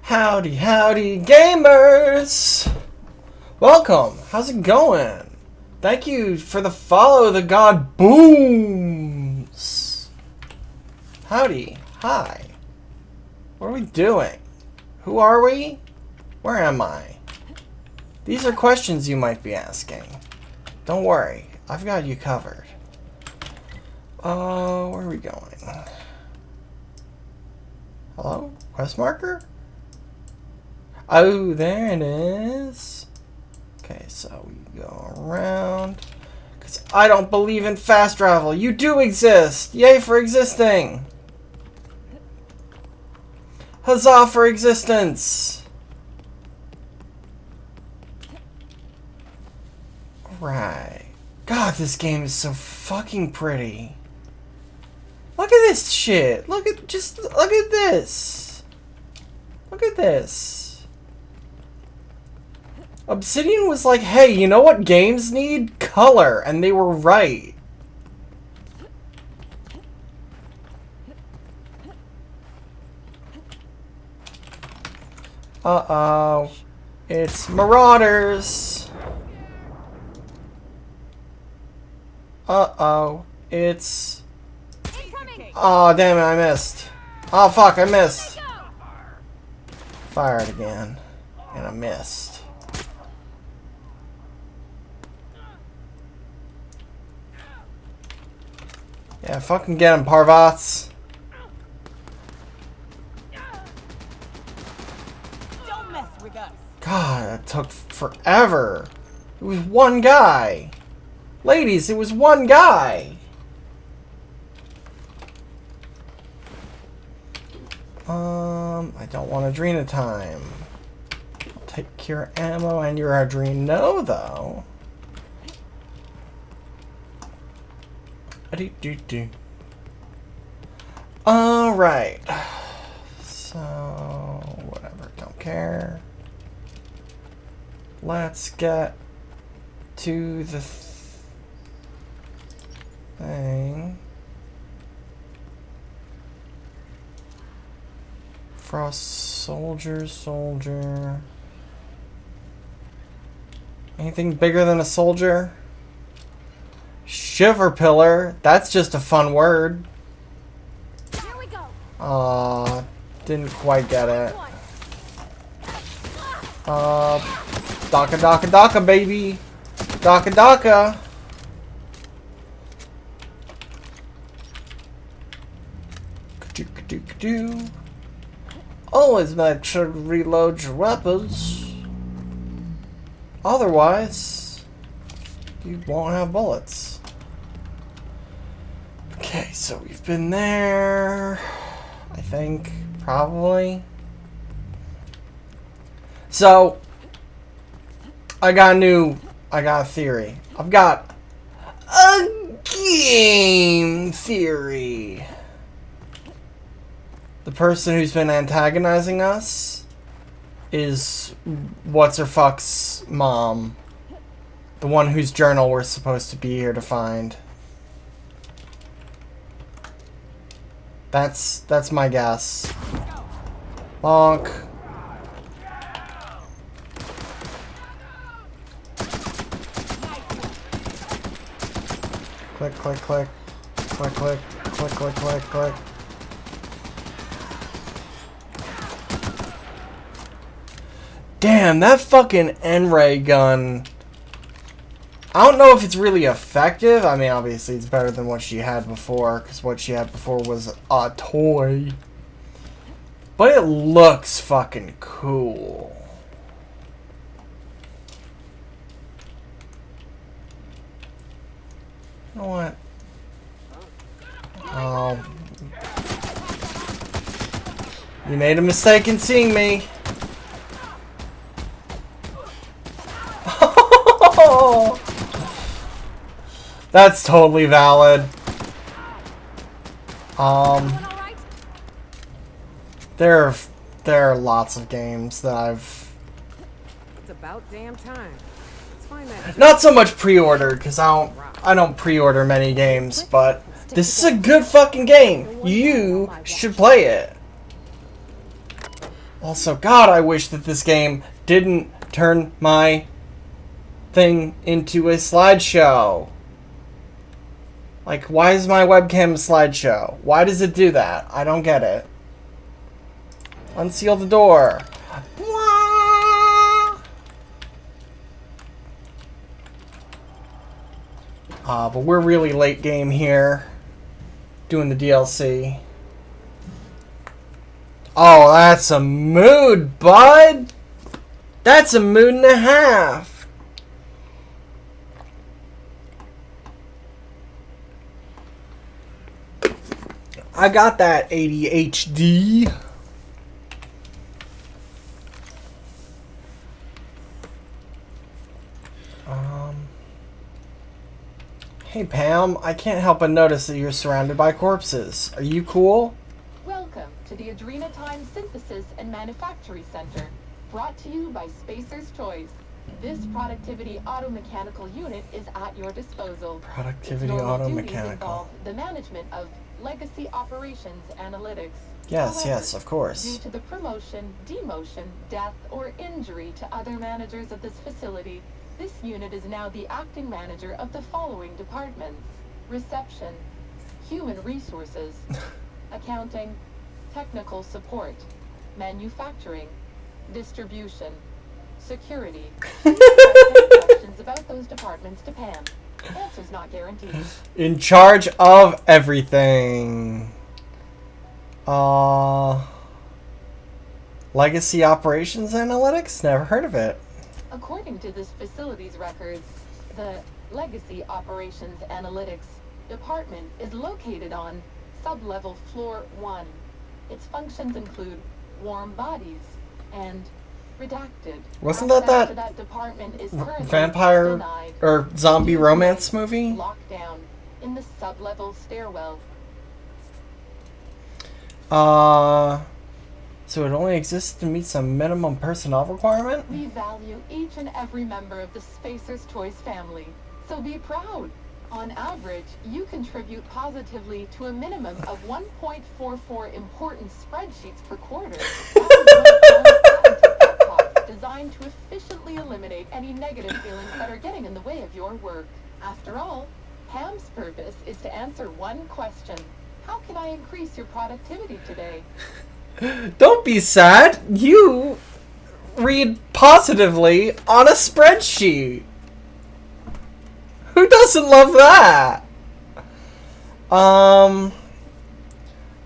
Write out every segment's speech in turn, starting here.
Howdy, howdy, gamers! Welcome. How's it going? Thank you for the follow, the god booms. Howdy, hi. What are we doing? Who are we? Where am I? These are questions you might be asking. Don't worry, I've got you covered. Where are we going? Hello? Quest marker? Oh, there it is. Okay, so we go around. Because I don't believe in fast travel. You do exist! Yay for existing! Huzzah for existence! Right. God, this game is so fucking pretty. Look at this shit. Look at this. Look at this. Obsidian was like, hey, you know what games need? Color. And they were right. Uh-oh. It's Marauders. Uh-oh. It's... Oh, damn it, I missed. Oh, fuck, I missed. Fired again. And I missed. Yeah, fucking get him, Parvats. Don't mess with us. God, that took forever. It was one guy. Ladies, it was one guy. I don't want Adrena time. I'll take your ammo and your Adreno, though. Alright. So, whatever, don't care. Let's get to the thing. Frost soldier. Anything bigger than a soldier? Shiver pillar. That's just a fun word. Here we go. Didn't quite get it. Daka, baby. Daka. Ka-doo. Always make sure to reload your weapons. Otherwise, you won't have bullets. Okay, so we've been there. I think, probably. So, I got a theory. I've got a game theory. The person who's been antagonizing us is what's-her-fuck's mom. The one whose journal we're supposed to be here to find. That's my guess. Bonk. Click. Damn, that fucking N-ray gun. I don't know if it's really effective. I mean, obviously it's better than what she had before, because what she had before was a toy. But it looks fucking cool. You know what? Oh. You made a mistake in seeing me. That's totally valid. There are lots of games that I've... It's about damn time. Let's find that. Not so much pre-order, because I don't pre-order many games, but this is a good fucking game. You should play it. Also, God, I wish that this game didn't turn my thing into a slideshow. Like, why is my webcam a slideshow? Why does it do that? I don't get it. Unseal the door. But we're really late game here. Doing the DLC. Oh, that's a mood, bud! That's a mood and a half! I got that ADHD. Hey Pam, I can't help but notice that you're surrounded by corpses. Are you cool? Welcome to the Adrenatime Synthesis and Manufacturing Center, brought to you by Spacer's Choice. This productivity automechanical unit is at your disposal. Productivity Its normal duties automechanical. involve the management of legacy operations analytics. Yes, However, yes, of course. due to the promotion, demotion, death, or injury to other managers of this facility, this unit is now the acting manager of the following departments: reception, human resources, accounting, technical support, manufacturing, distribution, security. Questions about those departments to Pam. Answers not guaranteed. In charge of everything. Legacy Operations Analytics? Never heard of it. According to this facility's records, the Legacy Operations Analytics Department is located on sublevel floor 1. Its functions include warm bodies and redacted. Wasn't Access that to that department is currently vampire denied or zombie due to romance movie? Lockdown in the sublevel stairwell. So it only exists to meet some minimum personnel requirement? We value each and every member of the Spacer's Choice family, so be proud. On average, you contribute positively to a minimum of 1.44 important spreadsheets per quarter. Designed to efficiently eliminate any negative feelings that are getting in the way of your work. After all, Pam's purpose is to answer one question: how can I increase your productivity today? Don't be sad. You read positively on a spreadsheet. Who doesn't love that?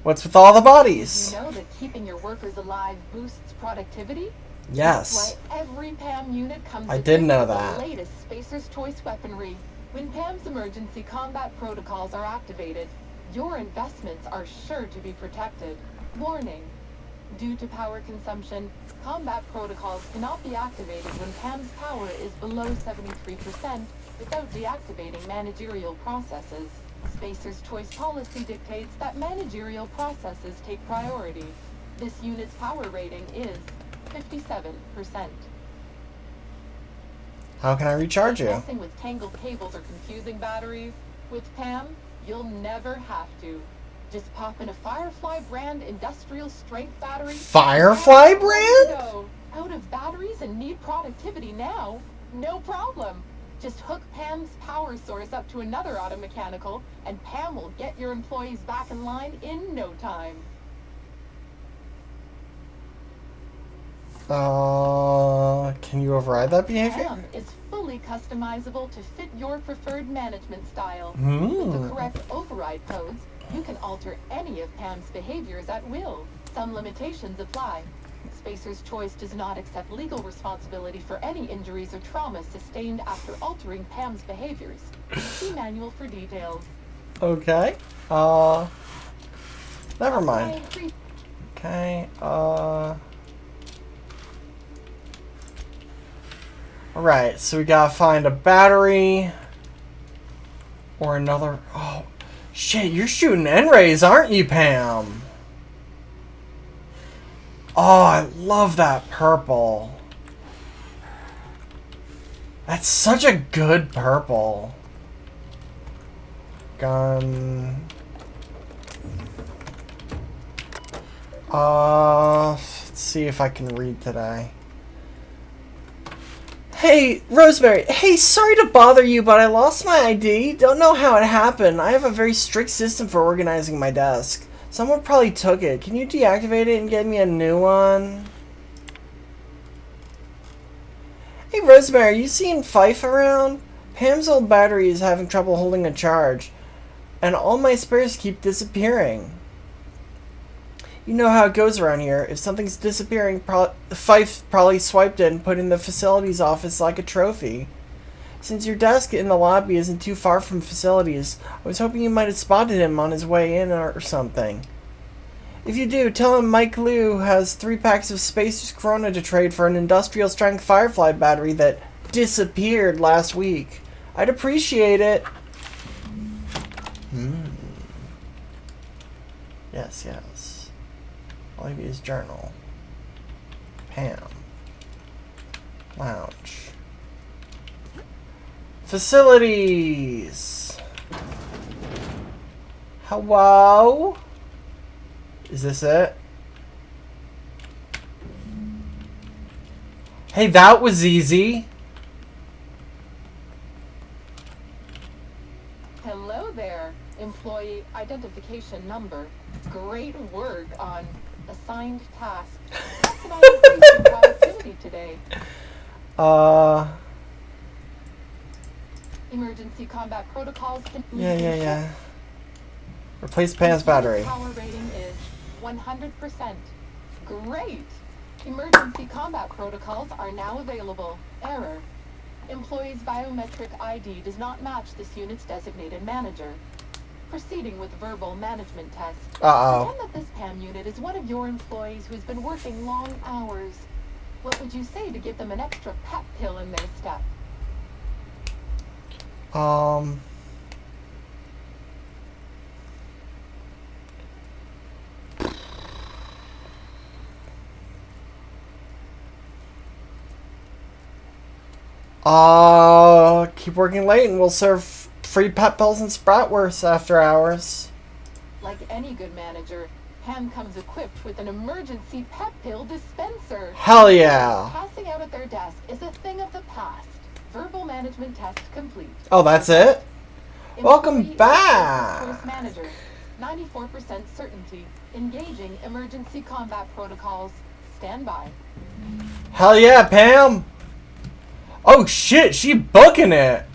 What's with all the bodies? You know that keeping your workers alive boosts productivity? Yes. That's why every PAM unit comes I equipped did know with that. the latest Spacer's Choice weaponry. When PAM's emergency combat protocols are activated, your investments are sure to be protected. Warning. Due to power consumption, combat protocols cannot be activated when PAM's power is below 73% without deactivating managerial processes. Spacer's Choice policy dictates that managerial processes take priority. This unit's power rating is 57%. How can I recharge you? Messing with tangled cables or confusing batteries? With PAM, you'll never have to. Just pop in a Firefly brand industrial strength battery. Firefly brand? Go. Out of batteries and need productivity now? No problem. Just hook Pam's power source up to another automechanical, and Pam will get your employees back in line in no time. Can you override that behavior? PAM is fully customizable to fit your preferred management style. Hmm. With the correct override codes, you can alter any of Pam's behaviors at will. Some limitations apply. Spacer's Choice does not accept legal responsibility for any injuries or trauma sustained after altering Pam's behaviors. See manual for details. Okay. Never mind. Okay, Alright, so we gotta find a battery. Or another... Oh, shit, you're shooting N-rays, aren't you, Pam? Oh, I love that purple. That's such a good purple. Gun. Let's see if I can read today. Hey, Rosemary. Hey, sorry to bother you, but I lost my ID. Don't know how it happened. I have a very strict system for organizing my desk. Someone probably took it. Can you deactivate it and get me a new one? Hey, Rosemary, you seen Fife around? Pam's old battery is having trouble holding a charge, and all my spares keep disappearing. You know how it goes around here. If something's disappearing, Fife probably swiped it and put it in the facilities office like a trophy. Since your desk in the lobby isn't too far from facilities, I was hoping you might have spotted him on his way in or something. If you do, tell him Mike Liu has 3 packs of Spacer's Corona to trade for an industrial-strength Firefly battery that disappeared last week. I'd appreciate it. Yes, yes. Olivia's journal. Pam. Lounge. Facilities. Hello? Is this it? Hey, that was easy. Hello there, employee identification number. Great work on assigned task. How can I increase your productivity today? Emergency combat protocols can Yeah. Replace Pam's battery. Power rating is 100%. Great! Emergency combat protocols are now available. Error. Employee's biometric ID does not match this unit's designated manager. Proceeding with verbal management test. Uh-oh. Pretend that this PAM unit is one of your employees who's been working long hours. What would you say to give them an extra pep pill in their step? Keep working late and we'll serve free pep pills and Spratwursts after hours. Like any good manager, Pam comes equipped with an emergency pep pill dispenser. Hell yeah. Passing out at their desk is a thing of the past. Verbal management test complete. Oh, that's it? Welcome Employee back. Choice manager. 94% certainty. Engaging emergency combat protocols. Stand by. Hell yeah, Pam. Oh shit, she booking it.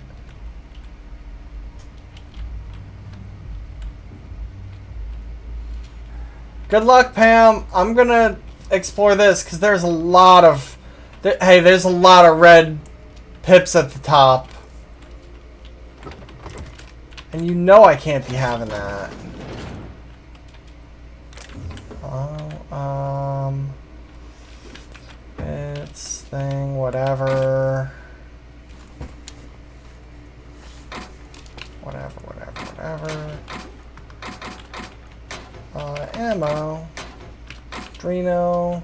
Good luck, Pam. I'm gonna explore this because there's a lot of... Hey, there's a lot of red pips at the top. And you know I can't be having that. It's thing, whatever. Whatever. Ammo. Drino.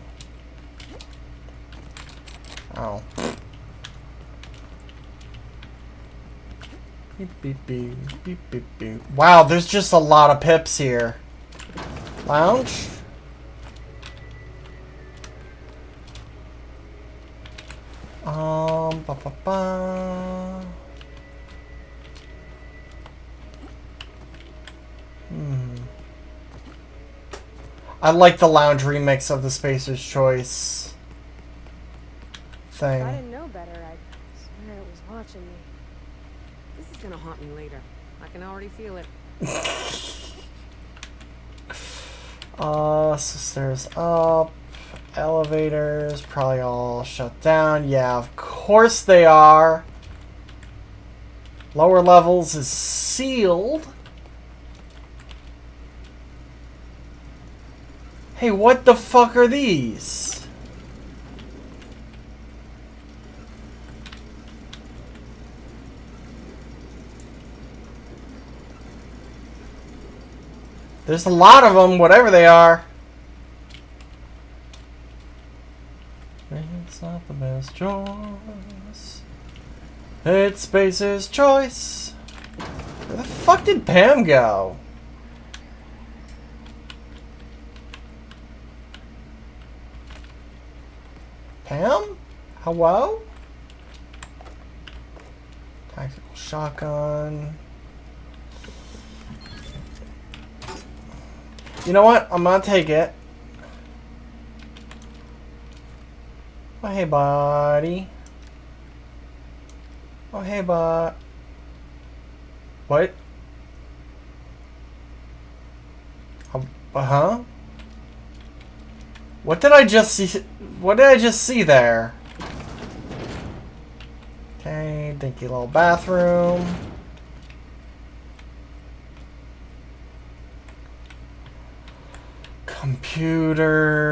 Oh. Beep, beep, beep, beep, beep, beep. Wow, there's just a lot of pips here. Lounge? Ba-ba-ba. I like the lounge remix of the Spacer's Choice thing. If I didn't know better, I'd swear it was watching me. This is gonna haunt me later. I can already feel it. So stairs up. Elevators probably all shut down. Yeah, of course they are. Lower levels is sealed. Hey, what the fuck are these? There's a lot of them, whatever they are. It's not the best choice. It's Spacer's Choice. Where the fuck did Pam go? Pam? Hello? Tactical shotgun. You know what? I'm gonna take it. Oh, hey, buddy. Oh, hey, bud. What? Uh-huh? What did I just see? What did I just see there? Okay, dinky little bathroom. Computers.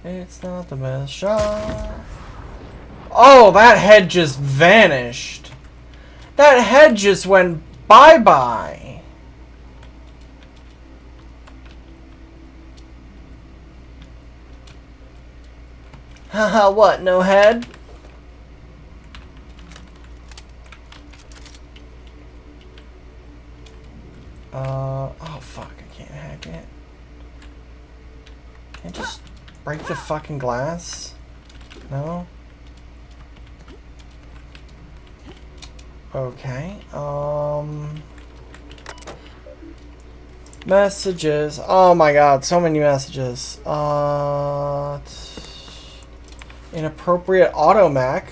It's not the best shot. Oh, that head just vanished. That head just went bye-bye. Haha, what? No head? Oh fuck, I can't hack it. Can't just break the fucking glass? No? Okay, messages. Oh my god, so many messages. Inappropriate automac.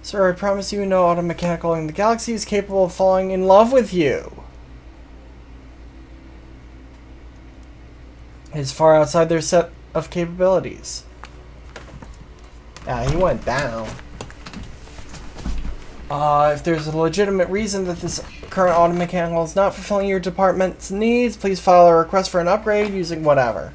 Sir, I promise you no auto mechanical in the galaxy is capable of falling in love with you. Is far outside their set of capabilities. Yeah, he went down. If there's a legitimate reason that this current auto mechanical is not fulfilling your department's needs, please file a request for an upgrade using whatever.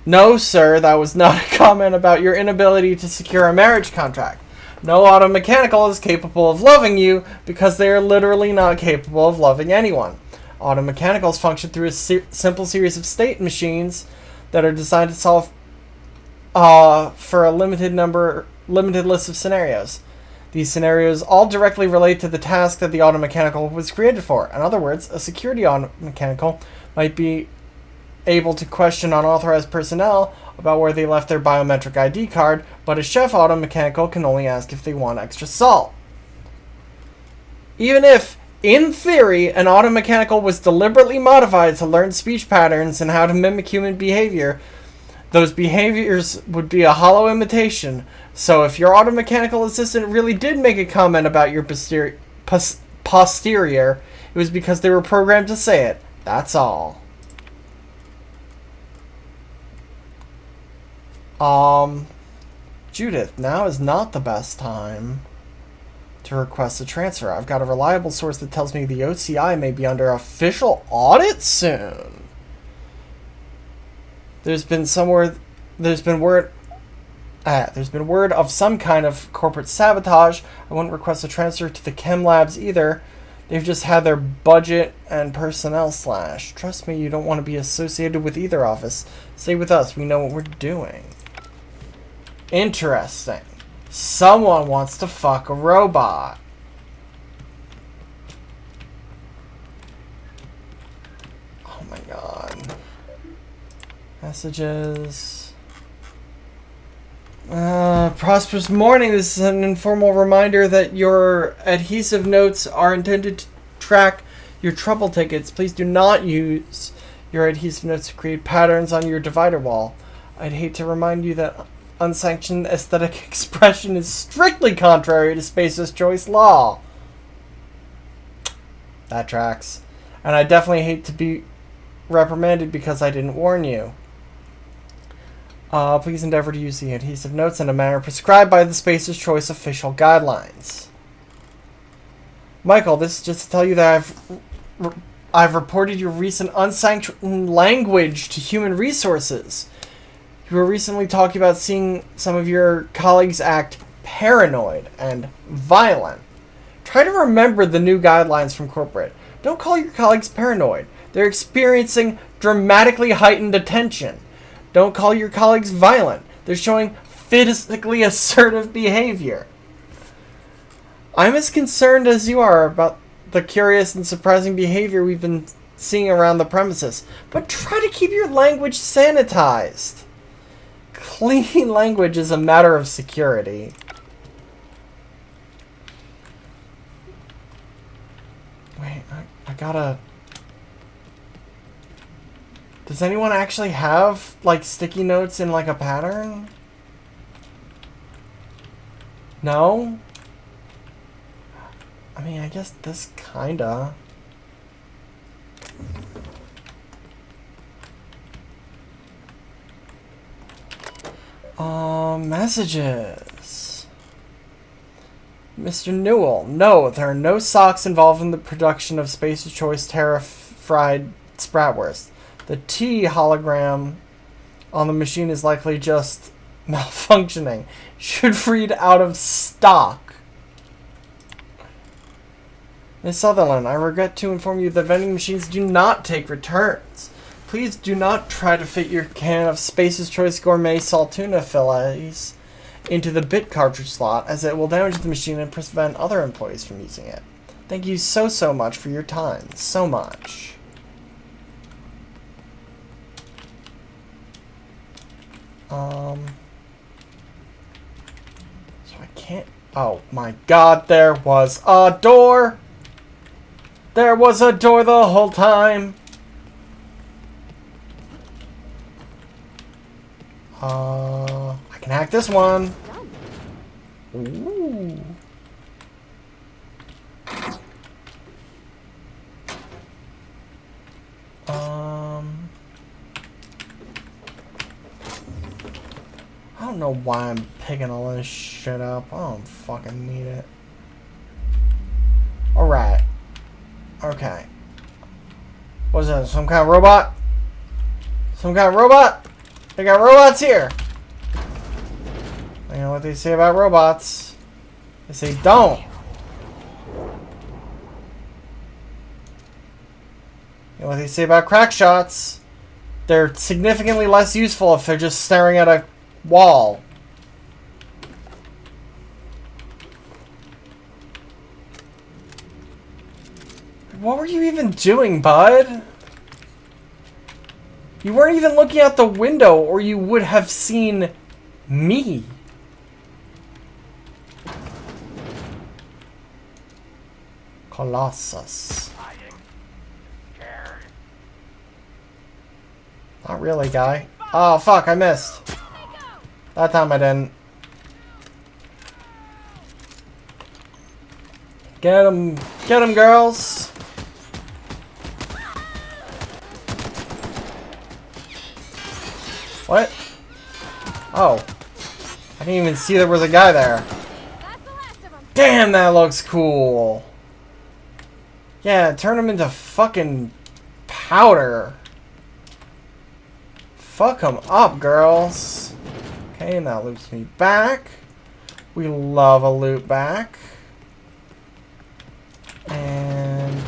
No, sir, that was not a comment about your inability to secure a marriage contract. No auto mechanical is capable of loving you because they are literally not capable of loving anyone. Auto mechanicals function through a simple series of state machines that are designed to solve for a limited list of scenarios. These scenarios all directly relate to the task that the auto mechanical was created for. In other words, a security auto mechanical might be able to question unauthorized personnel about where they left their biometric ID card, but a chef auto mechanical can only ask if they want extra salt. Even if, in theory, an auto mechanical was deliberately modified to learn speech patterns and how to mimic human behavior, those behaviors would be a hollow imitation. So if your auto mechanical assistant really did make a comment about your posterior, it was because they were programmed to say it. That's all. Judith, now is not the best time to request a transfer. I've got a reliable source that tells me the OCI may be under official audit soon. There's been word of some kind of corporate sabotage. I wouldn't request a transfer to the chem labs either. They've just had their budget and personnel slashed. Trust me, you don't want to be associated with either office. Stay with us. We know what we're doing. Interesting. Someone wants to fuck a robot. Oh my god. Messages. Prosperous morning. This is an informal reminder that your adhesive notes are intended to track your trouble tickets. Please do not use your adhesive notes to create patterns on your divider wall. I'd hate to remind you that unsanctioned aesthetic expression is strictly contrary to Space's Choice law. That tracks. And I definitely hate to be reprimanded because I didn't warn you. Please endeavor to use the adhesive notes in a manner prescribed by the Space's Choice official guidelines. Michael, this is just to tell you that I've reported your recent unsanctioned language to human resources. You were recently talking about seeing some of your colleagues act paranoid and violent. Try to remember the new guidelines from corporate. Don't call your colleagues paranoid. They're experiencing dramatically heightened attention. Don't call your colleagues violent. They're showing physically assertive behavior. I'm as concerned as you are about the curious and surprising behavior we've been seeing around the premises. But try to keep your language sanitized. Clean language is a matter of security. Wait, I gotta... Does anyone actually have, like, sticky notes in, like, a pattern? No? I mean, I guess this kinda. Messages. Mr. Newell, no, there are no socks involved in the production of Spacer's Choice Terra-fried Spratwurst. The T hologram on the machine is likely just malfunctioning. Should read out of stock. Miss Sutherland, I regret to inform you that vending machines do not take returns. Please do not try to fit your can of Spacer's Choice Gourmet Saltuna fillets into the bit cartridge slot, as it will damage the machine and prevent other employees from using it. Thank you so much for your time. So much. So I can't... Oh my god, there was a door! There was a door the whole time! I can hack this one. Ooh. I don't know why I'm picking all this shit up. I don't fucking need it. Alright. Okay. What's that? Some kind of robot? Some kind of robot? They got robots here. You know what they say about robots? They say don't. You know what they say about crack shots? They're significantly less useful if they're just staring at a wall. What were you even doing, bud? You weren't even looking out the window, or you would have seen me. Colossus. Not really, guy. Oh, fuck, I missed. That time I didn't. Get him, girls. What? Oh. I didn't even see there was a guy there. Damn, that looks cool. Yeah, turn him into fucking powder. Fuck him up, girls. Okay, and that loops me back. We love a loop back. And...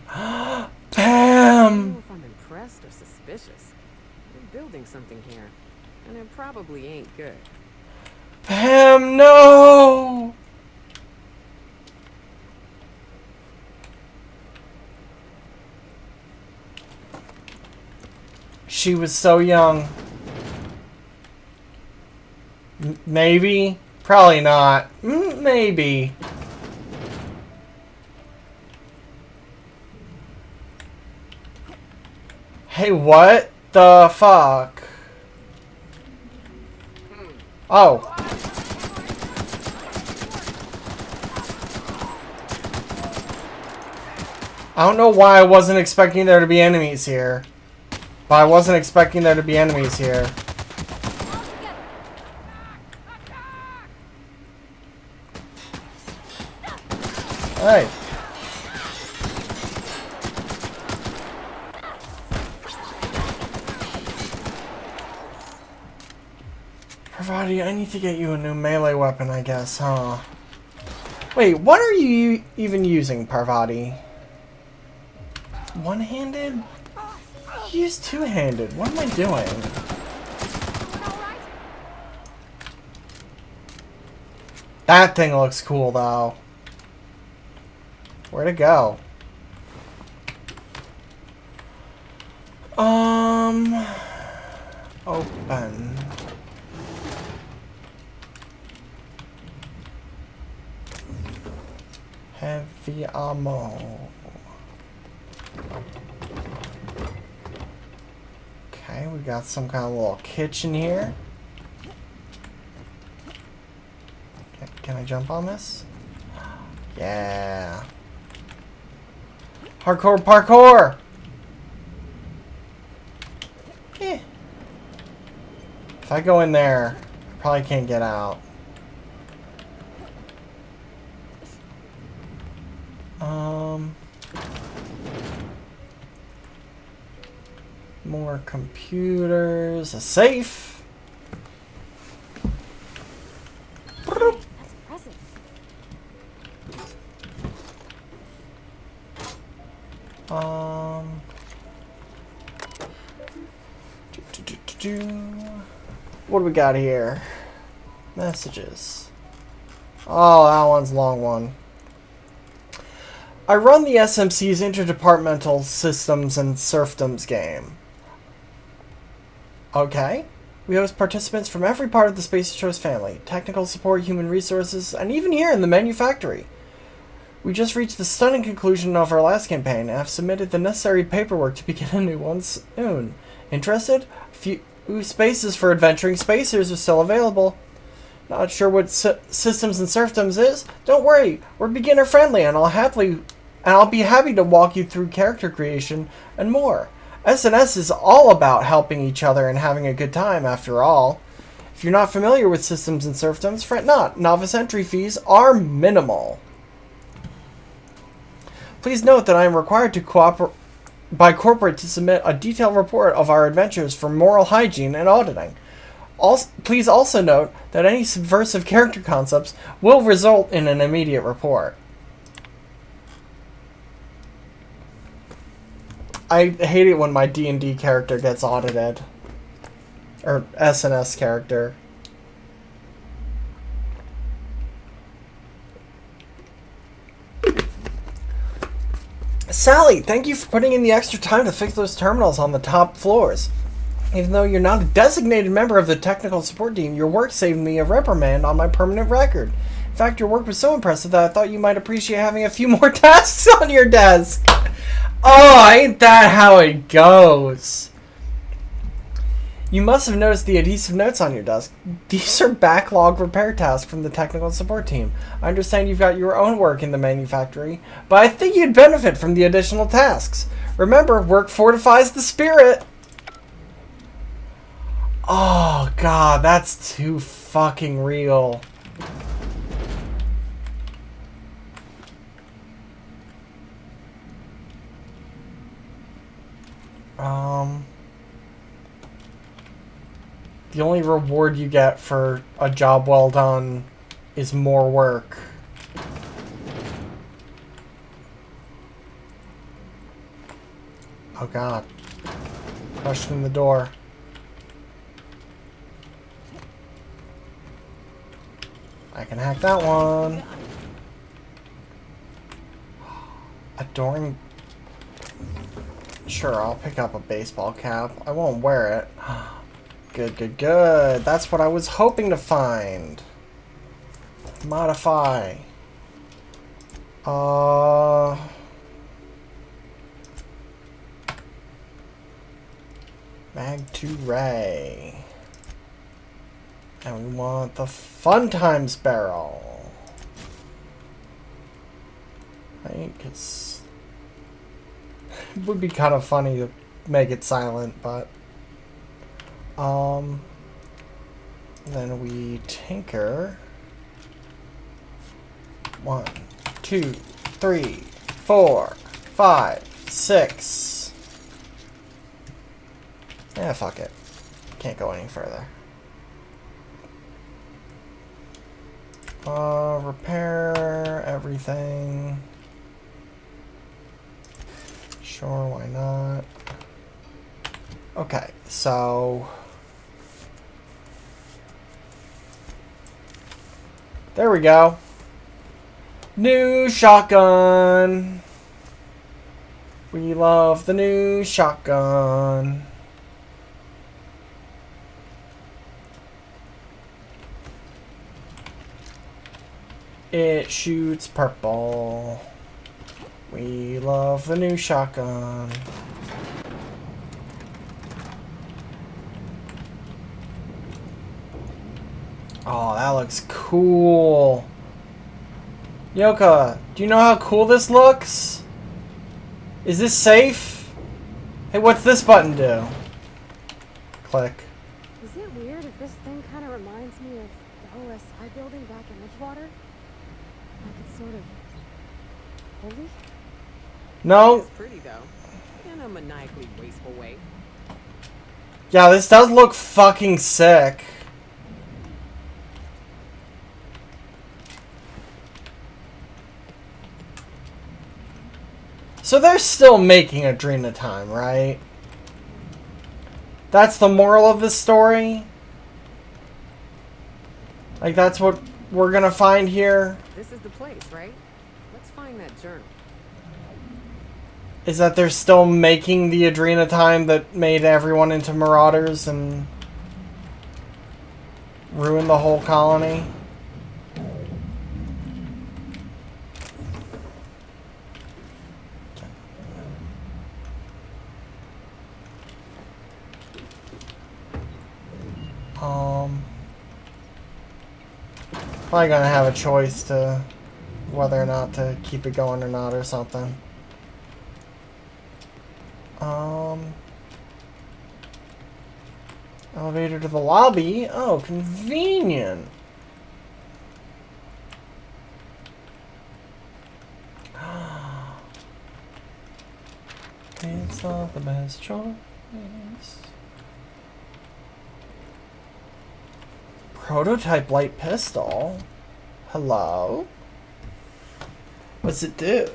I Bam! don't know if I'm impressed or suspicious. We're building something here, and it probably ain't good. Bam, no! She was so young. Maybe? Probably not. Maybe. Hey, what the fuck? Oh. I don't know why I wasn't expecting there to be enemies here. But I wasn't expecting there to be enemies here. Hey. Parvati, I need to get you a new melee weapon, I guess, huh? Wait, what are you even using, Parvati? One-handed? Use two-handed. What am I doing? That thing looks cool, though. Where'd it go? Open. Heavy ammo. Okay, we got some kind of little kitchen here. Okay, can I jump on this? Yeah. Hardcore parkour! Eh. If I go in there, I probably can't get out. More computers, a safe. That's impressive. What do we got here? Messages. Oh, that one's a long one. I run the SMC's Interdepartmental Systems and Serfdoms game. Okay. We host participants from every part of the Space Choice family. Technical support, human resources, and even here in the manufactory. We just reached the stunning conclusion of our last campaign and have submitted the necessary paperwork to begin a new one soon. Interested? A few spaces for adventuring spacers are still available. Not sure what Systems and Serfdoms is? Don't worry, we're beginner friendly and I'll be happy to walk you through character creation and more. SNS is all about helping each other and having a good time after all. If you're not familiar with Systems and Serfdoms, fret not. Novice entry fees are minimal. Please note that I am required to cooperate by corporate to submit a detailed report of our adventures for moral hygiene and auditing. Please also note that any subversive character concepts will result in an immediate report. I hate it when my D&D character gets audited. Or SNS character. Sally, thank you for putting in the extra time to fix those terminals on the top floors. Even though you're not a designated member of the technical support team, your work saved me a reprimand on my permanent record. In fact, your work was so impressive that I thought you might appreciate having a few more tasks on your desk. Oh, ain't that how it goes? You must have noticed the adhesive notes on your desk. These are backlog repair tasks from the technical support team. I understand you've got your own work in the manufactory, but I think you'd benefit from the additional tasks. Remember, work fortifies the spirit. Oh, God, that's too fucking real. The only reward you get for a job well done is more work. Oh God. Questioning the door. I can hack that one. Adoring. Sure, I'll pick up a baseball cap. I won't wear it. Good, good, good. That's what I was hoping to find. Modify. Mag 2 Ray. And we want the Fun Times barrel. Right? Because it would be kind of funny to make it silent, but then we tinker. 1, 2, 3, 4, 5, 6. Yeah, fuck it. Can't go any further. Repair everything. Sure, why not? Okay, so there we go. New shotgun. We love the new shotgun. It shoots purple. We love the new shotgun. Oh, that looks cool. Yoka, do you know how cool this looks? Is this safe? Hey, what's this button do? Click. Is it weird if this thing kind of reminds me of the OSI building back in Edgewater? Like it's sort of holy? No. It's pretty though, in a maniacally wasteful way. Yeah, this does look fucking sick. So they're still making Adrena time, right? That's the moral of this story? Like, that's what we're gonna find here? This is the place, right? Let's find that journal. Is that they're still making the Adrena time that made everyone into marauders and ruined the whole colony? Probably gonna have a choice to whether or not to keep it going or not or something. Elevator to the lobby. Oh, convenient. It's not the best choice. Prototype light pistol. Hello? What's it do?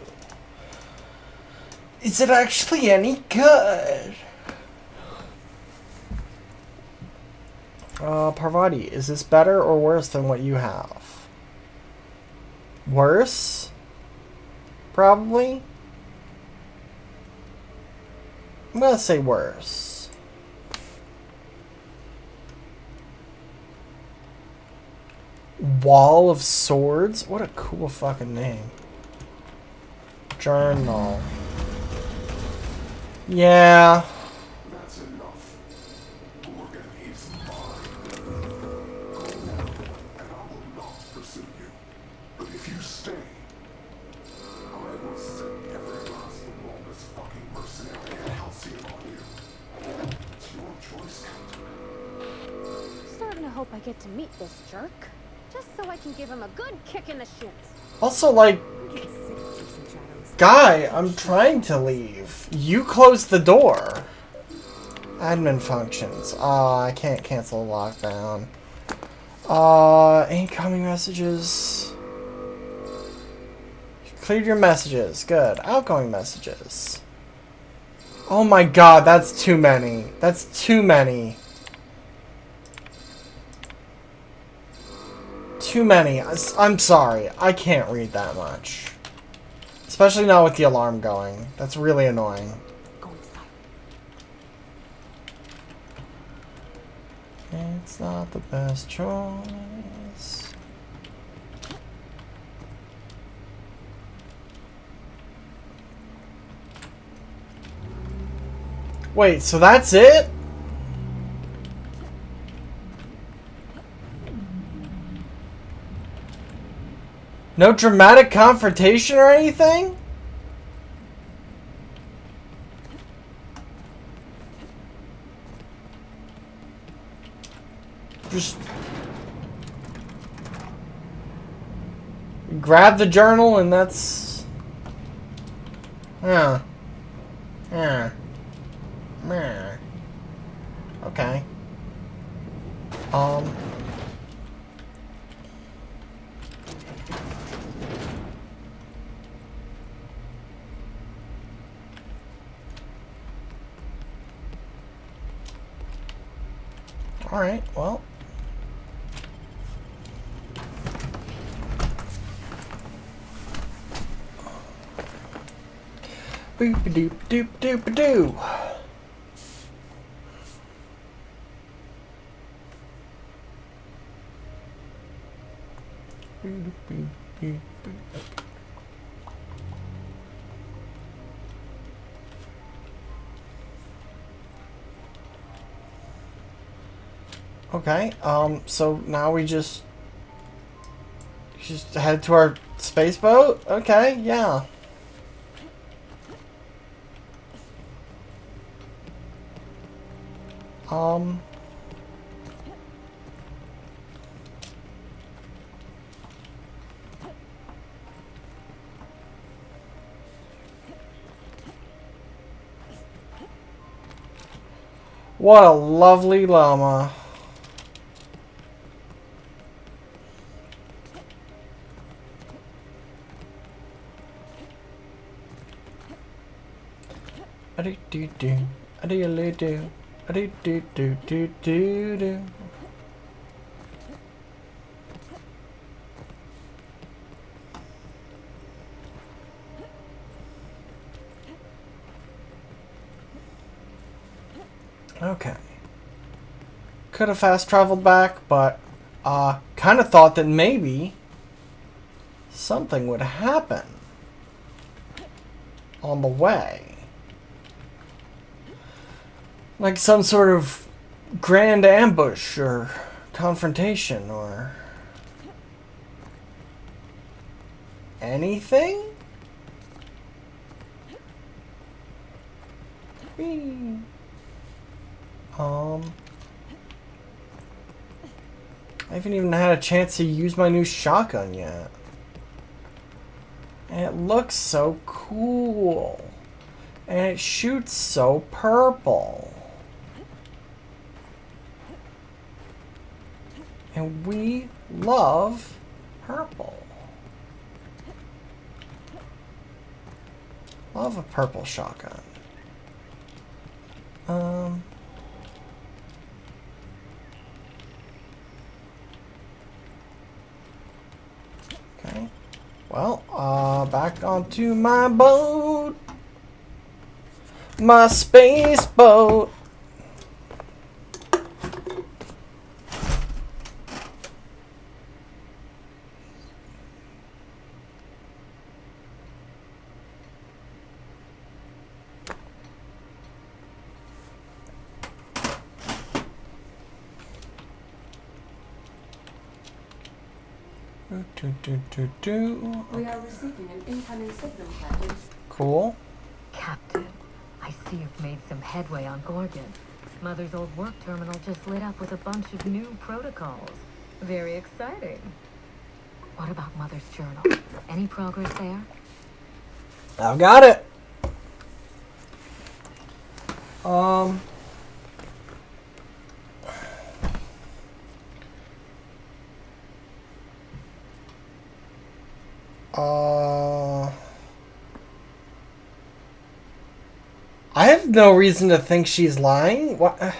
Is it actually any good? Parvati, is this better or worse than what you have? Worse? Probably? I'm gonna say worse. Wall of Swords? What a cool fucking name. Journal. Yeah. That's enough. Gorgon is mine. Go now, and I will not pursue you. But if you stay, I will send every last longest fucking mercenary and halcyon on you. It's your choice, Captain. Starting to hope I get to meet this jerk. Just so I can give him a good kick in the shins. Also, like, guy, I'm trying to leave. You closed the door. Admin functions. I can't cancel the lockdown. Incoming messages. Cleared your messages. Good. Outgoing messages. Oh my god, that's too many. That's too many. Too many. I'm sorry. I can't read that much. Especially not with the alarm going. That's really annoying. It's not the best choice. Wait, so that's it? No dramatic confrontation or anything? Just grab the journal and that's... Yeah. Yeah. Meh. Okay. Alright, well. Boop doop doop doop doo. Okay, so now we just head to our space boat? Okay, yeah. What a lovely llama. A do do do, a do do do, a do do do do do do. Okay. Could have fast traveled back, but kind of thought that maybe something would happen on the way. Like some sort of grand ambush or confrontation or anything? Whee. I haven't even had a chance to use my new shotgun yet. And it looks so cool. And it shoots so purple. And we love purple. Love a purple shotgun. Okay. Well, back onto my boat. My space boat. We are receiving an incoming signal, Captain. Cool. Captain, I see you've made some headway on Gorgon. Mother's old work terminal just lit up with a bunch of new protocols. Very exciting. What about Mother's journal? Any progress there? I've got it. I have no reason to think she's lying. What?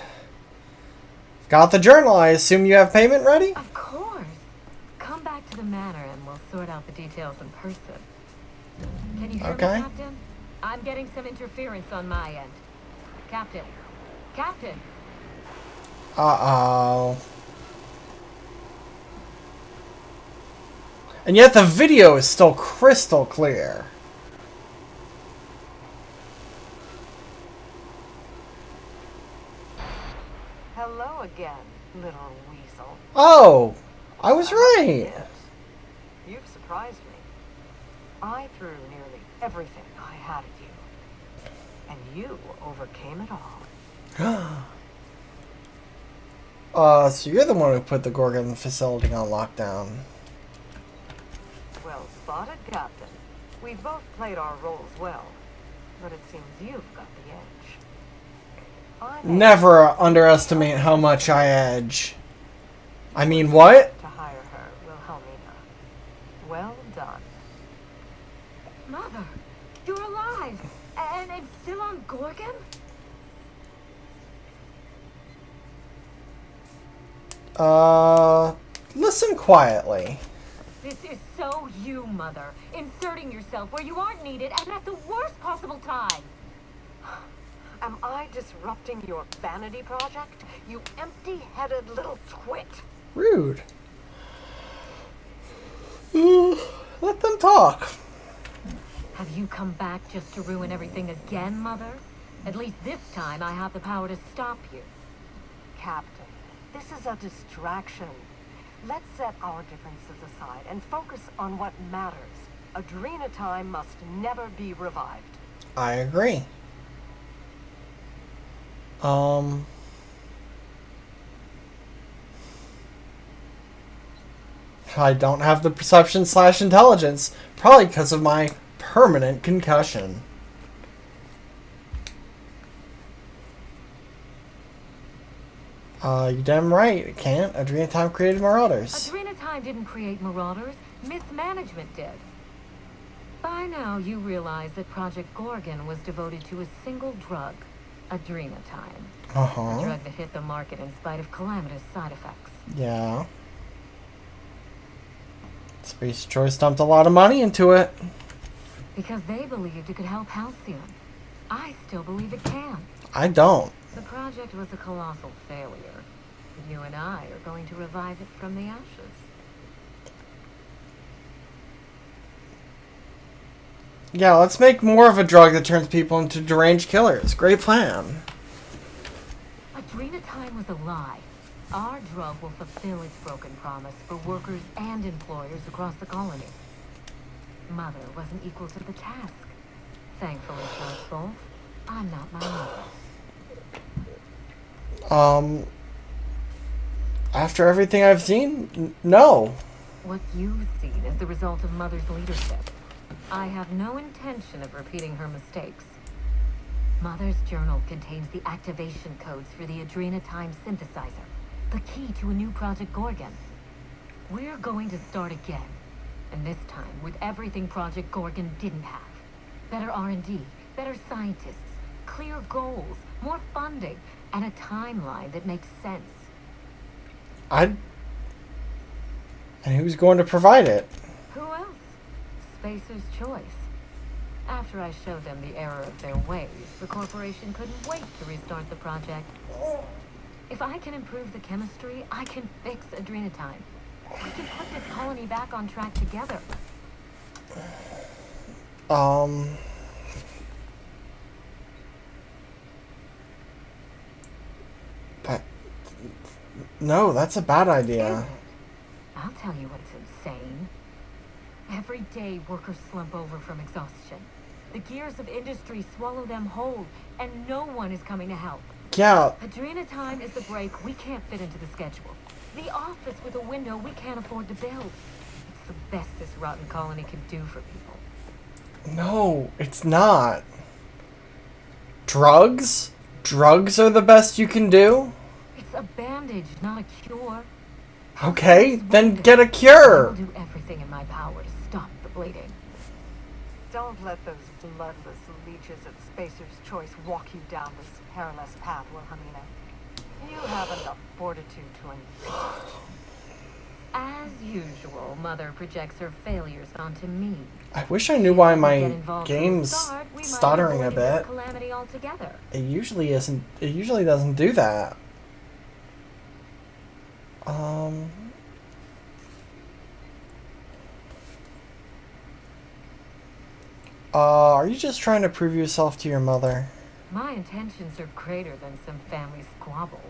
Got the journal. I assume you have payment ready? Of course. Come back to the manor and we'll sort out the details in person. Can you hear me, Captain? I'm getting some interference on my end. Captain. Captain. Uh-oh. And yet the video is still crystal clear. Hello again, little weasel. Oh, I was right. Yes. You've surprised me. I threw nearly everything I had at you. And you overcame it all. So you're the one who put the Gorgon facility on lockdown. Well spotted, Captain. We've both played our roles well, but it seems you've got the edge. Never underestimate how much I edge. I mean, what? To hire her, Wilhelmina. Well done. Mother, you're alive, and it's still on Gorgon? Listen quietly. This is so you, Mother. Inserting yourself where you aren't needed and at the worst possible time. Am I disrupting your vanity project? You empty-headed little twit. Rude. Let them talk. Have you come back just to ruin everything again, Mother? At least this time I have the power to stop you. Captain, this is a distraction. Let's set our differences aside and focus on what matters. Adrena time must never be revived. I agree. I don't have the perception / intelligence, probably because of my permanent concussion. You damn right it can't. Adrena Time created Marauders. Adrena Time didn't create Marauders. Mismanagement did. By now, you realize that Project Gorgon was devoted to a single drug, Adrena Time. A drug that hit the market in spite of calamitous side effects. Yeah. Space Choice dumped a lot of money into it. Because they believed it could help Halcyon. I still believe it can. I don't. The project was a colossal failure. You and I are going to revive it from the ashes. Yeah, let's make more of a drug that turns people into deranged killers. Great plan. Adrena Time was a lie. Our drug will fulfill its broken promise for workers and employers across the colony. Mother wasn't equal to the task. Thankfully for us both, I'm not my mother. After everything I've seen, no. What you've seen is the result of Mother's leadership. I have no intention of repeating her mistakes. Mother's journal contains the activation codes for the Adrena Time synthesizer, the key to a new Project Gorgon. We're going to start again, and this time with everything Project Gorgon didn't have. Better R&D, better scientists, clear goals, more funding, and a timeline that makes sense. And who's going to provide it? Who else? Spacer's Choice. After I showed them the error of their ways, the corporation couldn't wait to restart the project. If I can improve the chemistry, I can fix Adrena Time. We can put this colony back on track together. But no, that's a bad idea. I'll tell you what's insane. Every day, workers slump over from exhaustion. The gears of industry swallow them whole, and no one is coming to help. Yeah. Adrena Time is the break we can't fit into the schedule. The office with a window we can't afford to build. It's the best this rotten colony can do for people. No, it's not. Drugs? Drugs are the best you can do? It's a bandage, not a cure. Okay, then get a cure. I'll do everything in my power to stop the bleeding. Don't let those bloodless leeches at Spacer's Choice walk you down this perilous path, Wilhelmina. You have enough fortitude to endure. As usual, Mother projects her failures onto me. I wish I knew why Get my involved from the game's start, we might stuttering a avoid this bit. calamity altogether. It usually isn't. It usually doesn't do that. Are you just trying to prove yourself to your mother? My intentions are greater than some family squabble.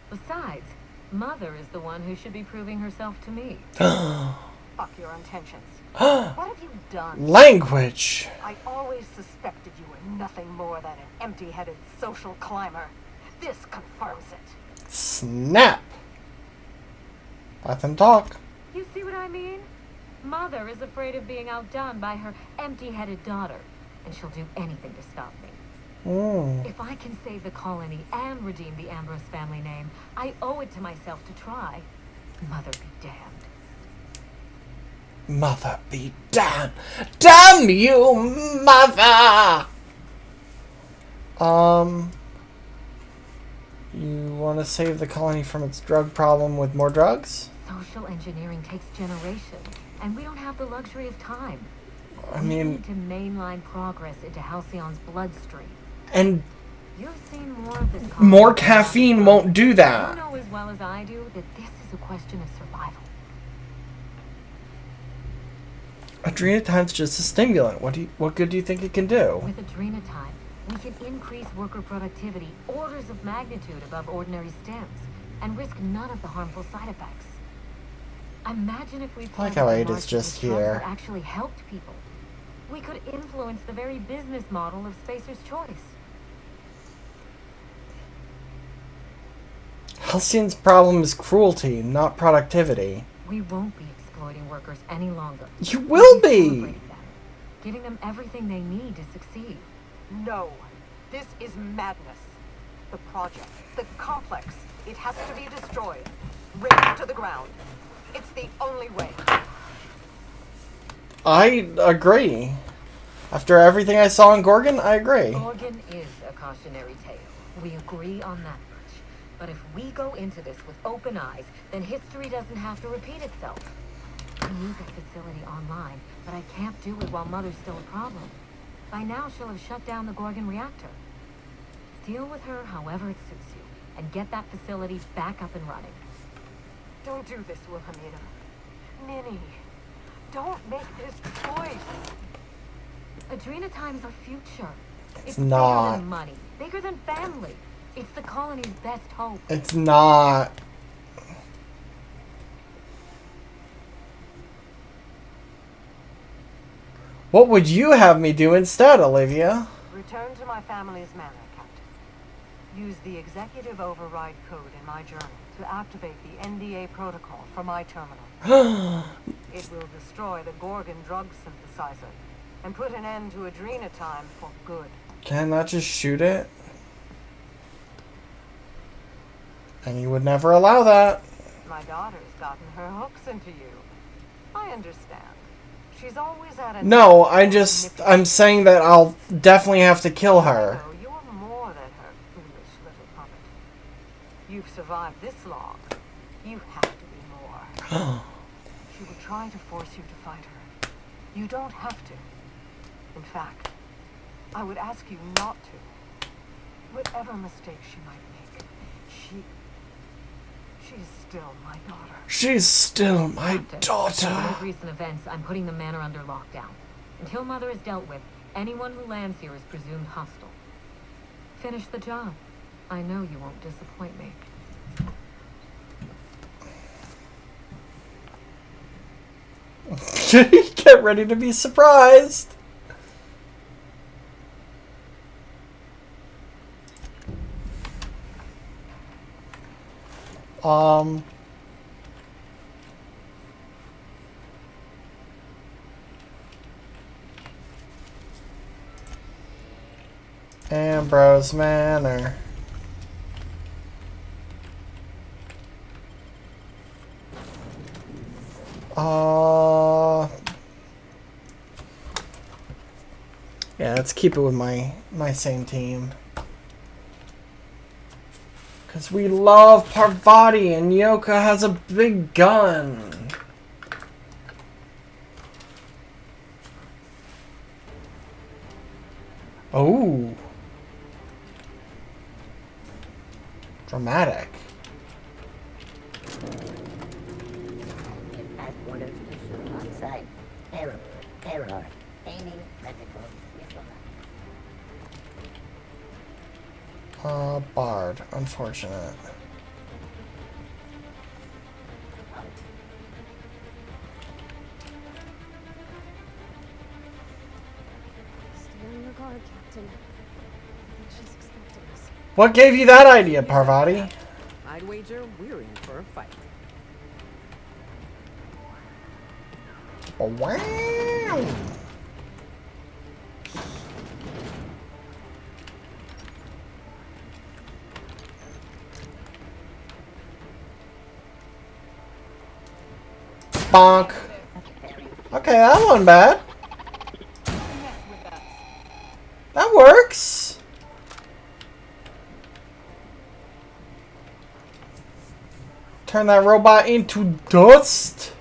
Besides, Mother is the one who should be proving herself to me. Fuck your intentions. What have you done? Language! I always suspected you were nothing more than an empty-headed social climber. This confirms it. Snap! Let them talk. You see what I mean? Mother is afraid of being outdone by her empty-headed daughter, and she'll do anything to stop me. If I can save the colony and redeem the Ambrose family name, I owe it to myself to try. Mother be damned. Mother be damned. Damn you, mother! You want to save the colony from its drug problem with more drugs? Social engineering takes generations. and we don't have the luxury of time. I We mean, need to mainline progress into Halcyon's bloodstream. and You've seen more of this. more caffeine won't do You that. know as well as I do that this is a question of survival. Adrenatine's just a stimulant. What good do you think it can do? With Adrenatine, we can increase worker productivity orders of magnitude above ordinary stims and risk none of the harmful side effects. Imagine if we I like how Ada's just here. that actually helped people. We could influence the very business model of Spacer's Choice. Halcyon's problem is cruelty, not productivity. We won't be exploiting workers any longer. You will We'll be! celebrating them, giving them everything they need to succeed. No, this is madness. The project, the complex, it has to be destroyed. Razed to the ground. It's the only way. I agree. After everything I saw in Gorgon, I agree. Gorgon is a cautionary tale. We agree on that much. But if we go into this with open eyes, then history doesn't have to repeat itself. I need that facility online, but I can't do it while Mother's still a problem. By now, she'll have shut down the Gorgon reactor. Deal with her however it suits you, and get that facility back up and running. Don't do this, Wilhelmina. Minnie, don't make this choice. Adrenatine's our future. It's not. bigger than money, bigger than family. It's the colony's best hope. It's not. What would you have me do instead, Olivia? Return to my family's manor, Captain. Use the executive override code in my journal to activate the NDA protocol for my terminal. It will destroy the Gorgon drug synthesizer and put an end to Adrenatime for good. Can I not just shoot it? And you would never allow that. My daughter's gotten her hooks into you. I understand. She's always at a... No, I'm saying that I'll definitely have to kill her. No, you're more than her foolish little puppet. You've survived this long. You have to be more. She will try to force you to fight her. You don't have to. In fact, I would ask you not to. Whatever mistake she might make, she's still my daughter. She's still my In light daughter. of recent events, I'm putting the manor under lockdown. Until Mother is dealt with, anyone who lands here is presumed hostile. Finish the job. I know you won't disappoint me. Get ready to be surprised. Ambrose Manor. Yeah, let's keep it with my same team. Cause we love Parvati and Yoka has a big gun. Oh. Dramatic. Impact orders issued on site. Error. Any medical Bard. Unfortunate. Stay on your guard, Captain. I think she's expecting us. What gave you that idea, Parvati? I'd wager we're in for a fight. Wow. Bonk. Okay, that wasn't bad. That works. Turn that robot into dust.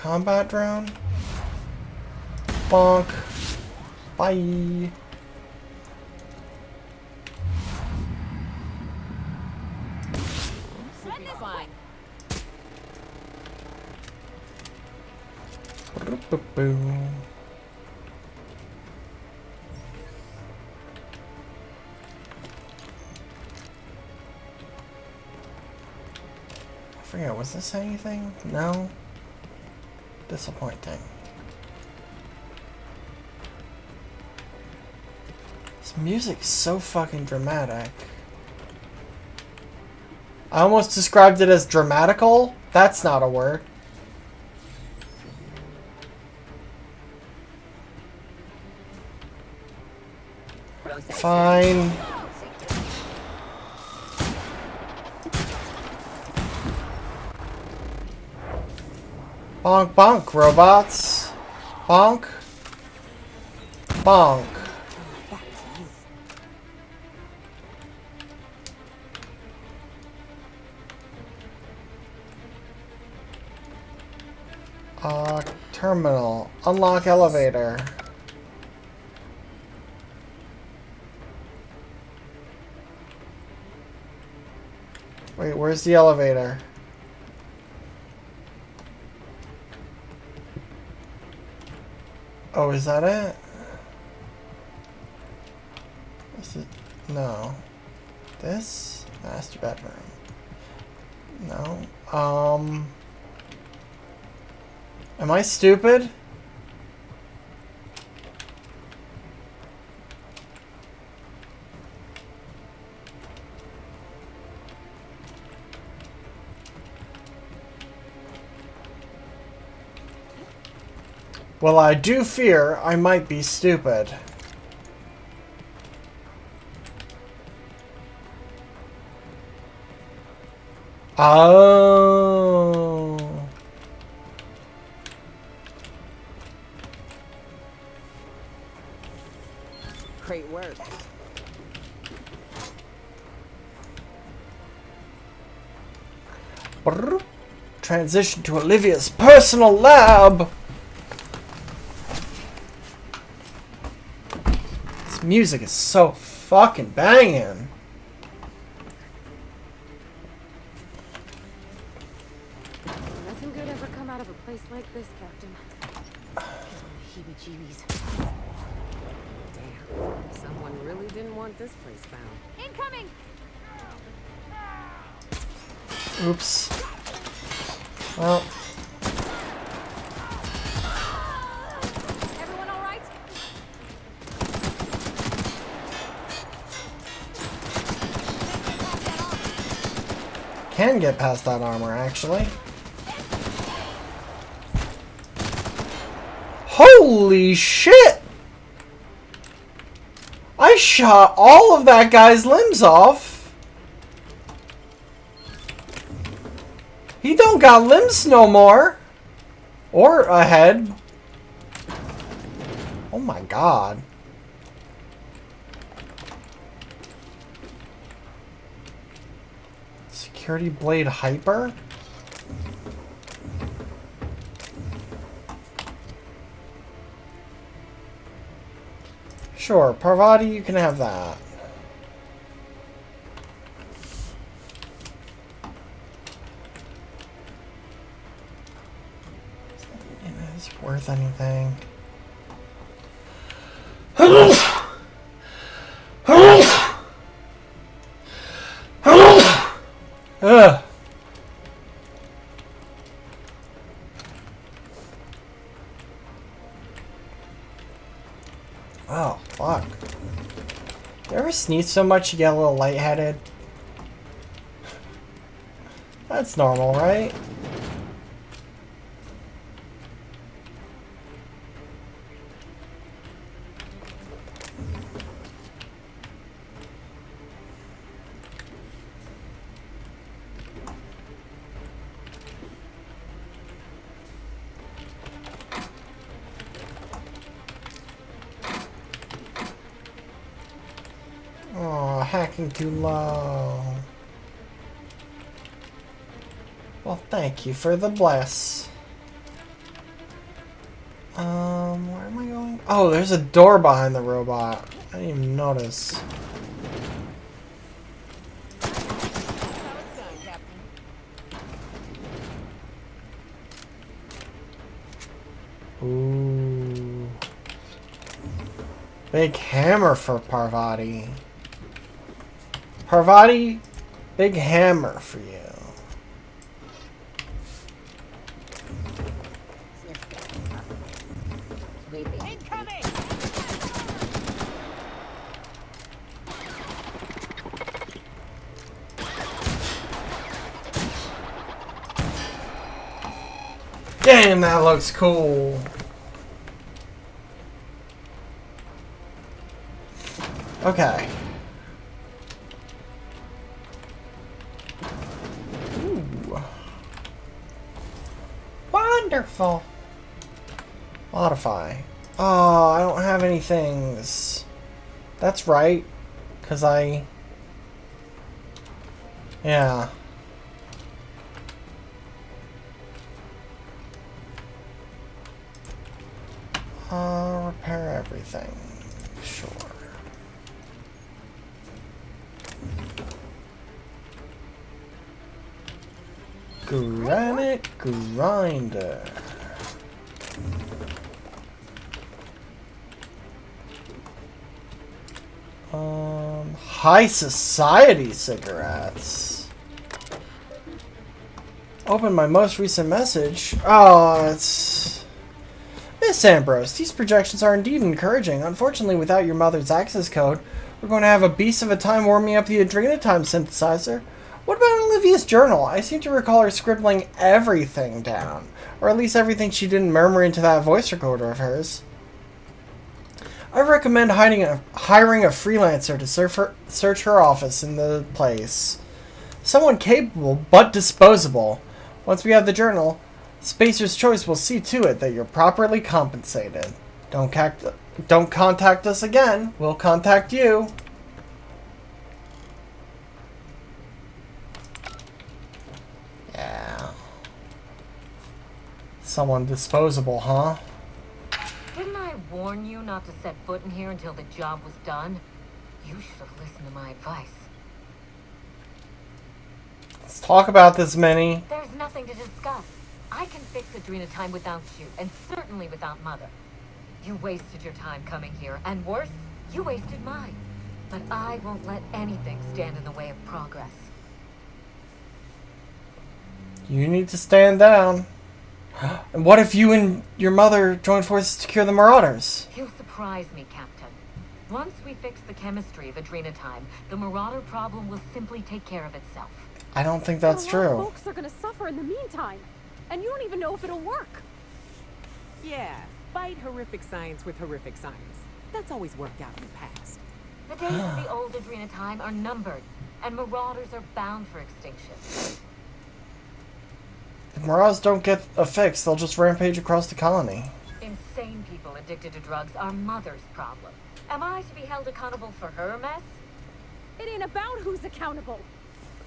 combat drone. Bonk. Bye. We'll be fine. Boom. I forget, was this anything? No? Disappointing. This music's so fucking dramatic. I almost described it as dramatical. That's not a word. Fine. Bonk bonk, robots. Bonk. Bonk. Terminal. Unlock elevator. Wait, where's the elevator? Oh, is that it? Is it? No. This? Master bedroom. No. Am I stupid? Well, I do fear I might be stupid. Oh. Great work. Brr. Transition to Olivia's personal lab. This music is so fucking banging. Nothing good ever come out of a place like this, Captain. Heebie-jeebies. Damn. Someone really didn't want this place found. Incoming! Oops. Well. Everyone all right? Can get past that armor, actually. Holy shit! I shot all of that guy's limbs off. He don't got limbs no more. Or a head. Oh my god. Security blade hyper? Sure, Parvati, you can have that. Is it worth anything? Ugh. Oh, fuck. You ever sneeze so much you get a little lightheaded? That's normal, right? Oh, hacking too low. Well, thank you for the bless. Where am I going? Oh, there's a door behind the robot. I didn't even notice. Ooh. Big hammer for Parvati. Parvati, big hammer for you. Incoming! Damn, that looks cool. Okay. Ooh. Wonderful. Modify. Oh, I don't have any things. That's right. 'Cause yeah. Repair everything. Sure. Granite grinder. High society cigarettes. Open my most recent message. Oh, it's... Miss Ambrose, these projections are indeed encouraging. Unfortunately, without your mother's access code, we're going to have a beast of a time warming up the Adrenatime synthesizer. What about Olivia's journal? I seem to recall her scribbling everything down. Or at least everything she didn't murmur into that voice recorder of hers. I recommend hiring a freelancer to search her office in the place. Someone capable, but disposable. Once we have the journal, Spacer's Choice will see to it that you're properly compensated. Don't contact us again. We'll contact you. Yeah. Someone disposable, huh? Didn't I warn you not to set foot in here until the job was done? You should have listened to my advice. Let's talk about this, Minnie. There's nothing to discuss. I can fix Adrenatime without you, and certainly without Mother. You wasted your time coming here, and worse, you wasted mine. But I won't let anything stand in the way of progress. You need to stand down. And what if you and your mother join forces to cure the Marauders? You surprise me, Captain. Once we fix the chemistry of Adrenatime, the Marauder problem will simply take care of itself. I don't think that's But a lot of true. folks are gonna suffer in the meantime, and you don't even know if it'll work. Yeah, fight horrific science with horrific science. That's always worked out in the past. The days of the old Adrenatime are numbered, and Marauders are bound for extinction. If Marauders don't get a fix, they'll just rampage across the colony. Insane people addicted to drugs are Mother's problem. Am I to be held accountable for her mess? It ain't about who's accountable.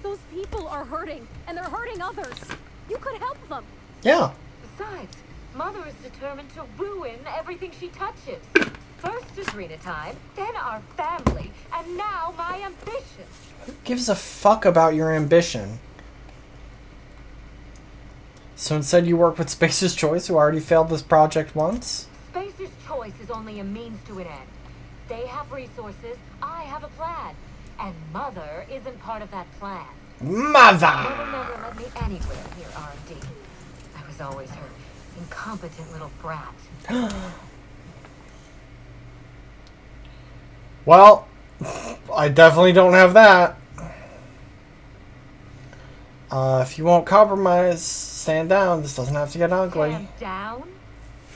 Those people are hurting, and they're hurting others. You could help them. Yeah. Besides, Mother is determined to ruin everything she touches. First Adrenatime, then our family, and now my ambition. Who gives a fuck about your ambition? So instead you work with Spacer's Choice, who already failed this project once? Spacer's Choice is only a means to an end. They have resources, I have a plan. And Mother isn't part of that plan. Mother! Mother never let me anywhere near R&D. I was always her incompetent little brat. Well, I definitely don't have that. If you won't compromise, stand down. This doesn't have to get ugly. Stand down?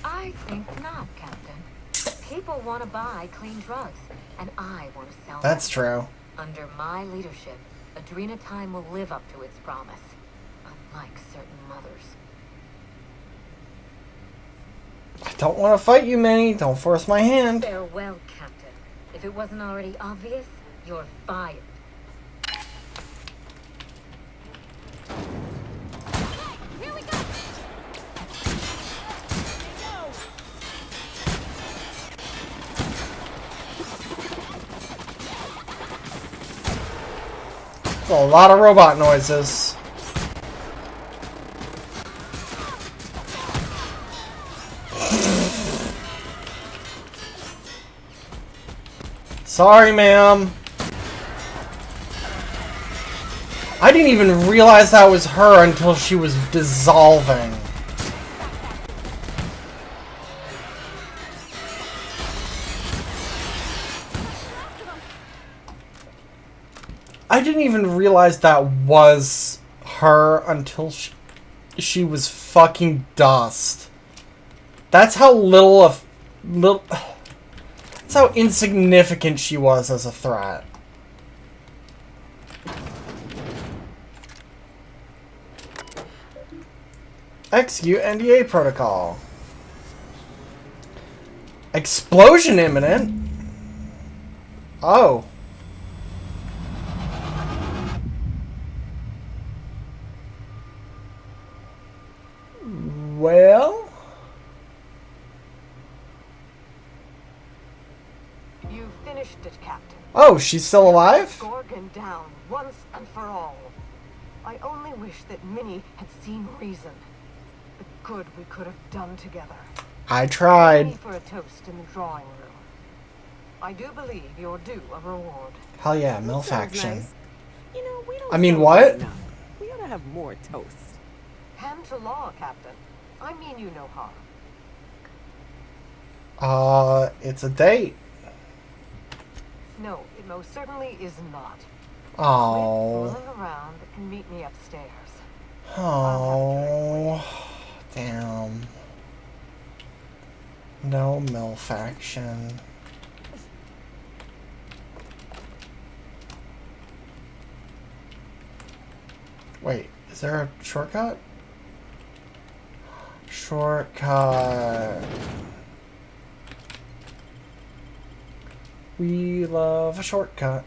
I think not, Captain. People want to buy clean drugs, and I want to sell them. That's true. Under my leadership, Adrenatime will live up to its promise, unlike certain mothers. I don't want to fight you, Minnie. Don't force my hand. Farewell, Captain. If it wasn't already obvious, you're fired. Here we go. That's a lot of robot noises. Sorry, ma'am. I didn't even realize that was her until she was dissolving. I didn't even realize that was her until she was fucking dust. That's how that's how insignificant she was as a threat. Execute NDA protocol. Explosion imminent? Oh. Well? You finished it, Captain. Oh, she's still alive? Gorgon down once and for all. I only wish that Minnie had seen reason. The good we could have done together. I tried. Join me for a toast in the drawing room. I do believe you're due a reward. Hell yeah, That MILF sounds action. nice. You know, we don't I mean, celebrate what? enough. We ought to have more toast. Hand to law, Captain. I mean you no harm. It's a date. No, it most certainly is not. Oh. Fooling around and meet me upstairs. Oh. Damn. No MILF action. Wait, is there a shortcut? Shortcut. We love a shortcut.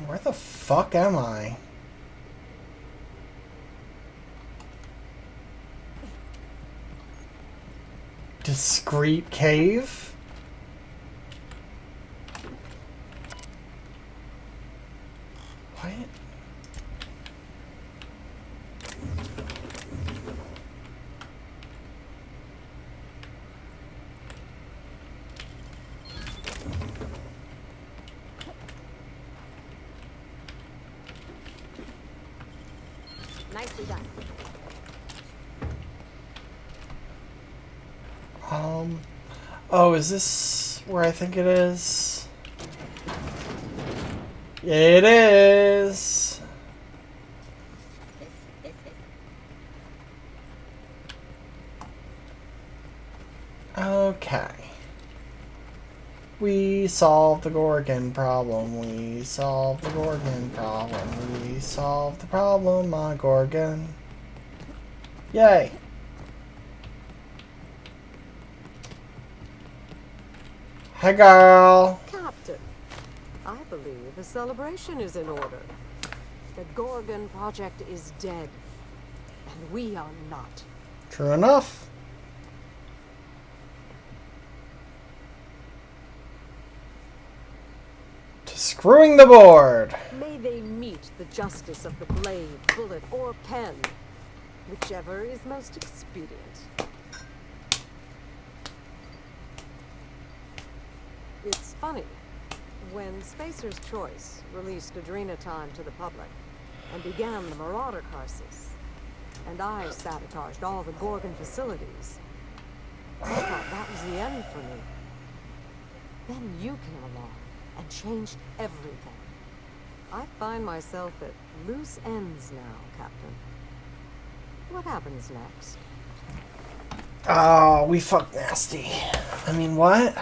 Where the fuck am I? Discreet cave? What? Nicely done. Oh, is this where I think it is? It is. Okay. We solved the Gorgon problem. We solved the Gorgon problem. We solved the problem on Gorgon. Yay. Hey, girl. Captain, I believe a celebration is in order. The Gorgon project is dead, and we are not. True enough. To screwing the board. May they meet the justice of the blade, bullet, or pen, whichever is most expedient. It's funny. When Spacer's Choice released Adrena Time to the public and began the Marauder crisis, and I sabotaged all the Gorgon facilities, I thought that was the end for me. Then you came along and changed everything. I find myself at loose ends now, Captain. What happens next? Oh, we fucked nasty. I mean, what?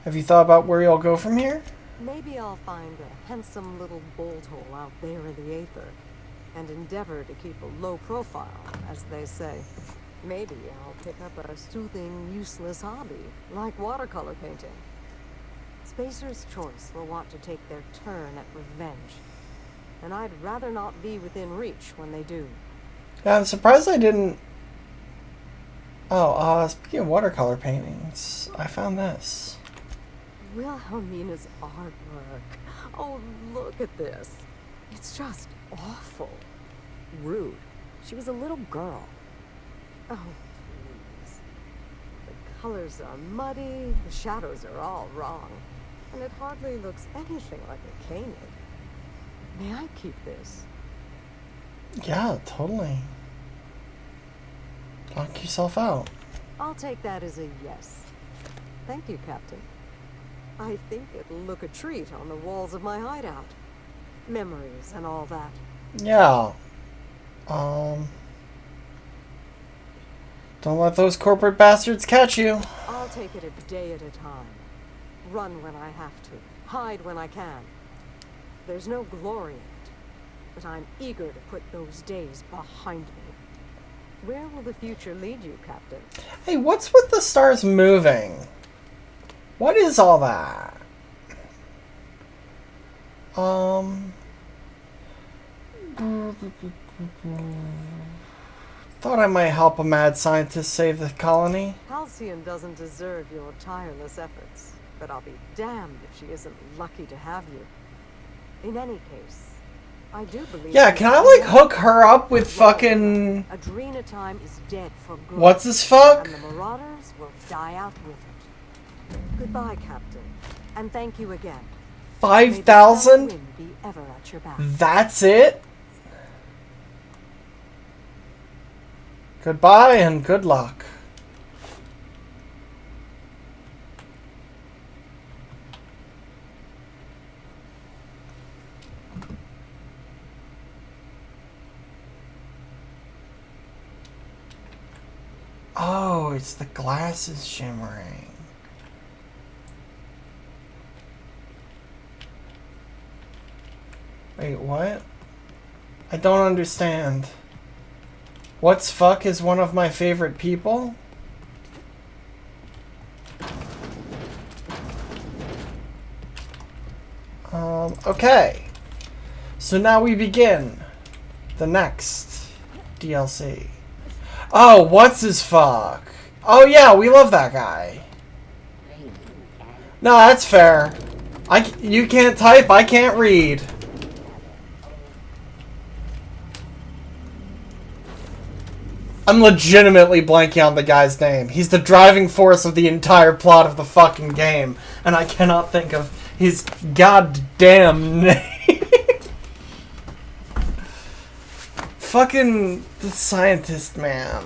Have you thought about where you'll go from here? Maybe I'll find a handsome little bolt hole out there in the aether and endeavor to keep a low profile, as they say. Maybe I'll pick up a soothing, useless hobby, like watercolor painting. Spacer's Choice will want to take their turn at revenge. And I'd rather not be within reach when they do. Yeah, I'm surprised I didn't... Oh, speaking of watercolor paintings, I found this. Wilhelmina's artwork. Oh, look at this. It's just awful. Rude. She was a little girl. Oh, please. The colors are muddy, the shadows are all wrong, and it hardly looks anything like a Koenig. May I keep this? Yeah, totally. Knock yourself out. I'll take that as a yes. Thank you, Captain. I think it'll look a treat on the walls of my hideout. Memories and all that. Yeah. Don't let those corporate bastards catch you. I'll take it a day at a time. Run when I have to. Hide when I can. There's no glory in it, but I'm eager to put those days behind me. Where will the future lead you, Captain? Hey, what's with the stars moving? What is all that? Thought I might help a mad scientist save the colony. Halcyon doesn't deserve your tireless efforts, but I'll be damned if she isn't lucky to have you. In any case, I do believe... Yeah, can I, like, hook her up with fucking... Adrena time is dead for good. What's this fuck? And the Marauders will die out with it. Goodbye, Captain. And thank you again. 5,000? Ever at your back. That's it? Goodbye and good luck. Oh, it's the glasses shimmering. Wait, what? I don't understand. What's fuck is one of my favorite people? Okay. So now we begin the next DLC. Oh, what's his fuck? Oh yeah, we love that guy. No, that's fair. You can't type, I can't read. I'm legitimately blanking on the guy's name. He's the driving force of the entire plot of the fucking game, and I cannot think of his goddamn name. Fucking the scientist man.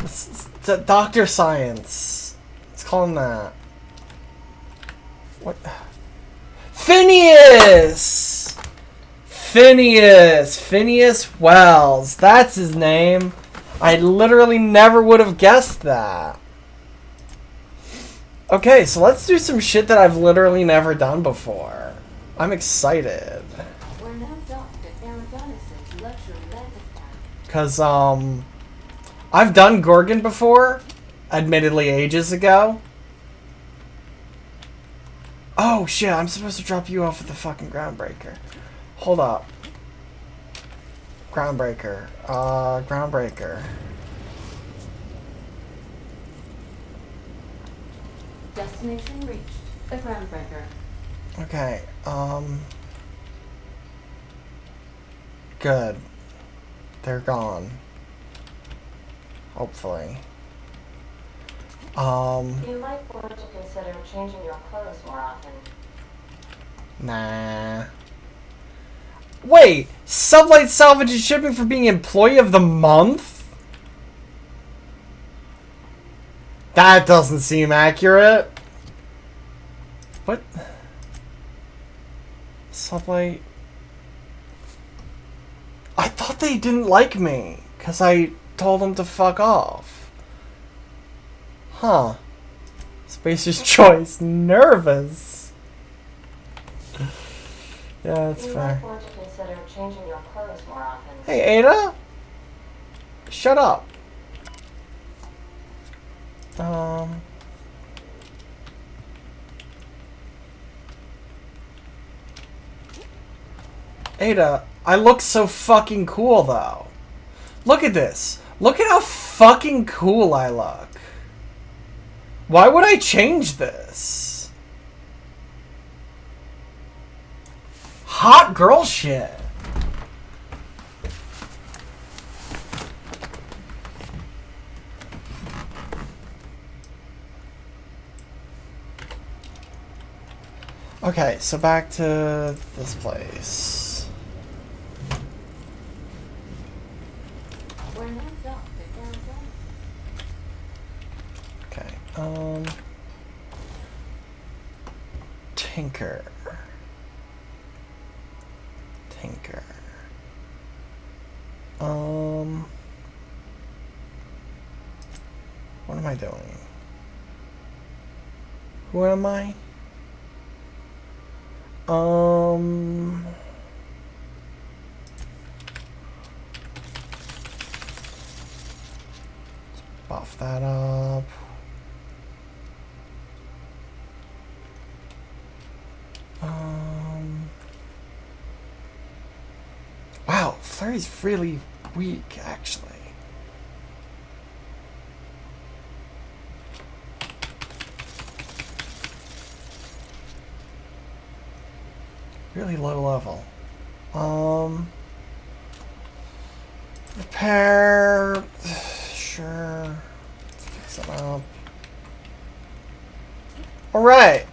It's Dr. Science. Let's call him that. What? Phineas! Phineas Wells. That's his name. I literally never would have guessed that. Okay, so let's do some shit that I've literally never done before. I'm excited. We're now docked at Eridanos' luxury landing pad. Cause I've done Gorgon before, admittedly ages ago. Oh shit, I'm supposed to drop you off at the fucking groundbreaker. Hold up. Groundbreaker. Groundbreaker. Destination reached. The groundbreaker. Okay, good. They're gone. Hopefully. You might want to consider changing your clothes more often. Nah. Wait, Sublight Salvage is shipping for being Employee of the Month? That doesn't seem accurate. What? Sublight... I thought they didn't like me, because I told them to fuck off. Huh. Spacer's Choice. Nervous. Yeah, that's you fair. might want to consider changing your clothes more often. Hey, Ada? Shut up. Ada, I look so fucking cool, though. Look at this. Look at how fucking cool I look. Why would I change this? Hot girl shit. Okay, so back to this place. Okay, Tinker. What am I doing? Who am I? Buff that up. Wow, Flurry's really weak, actually. Really low level. Repair. Sure. Fix it up. Alright.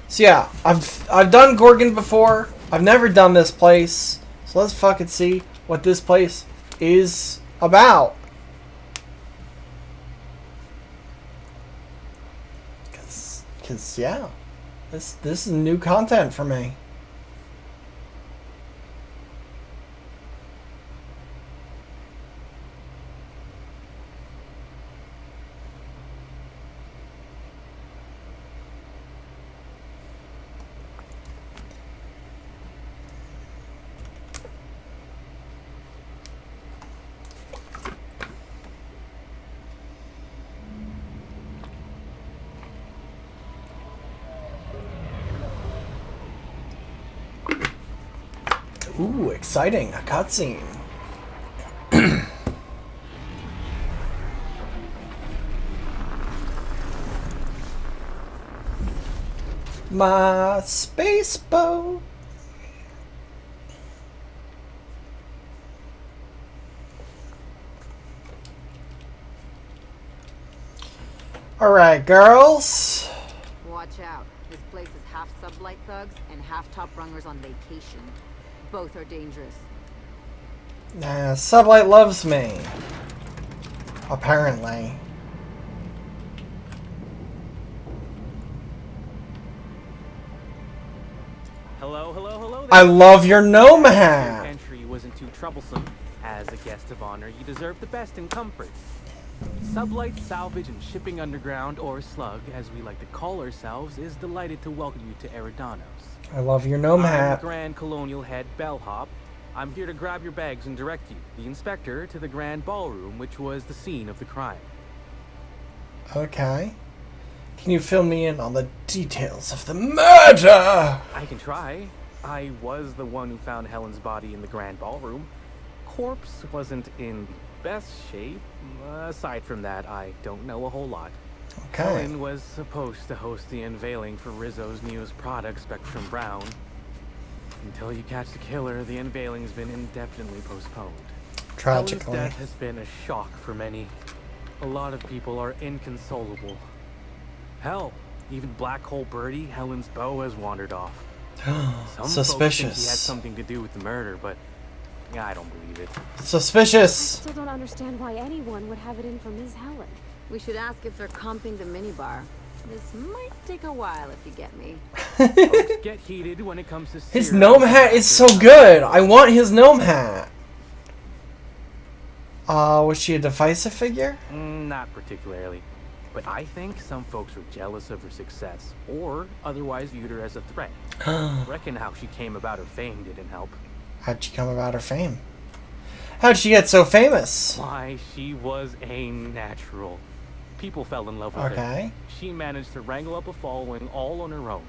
So yeah, I've done Gorgon before. I've never done this place. So let's fucking see what this place is about. Cause yeah. This is new content for me. Ooh, exciting. A cutscene. My space boat. Alright, girls. Watch out. This place is half sublight thugs and half top rungers on vacation. Both are dangerous. Nah, Sublight loves me. Apparently. Hello there. I love your gnome hat. Your entry wasn't too troublesome. As a guest of honor, you deserve the best in comfort. Sublight Salvage and Shipping Underground, or Slug, as we like to call ourselves, is delighted to welcome you to Eridanos. I love your gnome I'm hat. the Grand Colonial Head Bellhop. I'm here to grab your bags and direct you, the inspector, to the Grand Ballroom, which was the scene of the crime. Okay. Can you fill me in on the details of the murder? I can try. I was the one who found Helen's body in the Grand Ballroom. Corpse wasn't in the best shape. Aside from that, I don't know a whole lot. Okay. Helen was supposed to host the unveiling for Rizzo's newest product, Spectrum Brown. Until you catch the killer, the unveiling's been indefinitely postponed. Tragically. Helen's death has been a shock for many. A lot of people are inconsolable. Hell, even Black Hole Birdie, Helen's beau, has wandered off. Some Suspicious. folks think he had something to do with the murder, but I don't believe it. Suspicious. I still don't understand why anyone would have it in for Ms. Helen. We should ask if they're comping the minibar. This might take a while if you get me. Folks get heated when it comes to His gnome hat is so good. I want his gnome hat. Was she a divisive figure? Not particularly. But I think some folks were jealous of her success, or otherwise viewed her as a threat. Reckon how she came about her fame didn't help. How'd she come about her fame? How'd she get so famous? Why, she was a natural. People fell in love with her. She managed to wrangle up a following all on her own.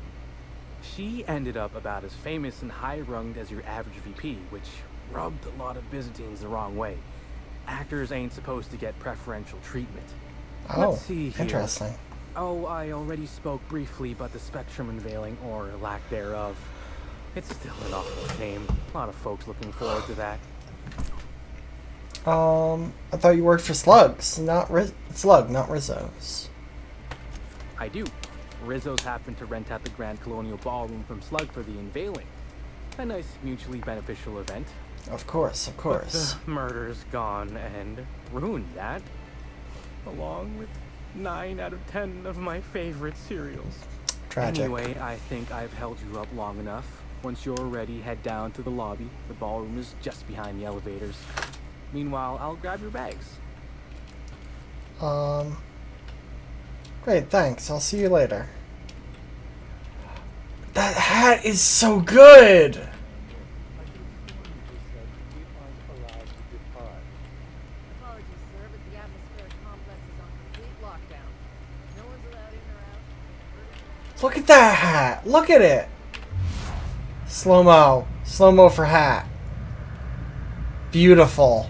She ended up about as famous and high-runged as your average VP, which rubbed a lot of Byzantines the wrong way. Actors ain't supposed to get preferential treatment. Oh, Let's see here. interesting. Oh, I already spoke briefly about the spectrum unveiling, or lack thereof. It's still an awful shame. A lot of folks looking forward to that. I thought you worked for Slugs, not Slug, not Rizzo's. I do. Rizzo's happened to rent out the Grand Colonial Ballroom from Slug for the unveiling. A nice mutually beneficial event. Of course, of course. But the murder's gone and ruined that. Along with 9 out of 10 of my favorite cereals. Tragic. Anyway, I think I've held you up long enough. Once you're ready, head down to the lobby. The ballroom is just behind the elevators. Meanwhile, I'll grab your bags. Great, thanks. I'll see you later. That hat is so good! Look at that hat! Look at it! Slow-mo. Slow-mo for hat. Beautiful.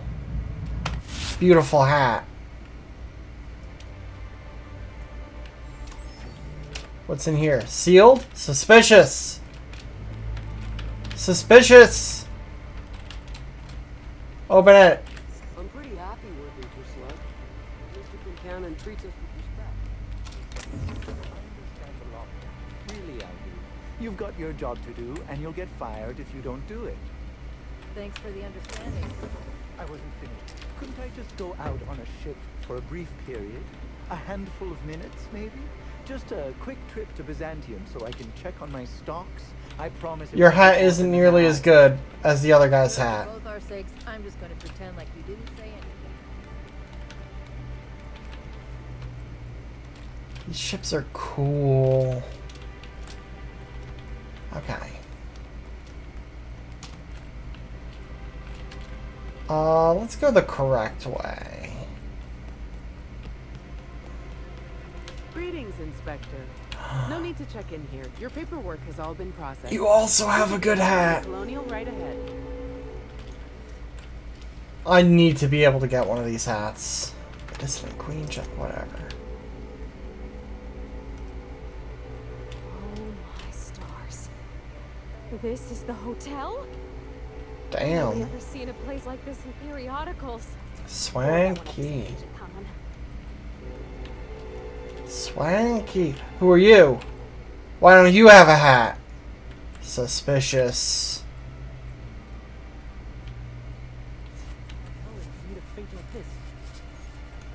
Beautiful hat. What's in here? Sealed? Suspicious! Suspicious! Open it. I'm pretty happy working for Slug. Mr. Quincannon treats us with respect. Really, Algie. You've got your job to do, and you'll get fired if you don't do it. Thanks for the understanding. I wasn't finished. Couldn't I just go out on a ship for a brief period? A handful of minutes, maybe? Just a quick trip to Byzantium so I can check on my stocks. I promise. Your hat isn't nearly as good as the other guy's hat. For both our sakes, I'm just going to pretend like you didn't say anything. These ships are cool. Okay. Let's go the correct way. Greetings, Inspector. No need to check in here. Your paperwork has all been processed. You also have a good hat. Colonial right ahead. I need to be able to get one of these hats. Dissident Queen check, whatever. Oh my stars. This is the hotel? I've Damn. never seen a place like this in periodicals. Swanky. Swanky. Who are you? Why don't you have a hat? Suspicious.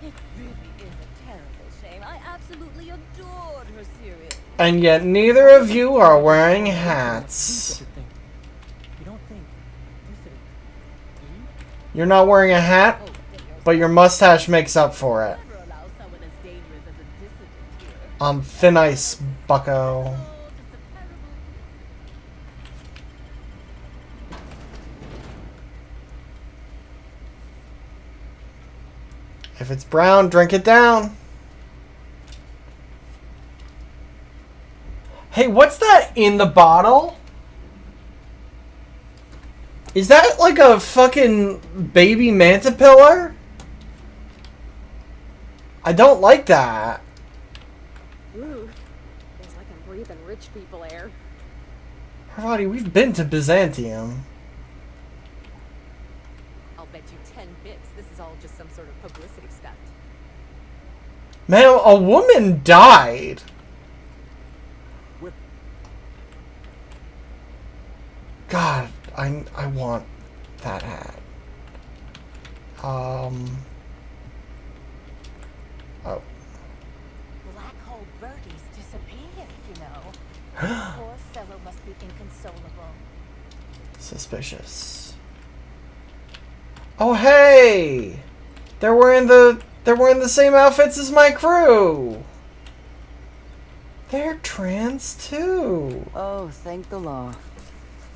It really is a terrible shame. I absolutely adored her cereal. And yet neither of you are wearing hats. You don't think You're not wearing a hat, but your mustache makes up for it. Thin ice, bucko. If it's brown, drink it down. Hey, what's that in the bottle? Is that like a fucking baby mantipillar? I don't like that. Ooh, feels like I'm breathing rich people air. Parvati, we've been to Byzantium. I'll bet you 10 bits this is all just some sort of publicity stunt. Man, a woman died. God, I want that hat. Oh. Black hole birdies disappeared, you know. Poor fellow must be inconsolable. Suspicious. Oh hey! They're wearing the same outfits as my crew. They're trans too. Oh, thank the law.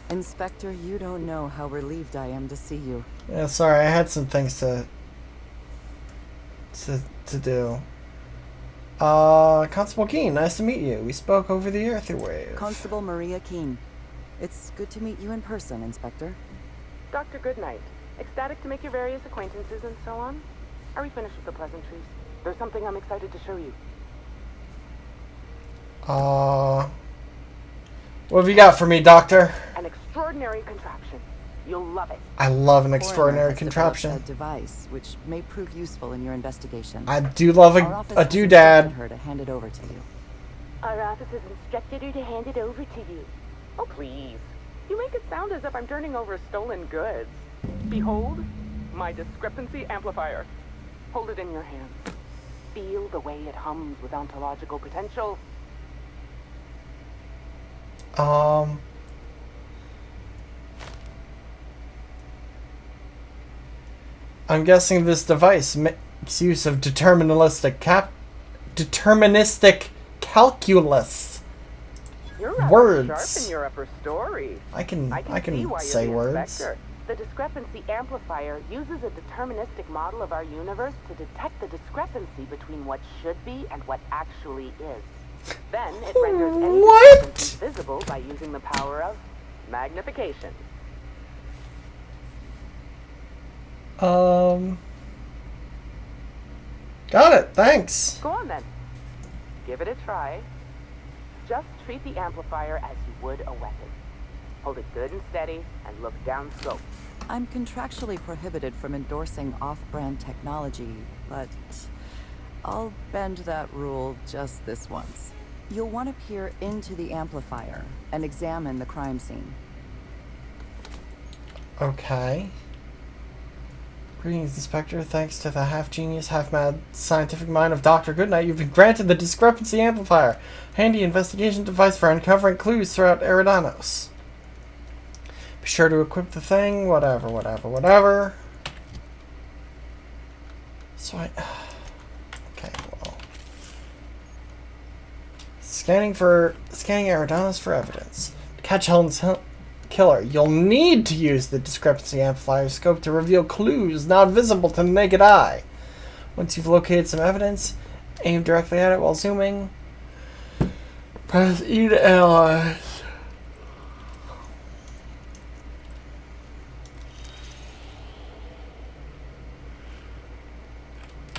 Inspector, you don't know how relieved I am to see you. Yeah, sorry, I had some things to do. Constable Keene, nice to meet you. We spoke over the airwave. Constable Maria Keene. It's good to meet you in person, Inspector. Dr. Goodnight. Ecstatic to make your various acquaintances and so on. Are we finished with the pleasantries? There's something I'm excited to show you. What have you got for me, Doctor? An extraordinary contraption. You'll love it. I love an Coroner extraordinary has contraption. developed a device which may prove useful in your investigation. I do love Our a office has doodad. instructed her to hand it over to you. Our office has instructed her to hand it over to you. Oh, please. You make it sound as if I'm turning over stolen goods. Behold, my discrepancy amplifier. Hold it in your hands. Feel the way it hums with ontological potential. I'm guessing this device makes use of deterministic calculus. You're rather words. sharp in your upper story. I can see why say you're the words. inspector. The discrepancy amplifier uses a deterministic model of our universe to detect the discrepancy between what should be and what actually is. Then it renders any discrepancy visible by using the power of magnification. Got it. Thanks. Go on then. Give it a try. Just treat the amplifier as you would a weapon. Hold it good and steady and look down slope. I'm contractually prohibited from endorsing off-brand technology, but I'll bend that rule just this once. You'll want to peer into the amplifier and examine the crime scene. Okay. Greetings, Inspector. Thanks to the half-genius, half-mad scientific mind of Dr. Goodnight, you've been granted the discrepancy amplifier, handy investigation device for uncovering clues throughout Eridanos. Be sure to equip the thing, whatever. So okay, well. Scanning Eridanos for evidence. To catch Helen's killer, you'll need to use the discrepancy amplifier scope to reveal clues not visible to the naked eye. Once you've located some evidence, aim directly at it while zooming. Press E to analyze.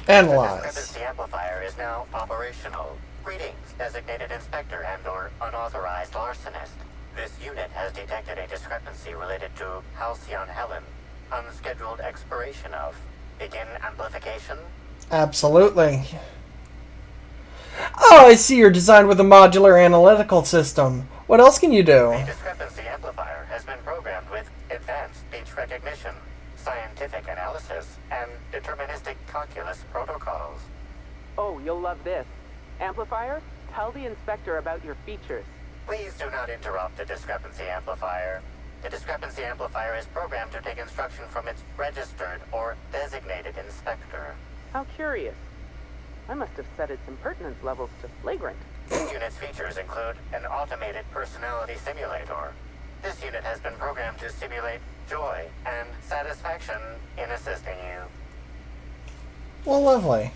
Analyze. The discrepancy amplifier is now operational. Greetings, designated inspector and/or unauthorized larcenist. This unit has detected a discrepancy related to Halcyon Helen. Unscheduled expiration of. Begin amplification? Absolutely. Oh, I see you're designed with a modular analytical system. What else can you do? The discrepancy amplifier has been programmed with advanced speech recognition, scientific analysis, and deterministic calculus protocols. Oh, you'll love this. Amplifier, tell the inspector about your features. Please do not interrupt the discrepancy amplifier. The discrepancy amplifier is programmed to take instruction from its registered or designated inspector. How curious. I must have set its impertinence levels to flagrant. This unit's features include an automated personality simulator. This unit has been programmed to simulate joy and satisfaction in assisting you. Well, lovely.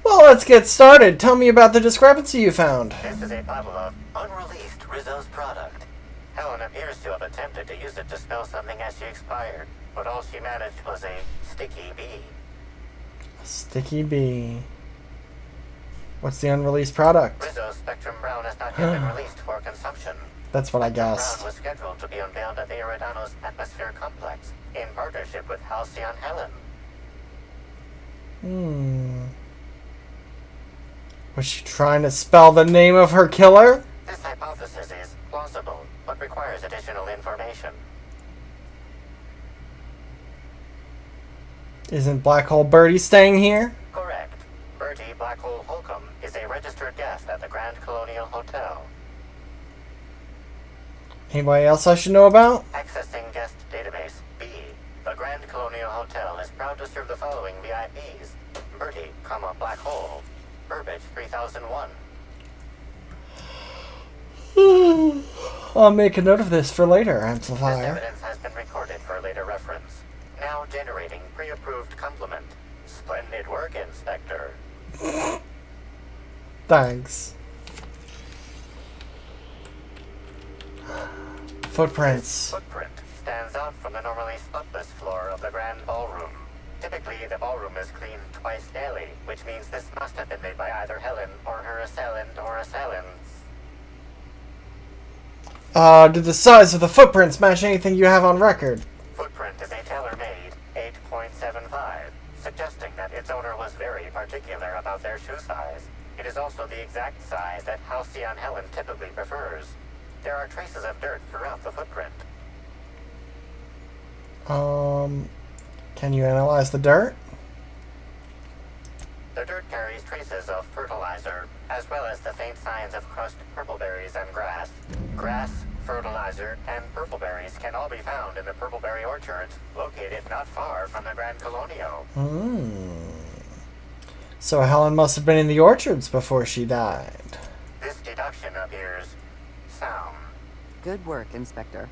Well, let's get started. Tell me about the discrepancy you found. This is a bottle of unreleased Rizzo's product. Helen appears to have attempted to use it to spell something as she expired, but all she managed was a sticky bee. A sticky bee. What's the unreleased product? Rizzo's Spectrum Brown has not yet been released for consumption. That's what I guessed. Brown was scheduled to be unveiled at the Eridanos Atmosphere Complex in partnership with Halcyon Helen. Was she trying to spell the name of her killer? This hypothesis is plausible, but requires additional information. Isn't Black Hole Birdie staying here? Correct. Bertie Black Hole Holcomb is a registered guest at the Grand Colonial Hotel. Anybody else I should know about? Accessing guest database B. The Grand Colonial Hotel is proud to serve the following VIPs. Bertie, Black Hole. Burbage 3001. I'll make a note of this for later, This Amplifier. evidence has been recorded for later reference. Now generating pre-approved compliment. Splendid work, Inspector. Thanks. Footprints. Footprint stands out from the normally spotless floor of the grand ballroom. Typically, the ballroom is cleaned twice daily, which means this must have been made by either Helen or her assailant or assailants. Did the size of the footprints match anything you have on record? Footprint is a tailor-made 8.75, suggesting that its owner was very particular about their shoe size. It is also the exact size that Halcyon Helen typically prefers. There are traces of dirt throughout the footprint. Can you analyze the dirt? The dirt carries traces of fertilizer, as well as the faint signs of crushed purpleberries and grass. Grass, fertilizer, and purpleberries can all be found in the purpleberry orchards, located not far from the Grand Colonio. So Helen must have been in the orchards before she died. This deduction appears sound. Good work, Inspector.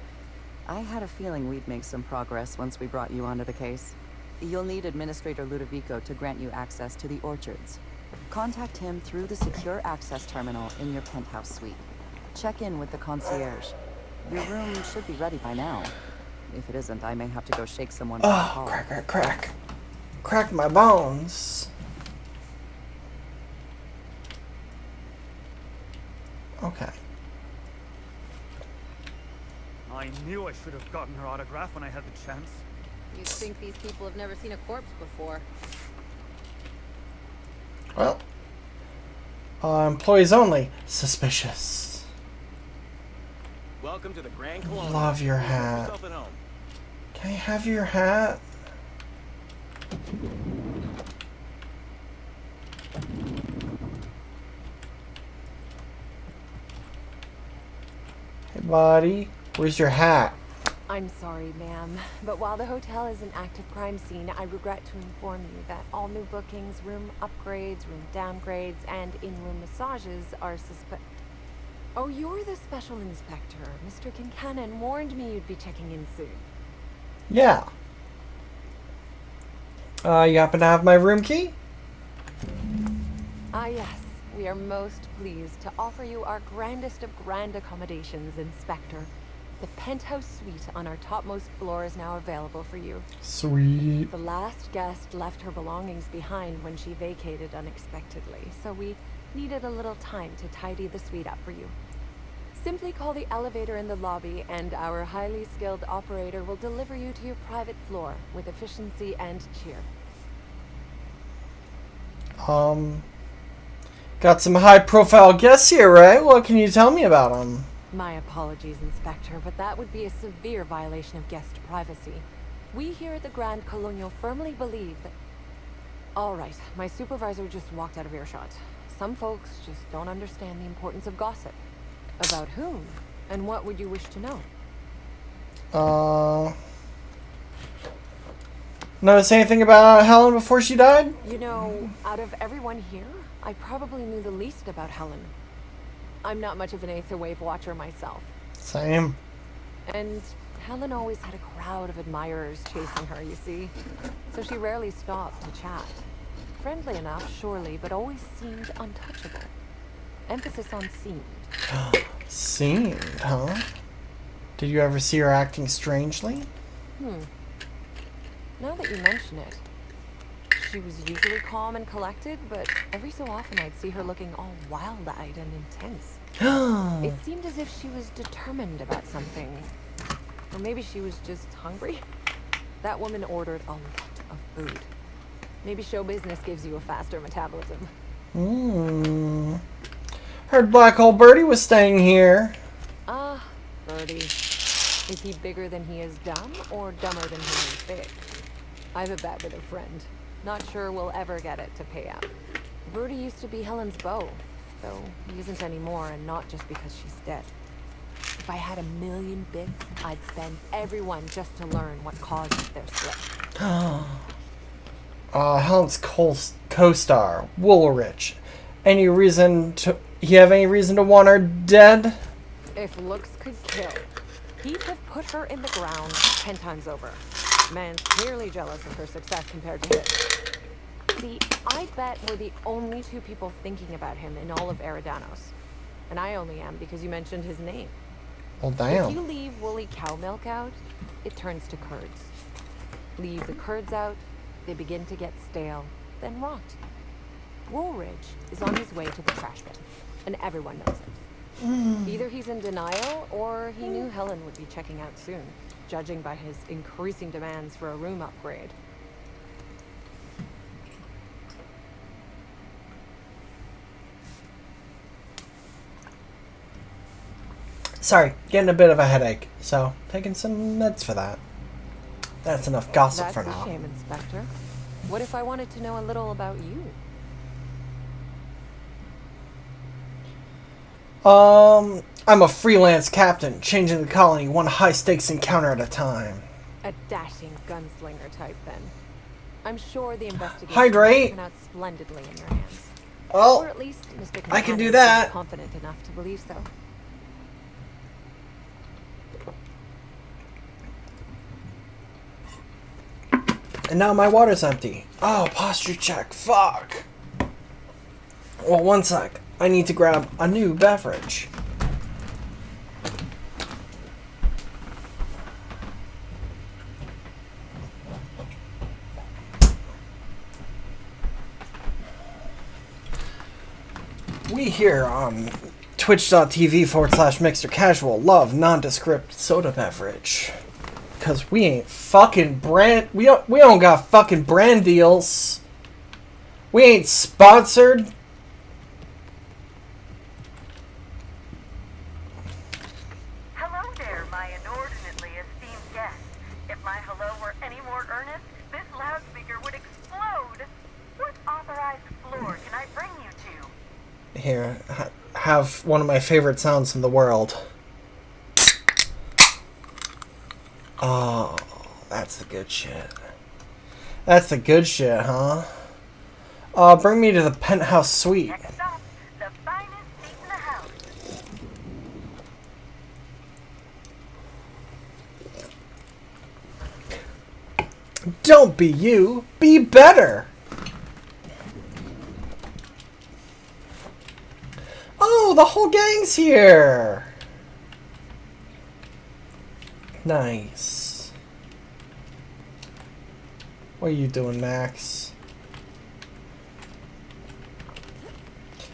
I had a feeling we'd make some progress once we brought you onto the case. You'll need Administrator Ludovico to grant you access to the orchards. Contact him through the secure access terminal in your penthouse suite. Check in with the concierge. Your room should be ready by now. If it isn't, I may have to go shake someone. Oh, crack, crack, crack. Crack my bones. Okay. I knew I should have gotten her autograph when I had the chance. You'd think these people have never seen a corpse before. Well, employees only. Suspicious. Welcome to the Grand Colonial. Love your hat. Can I have your hat? Hey, buddy. Where's your hat? I'm sorry, ma'am, but while the hotel is an active crime scene, I regret to inform you that all new bookings, room upgrades, room downgrades, and in-room massages are Oh, you're the special inspector. Mr. Kincannon warned me you'd be checking in soon. Yeah. You happen to have my room key? Ah, yes. We are most pleased to offer you our grandest of grand accommodations, Inspector. The penthouse suite on our topmost floor is now available for you. Sweet. The last guest left her belongings behind when she vacated unexpectedly, so we needed a little time to tidy the suite up for you. Simply call the elevator in the lobby and our highly skilled operator will deliver you to your private floor with efficiency and cheer. Got some high-profile guests here, right? What can you tell me about them? My apologies, Inspector, but that would be a severe violation of guest privacy. We here at the Grand Colonial firmly believe that... All right, my supervisor just walked out of earshot. Some folks just don't understand the importance of gossip. About whom? And what would you wish to know? Notice anything about Helen before she died? You know, out of everyone here, I probably knew the least about Helen. I'm not much of an Aether Wave watcher myself. Same. And Helen always had a crowd of admirers chasing her, you see. So she rarely stopped to chat. Friendly enough, surely, but always seemed untouchable. Emphasis on seemed. Seemed, huh? Did you ever see her acting strangely? Now that you mention it, she was usually calm and collected, but every so often I'd see her looking all wild-eyed and intense. It seemed as if she was determined about something. Or maybe she was just hungry. That woman ordered a lot of food. Maybe show business gives you a faster metabolism. Heard Black Hole Birdie was staying here. Ah, Birdie. Is he bigger than he is dumb, or dumber than he is big? I have a bet with a friend. Not sure we'll ever get it to pay out. Birdie used to be Helen's beau, though he isn't anymore, and not just because she's dead. If I had 1,000,000 bits, I'd spend every one just to learn what caused their slip. Helen's co-star, Woolrich. Any reason to... You have any reason to want her dead? If looks could kill, he'd have put her in the ground 10 times over. Man's clearly jealous of her success compared to his. See, I bet we're the only two people thinking about him in all of Eridanos. And I only am because you mentioned his name. Well, damn. If you leave woolly cow milk out, it turns to curds. Leave the curds out, they begin to get stale, then rot. Woolridge is on his way to the trash bin, and everyone knows it. Either he's in denial, or he knew Helen would be checking out soon, judging by his increasing demands for a room upgrade. Sorry, getting a bit of a headache, so taking some meds for that. That's enough gossip for now. That's a shame, Inspector. What if I wanted to know a little about you? I'm a freelance captain, changing the colony one high-stakes encounter at a time. A dashing gunslinger type, then. I'm sure the investigation Hydrate. will turn out splendidly in your hands. Well, or at least Mr. I can do Contaminant that. seems confident enough to believe so. And now my water's empty. Oh, posture check. Fuck. Well, one sec. I need to grab a new beverage. We here on twitch.tv/Mixter Casual love nondescript soda beverage. Cause we ain't fucking we don't got fucking brand deals. We ain't sponsored. Hello there, my inordinately esteemed guest. If my hello were any more earnest, this loudspeaker would explode. What authorized floor can I bring you to? Here, have one of my favorite sounds in the world. Oh, that's the good shit. That's the good shit, huh? Bring me to the penthouse suite. Next up, the finest seat in the house. Don't be you, be better. Oh, the whole gang's here. Nice. What are you doing, Max?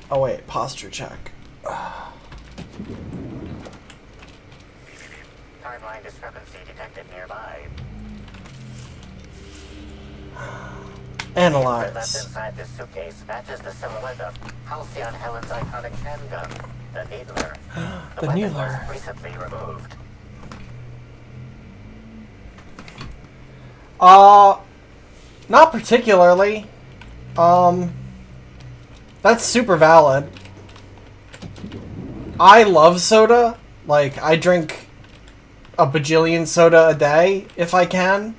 Oh wait, posture check. Timeline discrepancy detected nearby. Analyze. The left inside this suitcase matches the silhouette of Halcyon Helen's iconic handgun, the Needler. The weapon Needler. was recently removed. Not particularly. That's super valid. I love soda. Like, I drink a bajillion soda a day if I can.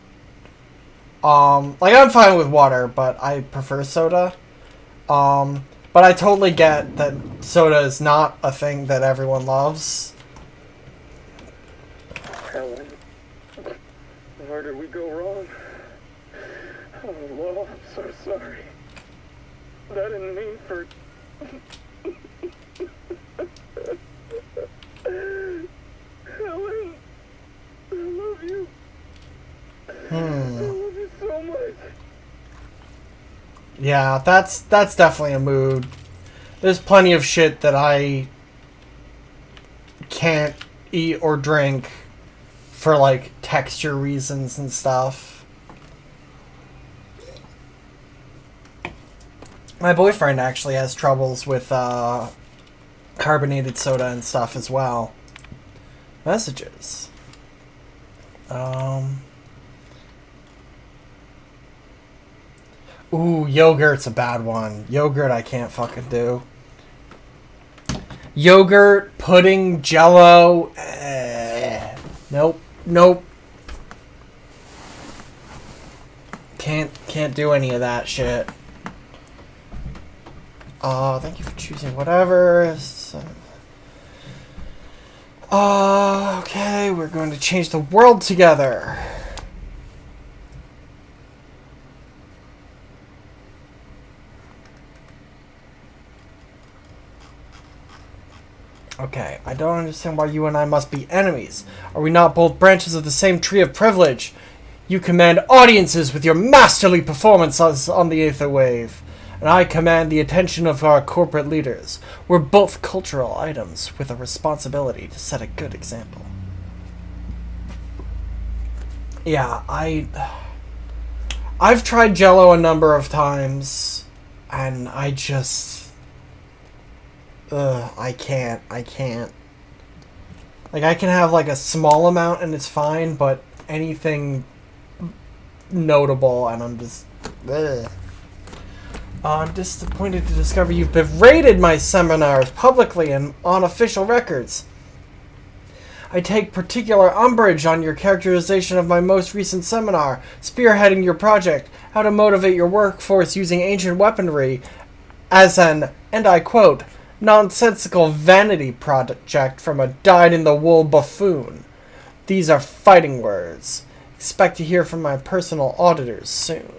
Like, I'm fine with water, but I prefer soda. But I totally get that soda is not a thing that everyone loves. Helen, where did we go wrong? Oh, Lord, I'm so sorry. I didn't mean for... Helen, I love you. I love you so much. Yeah, that's definitely a mood. There's plenty of shit that I can't eat or drink for, like, texture reasons and stuff. My boyfriend actually has troubles with carbonated soda and stuff as well. Messages. Ooh, yogurt's a bad one. Yogurt I can't fucking do. Yogurt, pudding, jello. Nope. Nope. Can't do any of that shit. Thank you for choosing whatever. So, okay, we're going to change the world together. Okay, I don't understand why you and I must be enemies. Are we not both branches of the same tree of privilege? You command audiences with your masterly performances on the Aether Wave, and I command the attention of our corporate leaders. We're both cultural items with a responsibility to set a good example. Yeah, I've tried Jello a number of times, and I just... I can't. Like, I can have, like, a small amount and it's fine, but anything notable and I'm just... I'm disappointed to discover you've berated my seminars publicly and on official records. I take particular umbrage on your characterization of my most recent seminar, spearheading your project, how to motivate your workforce using ancient weaponry, as an, and I quote, nonsensical vanity project from a dyed-in-the-wool buffoon. These are fighting words. Expect to hear from my personal auditors soon.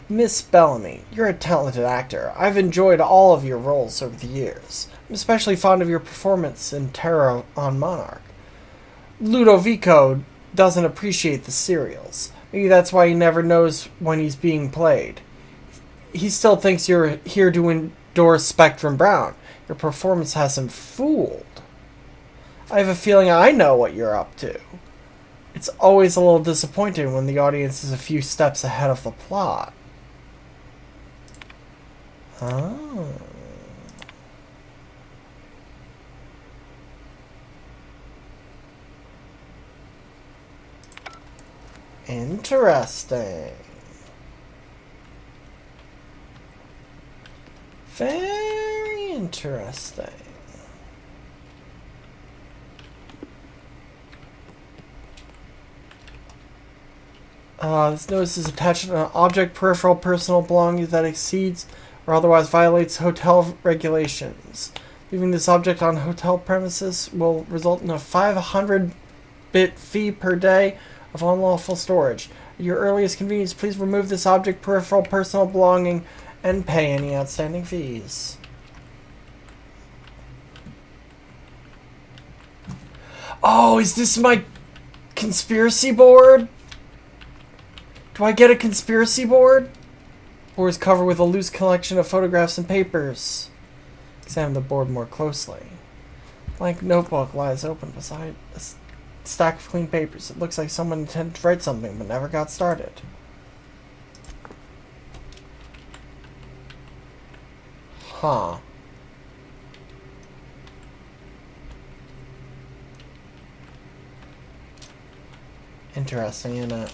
Miss Bellamy, you're a talented actor. I've enjoyed all of your roles over the years. I'm especially fond of your performance in Terror on Monarch. Ludovico doesn't appreciate the serials. Maybe that's why he never knows when he's being played. He still thinks you're here to endorse Spectrum Brown. Your performance has him fooled. I have a feeling I know what you're up to. It's always a little disappointing when the audience is a few steps ahead of the plot. Oh. Interesting. Very interesting. This notice is attached to an object, peripheral, personal belongings that exceeds or otherwise violates hotel regulations. Leaving this object on hotel premises will result in a 500-bit fee per day of unlawful storage. At your earliest convenience, please remove this object, peripheral, personal belonging, and pay any outstanding fees. Oh, is this my conspiracy board? Do I get a conspiracy board? Or is covered with a loose collection of photographs and papers? Examine the board more closely. Blank notebook lies open beside a stack of clean papers. It looks like someone intended to write something but never got started. Huh. Interesting, isn't it?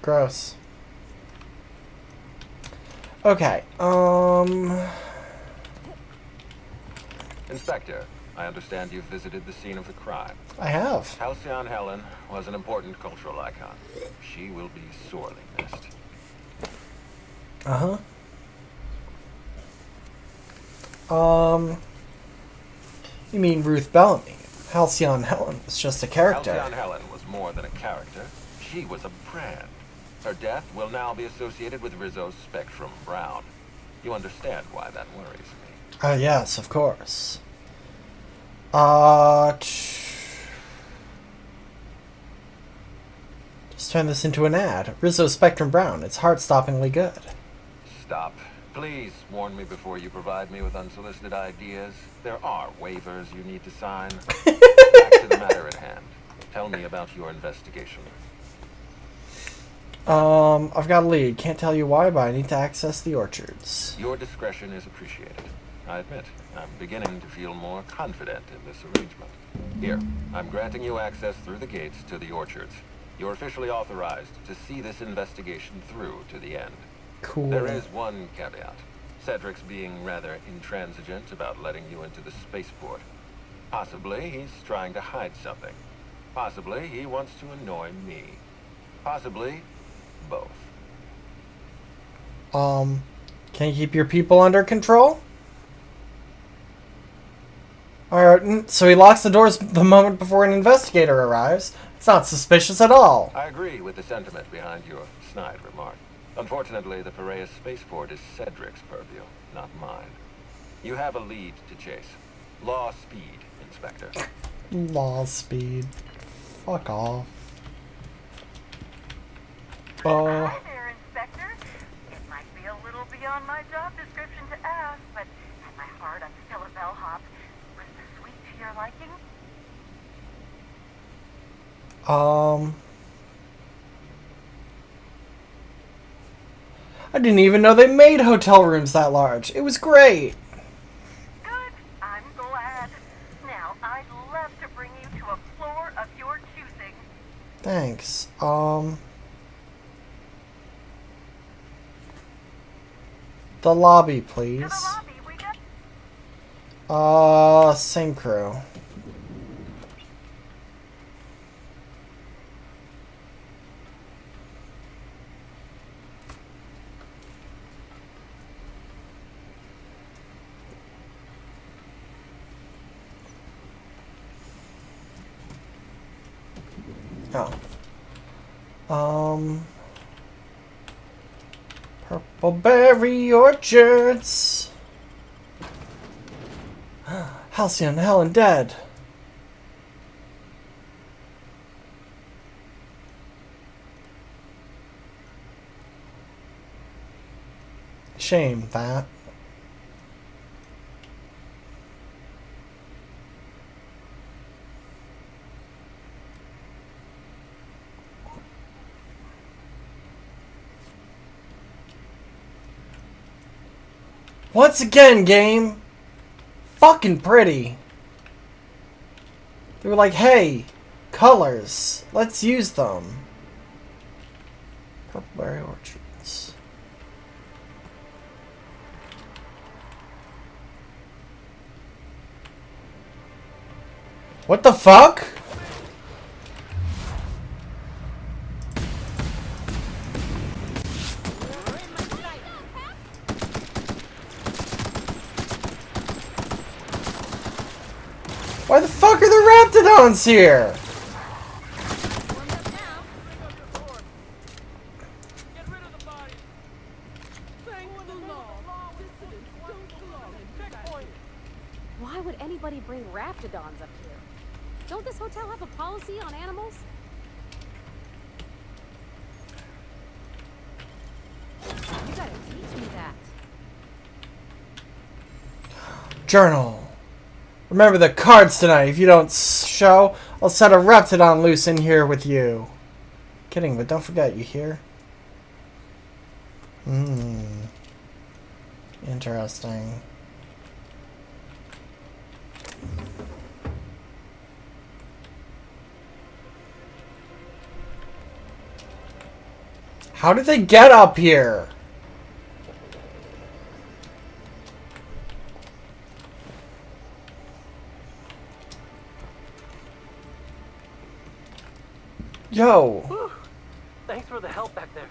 Gross. Okay, Inspector, I understand you've visited the scene of the crime. I have. Halcyon Helen was an important cultural icon. She will be sorely missed. Uh-huh. You mean Ruth Bellamy. Halcyon Helen was just a character. Halcyon Helen was more than a character. She was a brand. Her death will now be associated with Rizzo's Spectrum Brown. You understand why that worries me. Yes, of course. Just turn this into an ad. Rizzo Spectrum Brown. It's heart-stoppingly good. Stop. Please warn me before you provide me with unsolicited ideas. There are waivers you need to sign. Back to the matter at hand. Tell me about your investigation. I've got a lead. Can't tell you why, but I need to access the orchards. Your discretion is appreciated. I admit, I'm beginning to feel more confident in this arrangement. Here, I'm granting you access through the gates to the orchards. You're officially authorized to see this investigation through to the end. Cool. There is one caveat. Cedric's being rather intransigent about letting you into the spaceport. Possibly he's trying to hide something. Possibly he wants to annoy me. Possibly both. Can you keep your people under control? Alright, so he locks the doors the moment before an investigator arrives. It's not suspicious at all. I agree with the sentiment behind your snide remark. Unfortunately, the Piraeus spaceport is Cedric's purview, not mine. You have a lead to chase. Law speed, Inspector. Law speed. Fuck off. Hi there, Inspector. It might be a little beyond my job description to ask, but at my heart, I'm still a bellhop. Was the suite to your liking? I didn't even know they made hotel rooms that large. It was great. Good. I'm glad. Now, I'd love to bring you to a floor of your choosing. Thanks. The lobby, please. Same crew. Purple berry orchards. Halcyon, Helen dead. Shame that. Once again, game. Fucking pretty. They were like, hey, colors. Let's use them. Purple berry orchards. What the fuck? Why the fuck are the Raptidons here? Why would anybody bring Raptidons up here? Don't this hotel have a policy on animals? You gotta teach me that. Journal. Remember the cards tonight. If you don't show, I'll set a Raptidon loose in here with you. Kidding, but don't forget, you hear? Interesting. How did they get up here? Yo! Whew. Thanks for the help back there.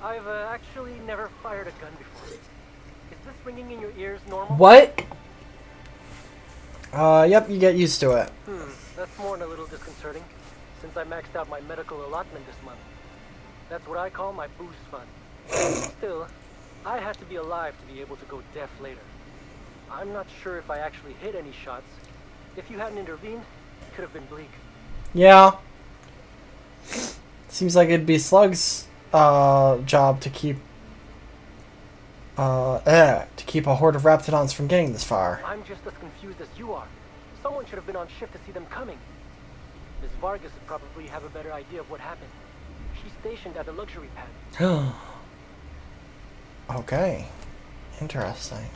I've actually never fired a gun before. Is this ringing in your ears normal? What? Yep, you get used to it. That's more than a little disconcerting, since I maxed out my medical allotment this month. That's what I call my boost fund. Still, I had to be alive to be able to go deaf later. I'm not sure if I actually hit any shots. If you hadn't intervened, it could have been bleak. Yeah. Seems like it'd be Slug's job to keep a horde of Raptidons from getting this far. I'm just as confused as you are. Someone should have been on shift to see them coming. Ms. Vargas would probably have a better idea of what happened. She's stationed at the luxury pad. Okay. Interesting.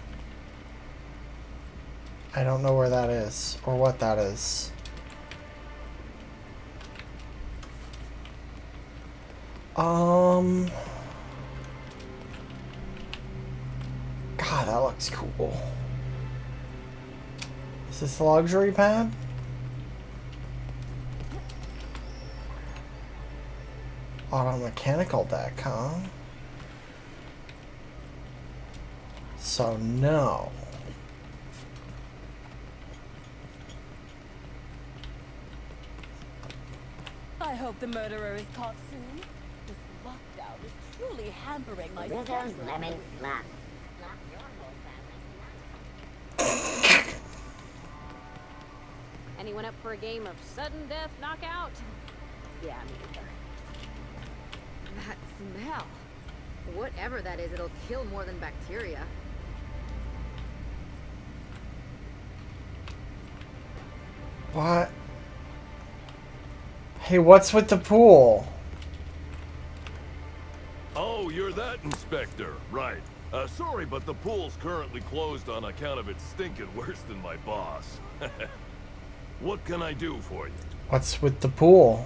I don't know where that is or what that is. God, that looks cool. Is this the luxury pad? Auto mechanical deck, huh? So no. I hope the murderer is caught soon. This lockdown is truly hampering my Rizzo's lemon slap. Anyone up for a game of sudden death knockout? Yeah, me either. That smell. Whatever that is, it'll kill more than bacteria. What? Hey, what's with the pool? Oh, you're that inspector. Right. Sorry, but the pool's currently closed on account of it stinking worse than my boss. What can I do for you? What's with the pool?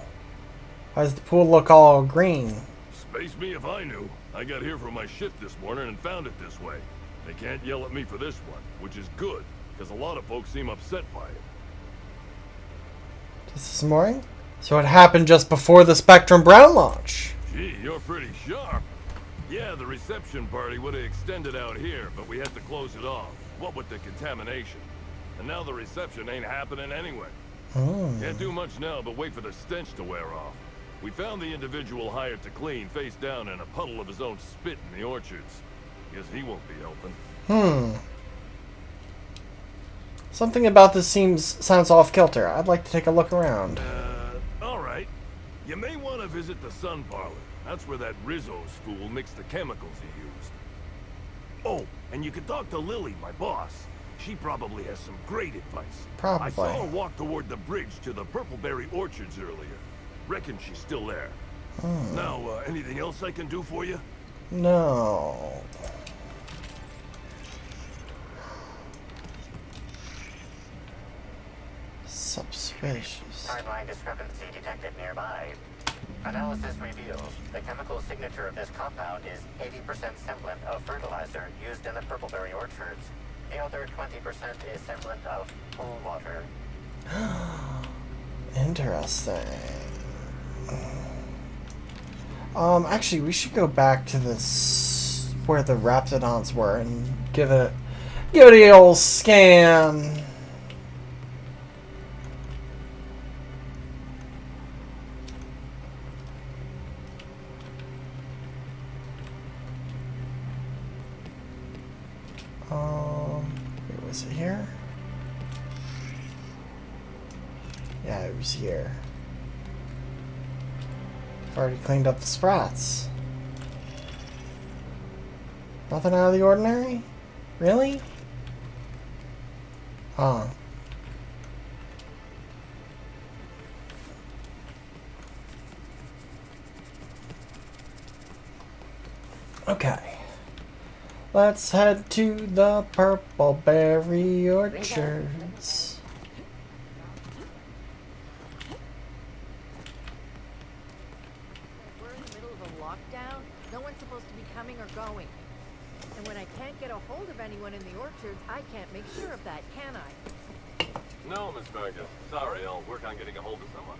Why does the pool look all green? Space me if I knew. I got here from my shift this morning and found it this way. They can't yell at me for this one, which is good, because a lot of folks seem upset by it. This morning? So it happened just before the Spectrum Brown launch. Gee, you're pretty sharp. Yeah, the reception party would have extended out here, but we had to close it off. What with the contamination? And now the reception ain't happening anyway. Can't do much now but wait for the stench to wear off. We found the individual hired to clean face down in a puddle of his own spit in the orchards. Guess he won't be helping. Something about this sounds off-kilter. I'd like to take a look around. Alright. You may want to visit the sun parlor. That's where that Rizzo's fool mixed the chemicals he used. Oh, and you could talk to Lily, my boss. She probably has some great advice. Probably. I saw her walk toward the bridge to the Purpleberry Orchards earlier. Reckon she's still there. Now, anything else I can do for you? No. Subspacious. Timeline discrepancy detected nearby. Analysis reveals the chemical signature of this compound is 80% semblant of fertilizer used in the Purpleberry Orchards. The other 20% is semblant of pool water. Interesting. Actually, we should go back to this where the Raptidons were and give it the old scan. Was it here? Yeah, it was here. I've already cleaned up the sprats. Nothing out of the ordinary? Really? Huh. Okay. Let's head to the Purpleberry Orchards. We're in the middle of a lockdown. No one's supposed to be coming or going. And when I can't get a hold of anyone in the orchards, I can't make sure of that, can I? No, Miss Vargas. Sorry, I'll work on getting a hold of someone.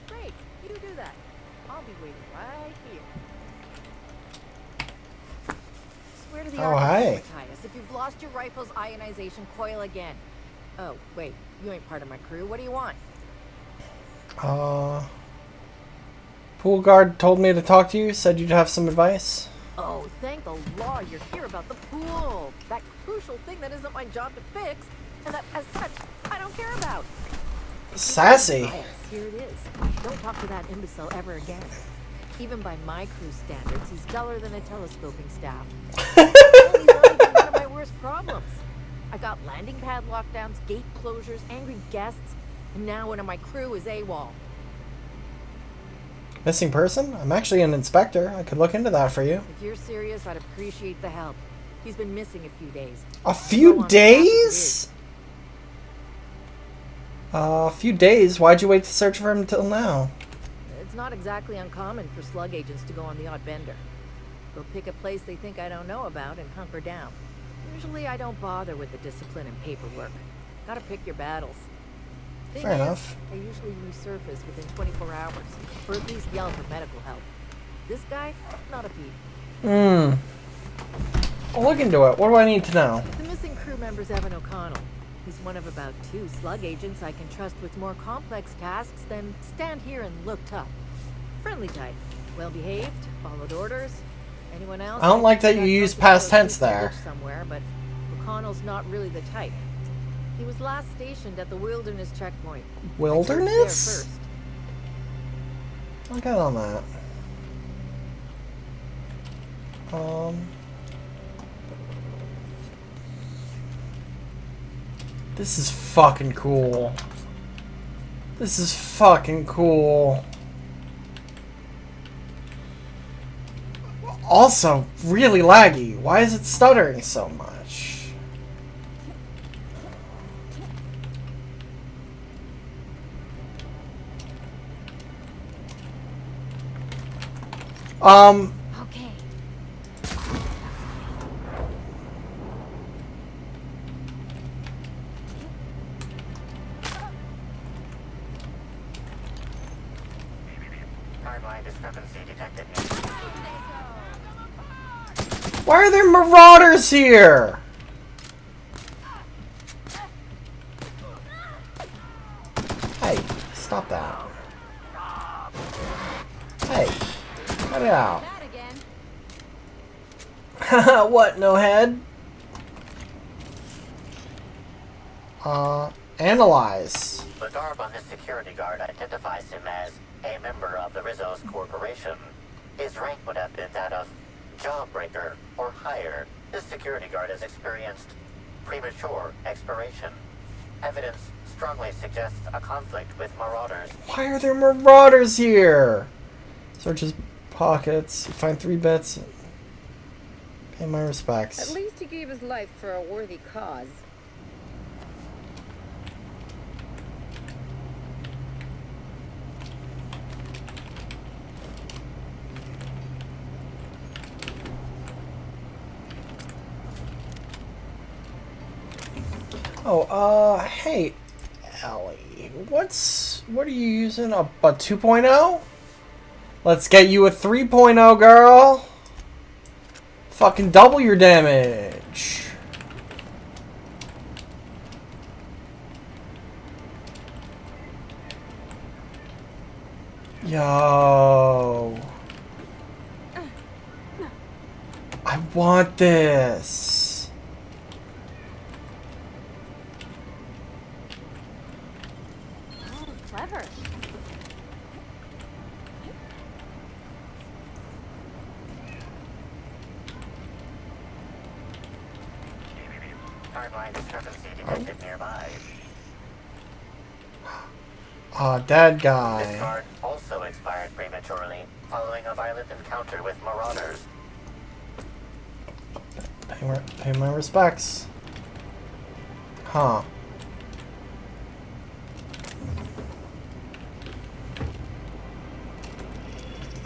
Great, you do that. I'll be waiting right here. Swear to the hey. Matthias, if you've lost your rifle's ionization coil again. Oh, wait, you ain't part of my crew. What do you want? Pool guard told me to talk to you, said you'd have some advice. Oh, thank the law you're here about the pool. That crucial thing that isn't my job to fix, and that, as such, I don't care about. Sassy. Yes, here it is. Don't talk to that imbecile ever again. Even by my crew standards, he's duller than a telescoping staff. He's not even one of my worst problems. I got landing pad lockdowns, gate closures, angry guests, and now one of my crew is AWOL. Missing person? I'm actually an inspector. I could look into that for you. If you're serious, I'd appreciate the help. He's been missing a few days. A few days? A few days? Why'd you wait to search for him until now? It's not exactly uncommon for slug agents to go on the odd bender. They'll pick a place they think I don't know about and hunker down. Usually I don't bother with the discipline and paperwork. Gotta pick your battles. Fair enough. I usually resurface within 24 hours, or at least yell for medical help. This guy, not a peep. I'll look into it. What do I need to know? The missing crew member's Evan O'Connell. He's one of about 2 slug agents I can trust with more complex tasks than stand here and look tough. Friendly type. Well behaved, followed orders. Anyone else? I don't like that you use past tense there. Somewhere, but McConnell's not really the type. He was last stationed at the Wilderness checkpoint. Wilderness? I'll get on that. This is fucking cool. This is fucking cool. Also, really laggy. Why is it stuttering so much? Okay. Timeline discrepancy detected. Why are there marauders here? Hey, stop that. Hey, cut it out. What, no head? Analyze. The garb on his security guard identifies him as a member of the Rizzo's corporation. His rank would have been that of jawbreaker or higher. This security guard has experienced premature expiration. Evidence strongly suggests a conflict with marauders. Why are there marauders here? Search his pockets. Find 3 bits. Pay my respects. At least he gave his life for a worthy cause. Oh, hey, Ellie. What are you using? A 2.0? Let's get you a 3.0, girl. Fucking double your damage. Yo. I want this. Clever. Timeline discrepancy detected nearby. Dead guy. This guard also expired prematurely following a violent encounter with marauders. Pay my respects. Huh.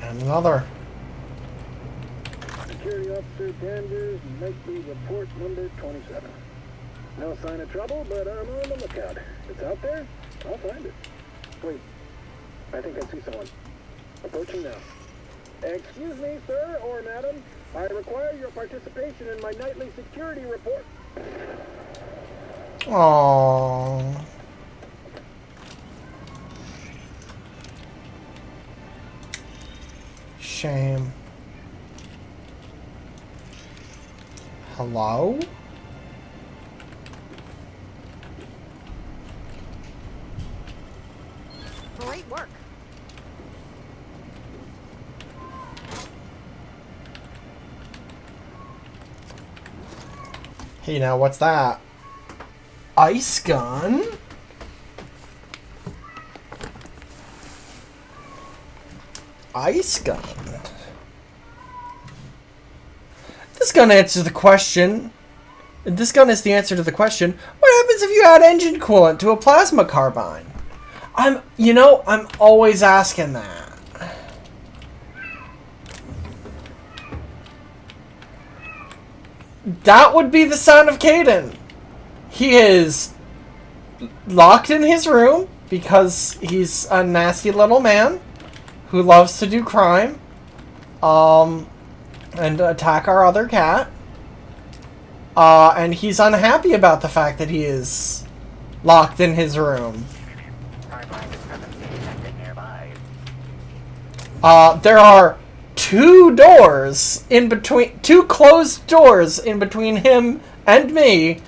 And another. Security Officer Danvers, nightly report number 27. No sign of trouble, but I'm on the lookout. It's out there. I'll find it. Wait, I think I see someone. Approaching now. Excuse me, sir or madam. I require your participation in my nightly security report. Aww. Shame. Hello? Great work. Hey, now what's that? Ice gun? Ice gun? This gun answers the question. This gun is the answer to the question, what happens if you add engine coolant to a plasma carbine? I'm always asking that. That would be the sound of Caden. He is locked in his room because he's a nasty little man who loves to do crime and attack our other cat. And he's unhappy about the fact that he is locked in his room. There are two doors in between, two closed doors in between him and me,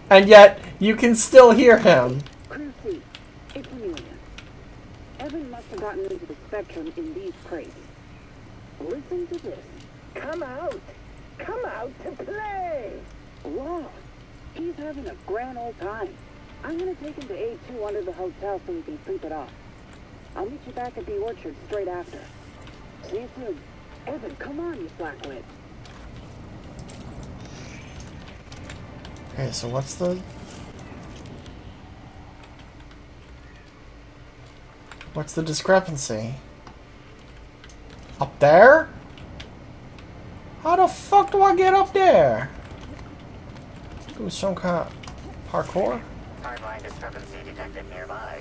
and yet you can still hear him. Chrissy, it's Amelia. Evan must have gotten into the spectrum in these crates. Listen to this. Come out! Come out to play! Wow, he's having a grand old time. I'm gonna take him to A2 under the hotel so we can sleep it off. I'll meet you back at the orchard straight after. See you soon. Evan, come on, you slackwit. Okay, so what's the... What's the discrepancy? Up there? How the fuck do I get up there? Do some kind of parkour? Timeline discrepancy detected nearby.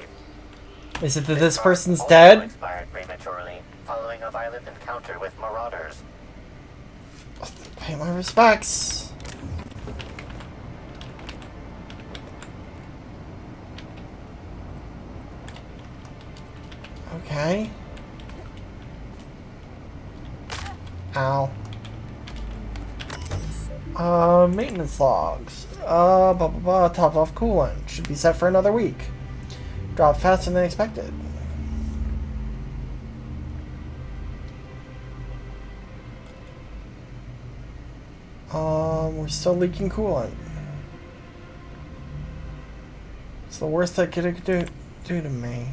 Is it that this person's dead? Expired prematurely, following a violent encounter with marauders. Pay my respects. Okay. Ow. Maintenance logs. Top off coolant. Should be set for another week. Dropped faster than expected. We're still leaking coolant. It's the worst that could do to me.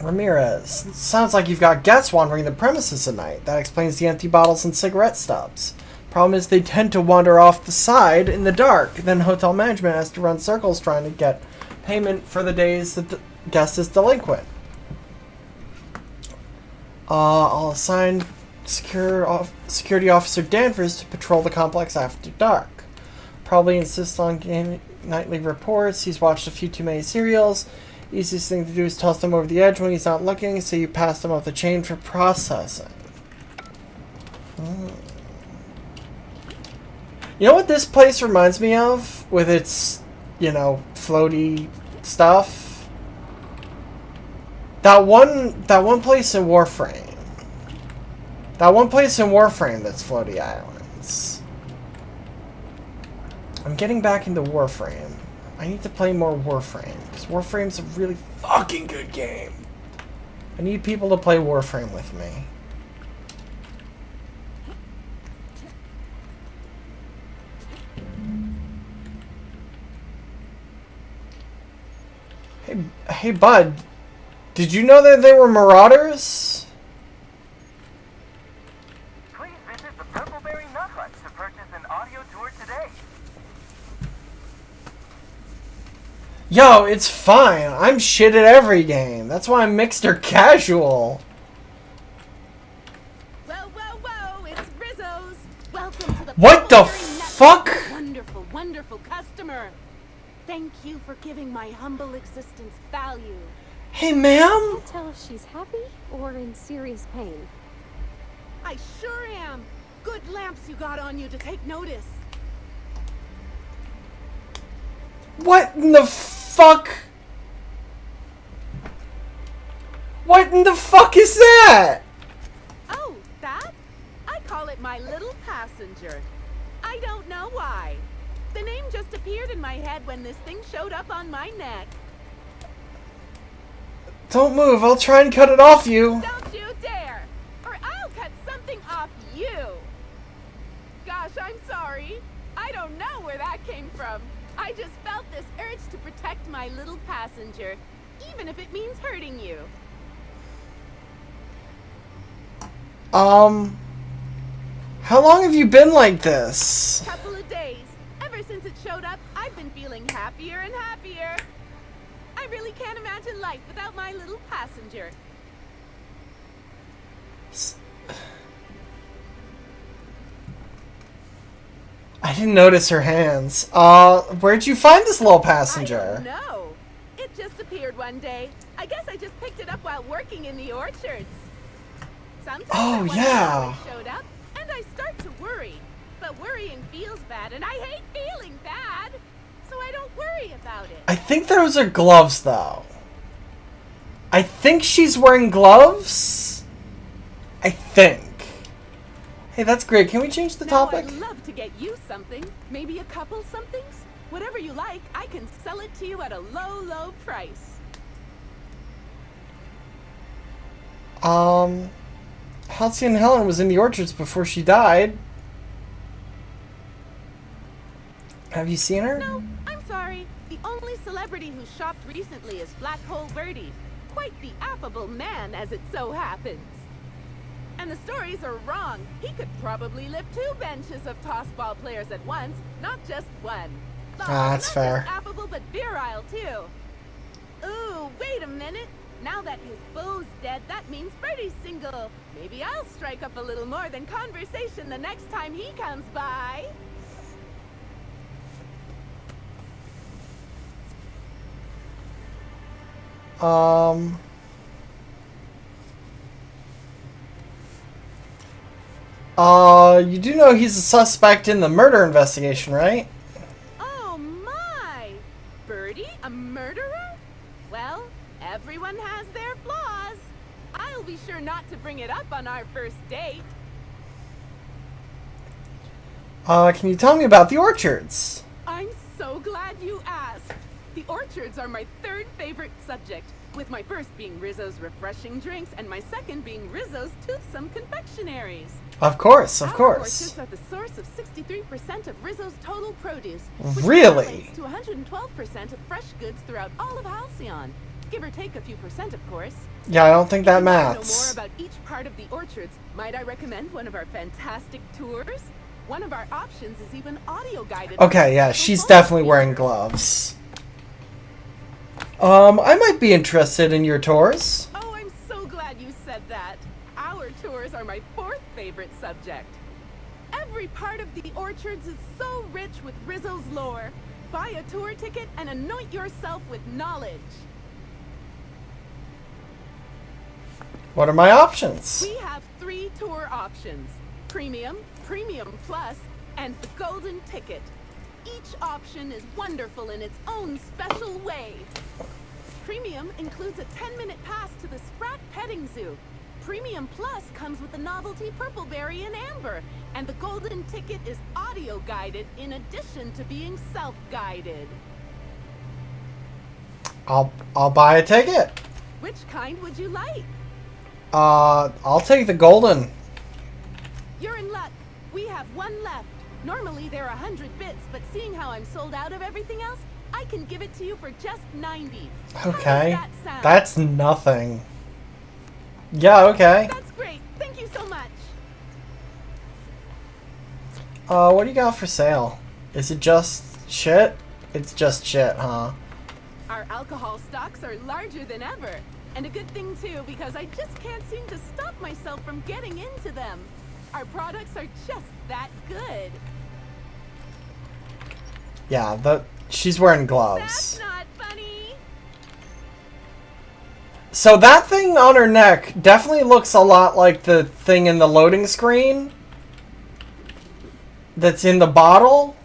Ramirez. Sounds like you've got guests wandering the premises tonight. That explains the empty bottles and cigarette stubs. Problem is they tend to wander off the side in the dark. Then hotel management has to run circles trying to get payment for the days that the guest is delinquent. I'll assign security officer Danvers to patrol the complex after dark. Probably insists on getting nightly reports. He's watched a few too many serials. Easiest thing to do is toss them over the edge when he's not looking, so you pass them up the chain for processing. You know what this place reminds me of? With its, you know, floaty stuff? That one place in Warframe. That one place in Warframe that's floaty islands. I'm getting back into Warframe. I need to play more Warframe, because Warframe's a really fucking good game. I need people to play Warframe with me. Hey bud, did you know that they were marauders? Please visit the Purpleberry Nut Hut to purchase an audio tour today. Yo, it's fine. I'm shit at every game. That's why I'm Mixter Casual. Whoa, it's Rizzo's. Welcome to the What the fuck? Wonderful, wonderful customer. Thank you for giving my humble existence value. Hey, ma'am? Can't tell if she's happy or in serious pain. I sure am. Good lamps you got on you to take notice. What in the fuck? What in the fuck is that? Oh, that? I call it my little passenger. I don't know why. The name just appeared in my head when this thing showed up on my neck. Don't move. I'll try and cut it off you. Don't you dare! Or I'll cut something off you! Gosh, I'm sorry. I don't know where that came from. I just felt this urge to protect my little passenger, even if it means hurting you. How long have you been like this? Couple of days. Ever since it showed up, I've been feeling happier and happier. I really can't imagine life without my little passenger. I didn't notice her hands. Where'd you find this little passenger? No, it just appeared one day. I guess I just picked it up while working in the orchards. Sometimes Oh, I wonder yeah. how it showed up, and I start to worry. But worrying feels bad, and I hate feeling bad. So I don't worry about it. I think those are gloves, though. I think she's wearing gloves. I think. Hey, that's great. Can we change the topic? I'd love to get you something. Maybe a couple somethings? Whatever you like, I can sell it to you at a low, low price. Halcyon Helen was in the orchards before she died. Have you seen her? No, I'm sorry. The only celebrity who shopped recently is Black Hole Birdie. Quite the affable man, as it so happens. And the stories are wrong. He could probably lift 2 benches of tossball players at once, not just one. That's fair. Just affable but virile too. Ooh, wait a minute. Now that his beau's dead, that means Birdie's single. Maybe I'll strike up a little more than conversation the next time he comes by. You do know he's a suspect in the murder investigation, right? Oh my! Birdie, a murderer? Well, everyone has their flaws. I'll be sure not to bring it up on our first date. Can you tell me about the orchards? I'm so glad you asked. The orchards are my 3rd favorite subject, with my first being Rizzo's refreshing drinks and my second being Rizzo's toothsome confectionaries. Of course, of Our course. orchards are the source of 63% of Rizzo's total produce, which Really? translates to 112% of fresh goods throughout all of Halcyon. Give or take a few percent, of course. Yeah, I don't think that If you want to maths. know more about each part of the orchards, might I recommend one of our fantastic tours? One of our options is even audio guided. Okay, yeah, she's definitely wearing gloves. I might be interested in your tours. Oh, I'm so glad you said that. Our tours are my 4th favorite subject. Every part of the orchards is so rich with Rizzo's lore. Buy a tour ticket and anoint yourself with knowledge. What are my options? We have 3 tour options: Premium, Premium Plus, and the Golden Ticket. Each option is wonderful in its own special way. Premium includes a 10-minute pass to the Sprat Petting Zoo. Premium Plus comes with the novelty Purpleberry and Amber, and the Golden Ticket is audio-guided in addition to being self-guided. I'll buy a ticket. Which kind would you like? I'll take the golden. You're in luck. We have 1 left. Normally they're 100 bits, but seeing how I'm sold out of everything else, I can give it to you for just 90. Okay. How does that sound? That's nothing. Yeah, okay. That's great. Thank you so much. What do you got for sale? Is it just shit? It's just shit, huh? Our alcohol stocks are larger than ever. And a good thing too, because I just can't seem to stop myself from getting into them. Our products are just that good. Yeah, she's wearing gloves. That's not funny. So that thing on her neck definitely looks a lot like the thing in the loading screen that's in the bottle.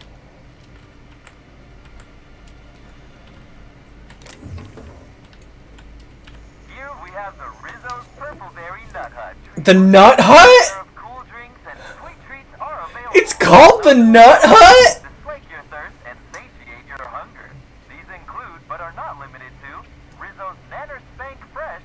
Here we have the Rizzo's Purpleberry Nut Hut. The Nut Hut? Cool drinks and sweet treats are available. It's called the Nut Hut? To slake your thirst and satiate your hunger. These include, but are not limited to, Rizzo's Nanner Spank Fresh,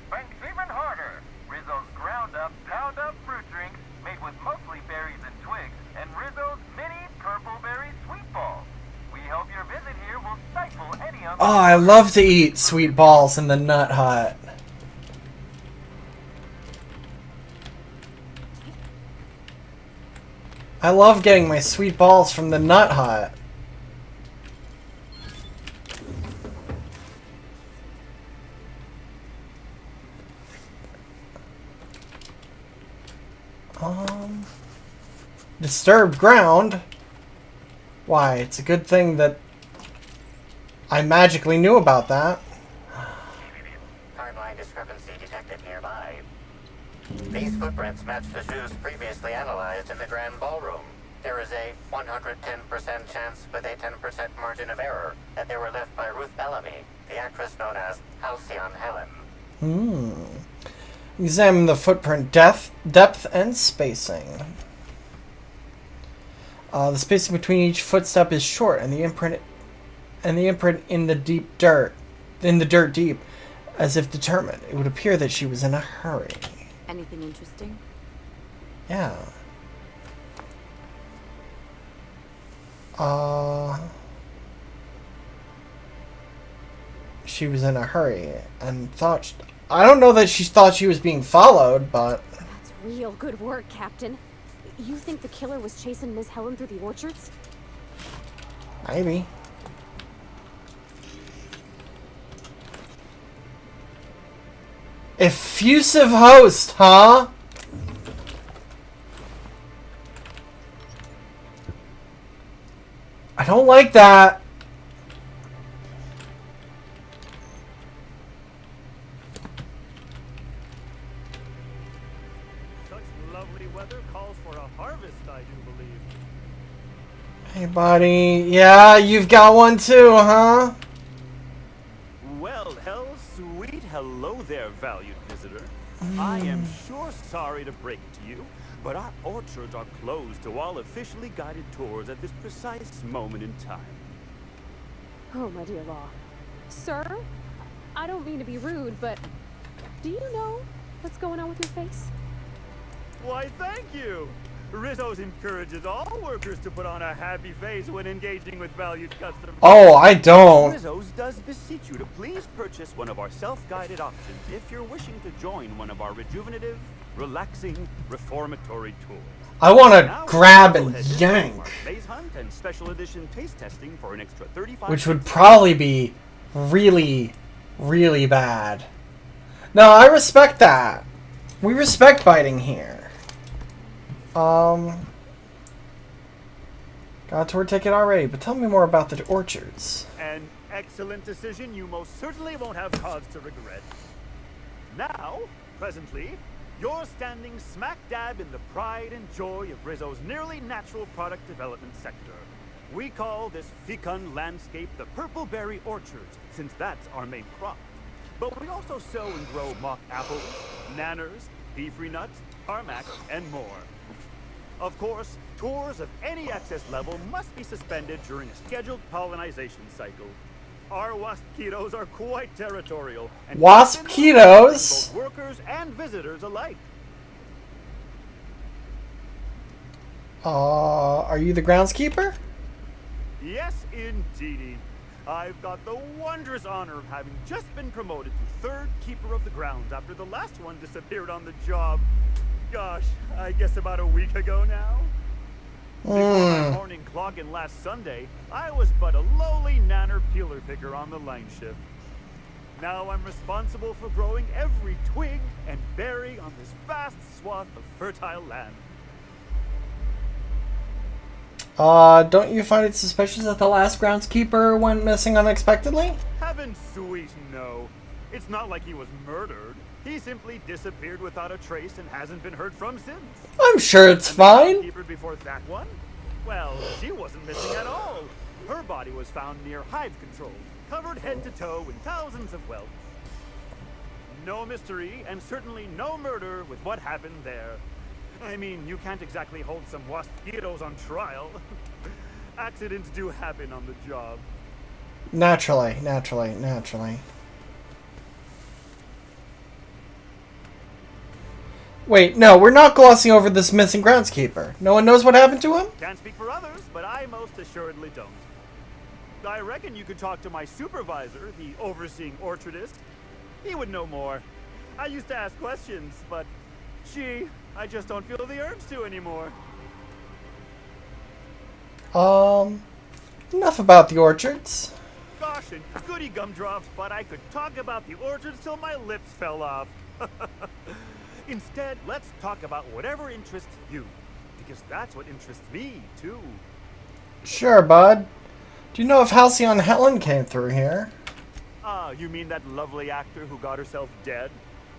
Spank Even Harder, Rizzo's Ground Up, Pound Up fruit drinks made with mostly berries and twigs, and Rizzo's Mini Purpleberry Sweet Balls. We hope your visit here will stifle any Oh, I love to eat sweet balls in the Nut Hut. I love getting my sweet balls from the Nut Hut. Disturbed ground? Why, it's a good thing that I magically knew about that. Timeline discrepancy detected nearby. These footprints match the shoes previously analyzed in the Grand Ballroom. There is a 110% chance with a 10% margin of error that they were left by Ruth Bellamy, the actress known as Halcyon Helen. Examine the footprint depth and spacing. The spacing between each footstep is short, and the imprint in the dirt deep, as if determined. It would appear that she was in a hurry. Anything interesting? Yeah. She was in a hurry and thought... I don't know that she thought she was being followed, but... That's real good work, Captain. You think the killer was chasing Miss Helen through the orchards? Maybe. Effusive host, huh? I don't like that. Such lovely weather calls for a harvest, I do believe. Hey, buddy. Yeah, you've got one too, huh? Well, sweet hello there, valued visitor. I am sure sorry to break it to you, but our orchards are closed to all officially guided tours at this precise moment in time. Oh, my dear Law. Sir, I don't mean to be rude, but do you know what's going on with your face? Why, thank you. Rizzo's encourages all workers to put on a happy face when engaging with valued customers. Oh, I don't. Rizzo's does beseech you to please purchase one of our self-guided options if you're wishing to join one of our rejuvenative, relaxing, reformatory tours. I want to grab and yank. Maze hunt and special edition taste testing for an extra 35. Which would probably be really, really bad. No, I respect that. We respect biting here. Got a tour ticket already, but tell me more about the orchards. An excellent decision you most certainly won't have cause to regret. Now, presently, you're standing smack dab in the pride and joy of Rizzo's nearly natural product development sector. We call this fecund landscape the Purpleberry Orchards, since that's our main crop. But we also sow and grow mock apples, nanners, pea-free nuts, tarmac, and more. Of course, tours of any excess level must be suspended during a scheduled pollinization cycle. Our wasp-ketos are quite territorial. And Wasp-ketos? both workers and visitors alike. Are you the groundskeeper? Yes, indeedy. I've got the wondrous honor of having just been promoted to third keeper of the grounds after the last one disappeared on the job. Gosh, I guess about a week ago now. Before my morning clock-in last Sunday, I was but a lowly nanner peeler picker on the line shift. Now I'm responsible for growing every twig and berry on this vast swath of fertile land. Don't you find it suspicious that the last groundskeeper went missing unexpectedly? Heaven sweet, no. It's not like he was murdered. He simply disappeared without a trace and hasn't been heard from since. I'm sure it's fine. The before that one? Well, she wasn't missing at all. Her body was found near hive control, covered head to toe in thousands of welts. No mystery, and certainly no murder with what happened there. I mean, you can't exactly hold some wasp-ketos on trial. Accidents do happen on the job. Naturally. Wait, no, we're not glossing over this missing groundskeeper. No one knows what happened to him? Can't speak for others, but I most assuredly don't. I reckon you could talk to my supervisor, the overseeing orchardist. He would know more. I used to ask questions, but I just don't feel the urge to anymore. Enough about the orchards. Gosh, and goody gumdrops, but I could talk about the orchards till my lips fell off. Instead, let's talk about whatever interests you, because that's what interests me, too. Sure, bud. Do you know if Halcyon Helen came through here? Ah, you mean that lovely actor who got herself dead?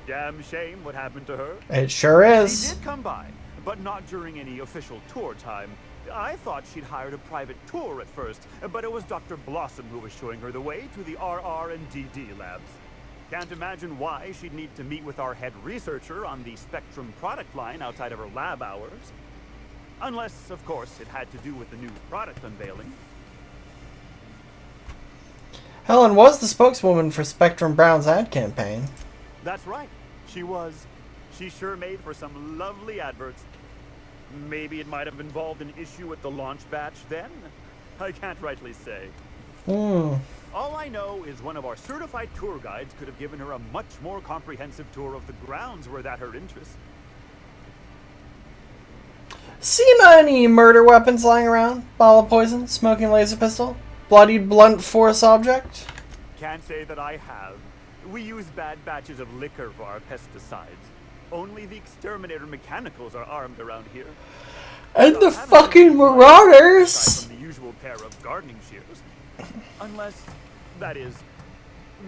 Damn shame what happened to her. It sure is. She did come by, but not during any official tour time. I thought she'd hired a private tour at first, but it was Dr. Blossom who was showing her the way to the RR and DD labs. Can't imagine why she'd need to meet with our head researcher on the Spectrum product line outside of her lab hours. Unless, of course, it had to do with the new product unveiling. Helen was the spokeswoman for Spectrum Brown's ad campaign. That's right. She was. She sure made for some lovely adverts. Maybe it might have involved an issue with the launch batch then? I can't rightly say. All I know is one of our certified tour guides could have given her a much more comprehensive tour of the grounds were that her interest. Seen any murder weapons lying around? Bottle of poison? Smoking laser pistol? Bloodied blunt force object? Can't say that I have. We use bad batches of liquor for our pesticides. Only the exterminator mechanicals are armed around here. And the fucking marauders! From the usual pair of gardening shears. Unless, that is,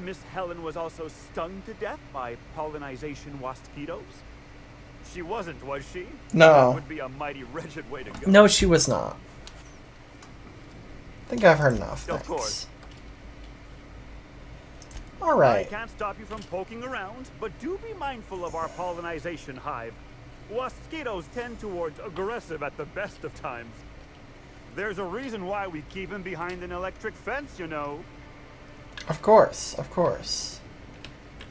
Miss Helen was also stung to death by pollinization mosquitoes. She wasn't, was she? No. That would be a mighty wretched way to go. No, she was not. I think I've heard enough. Of course. Alright. I can't stop you from poking around, but do be mindful of our pollinization hive. Mosquitoes tend towards aggressive at the best of times. There's a reason why we keep them behind an electric fence, you know. Of course, of course.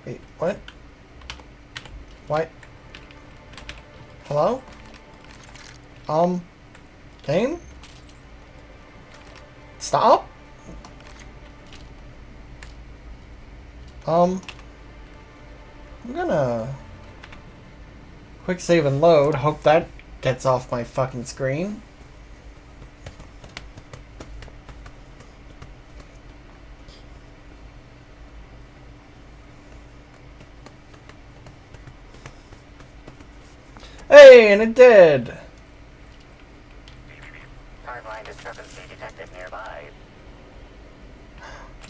Wait, what? What? Hello? Game? Stop? I'm gonna quick save and load. Hope that gets off my fucking screen. Hey, and it did. Timeline discrepancy detected nearby.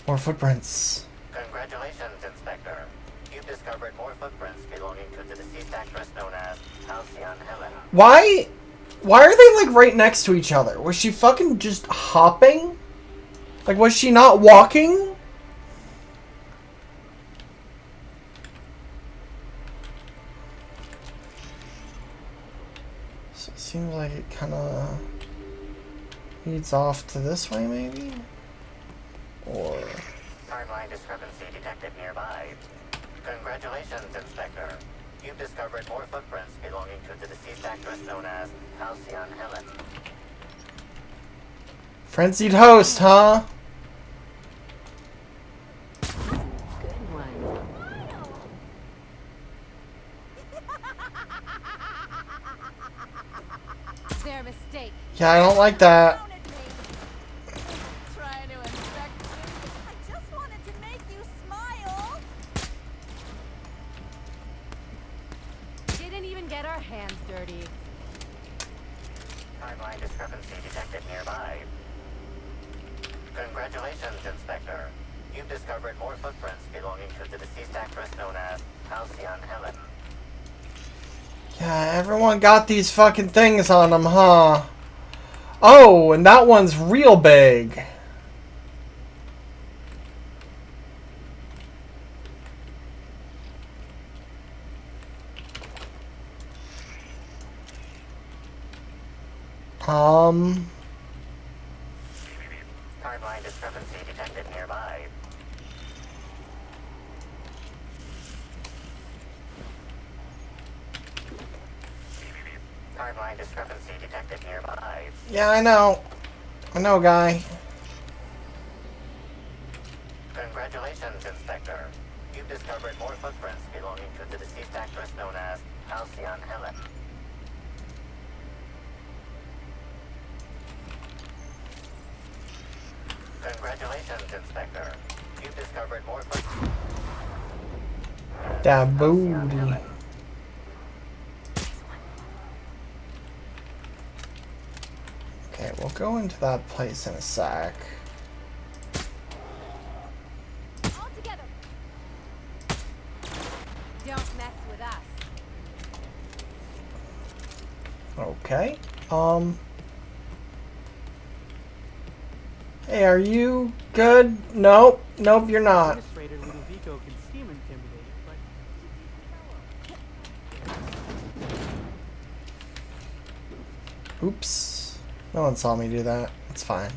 More footprints. Congratulations, Inspector. You've discovered more footprints belonging to the deceased actress known as Halcyon Helen. Why are they like right next to each other? Was she fucking just hopping? Like, was she not walking? So it seems like it kind of leads off to this way, maybe? Or... Timeline discrepancy detected nearby. Congratulations, Inspector. You've discovered more footprints belonging to the deceased actress known as Halcyon Helen. Frenzied host, huh? Good one. Their mistake. Yeah, I don't like that. Trying to infect me. I just wanted to make you smile. Didn't even get our hands dirty. Timeline discrepancy detected nearby. Congratulations, Inspector. You've discovered more footprints belonging to the deceased actress known as Halcyon Helen. Yeah, everyone got these fucking things on them, huh? Oh, and that one's real big. Timeline discrepancy detected nearby. Timeline discrepancy detected nearby. Yeah, I know. I know, guy. Congratulations, Inspector. You've discovered more footprints belonging to the deceased actress known as Halcyon Helen. Congratulations, Inspector. You've discovered more footprints. That booty. Okay, we'll go into that place in a sec. All together. Don't mess with us. Okay. Hey, are you good? Nope. Nope, you're not. Administrator Ludovico can seem intimidating, but Oops. No one saw me do that. It's fine.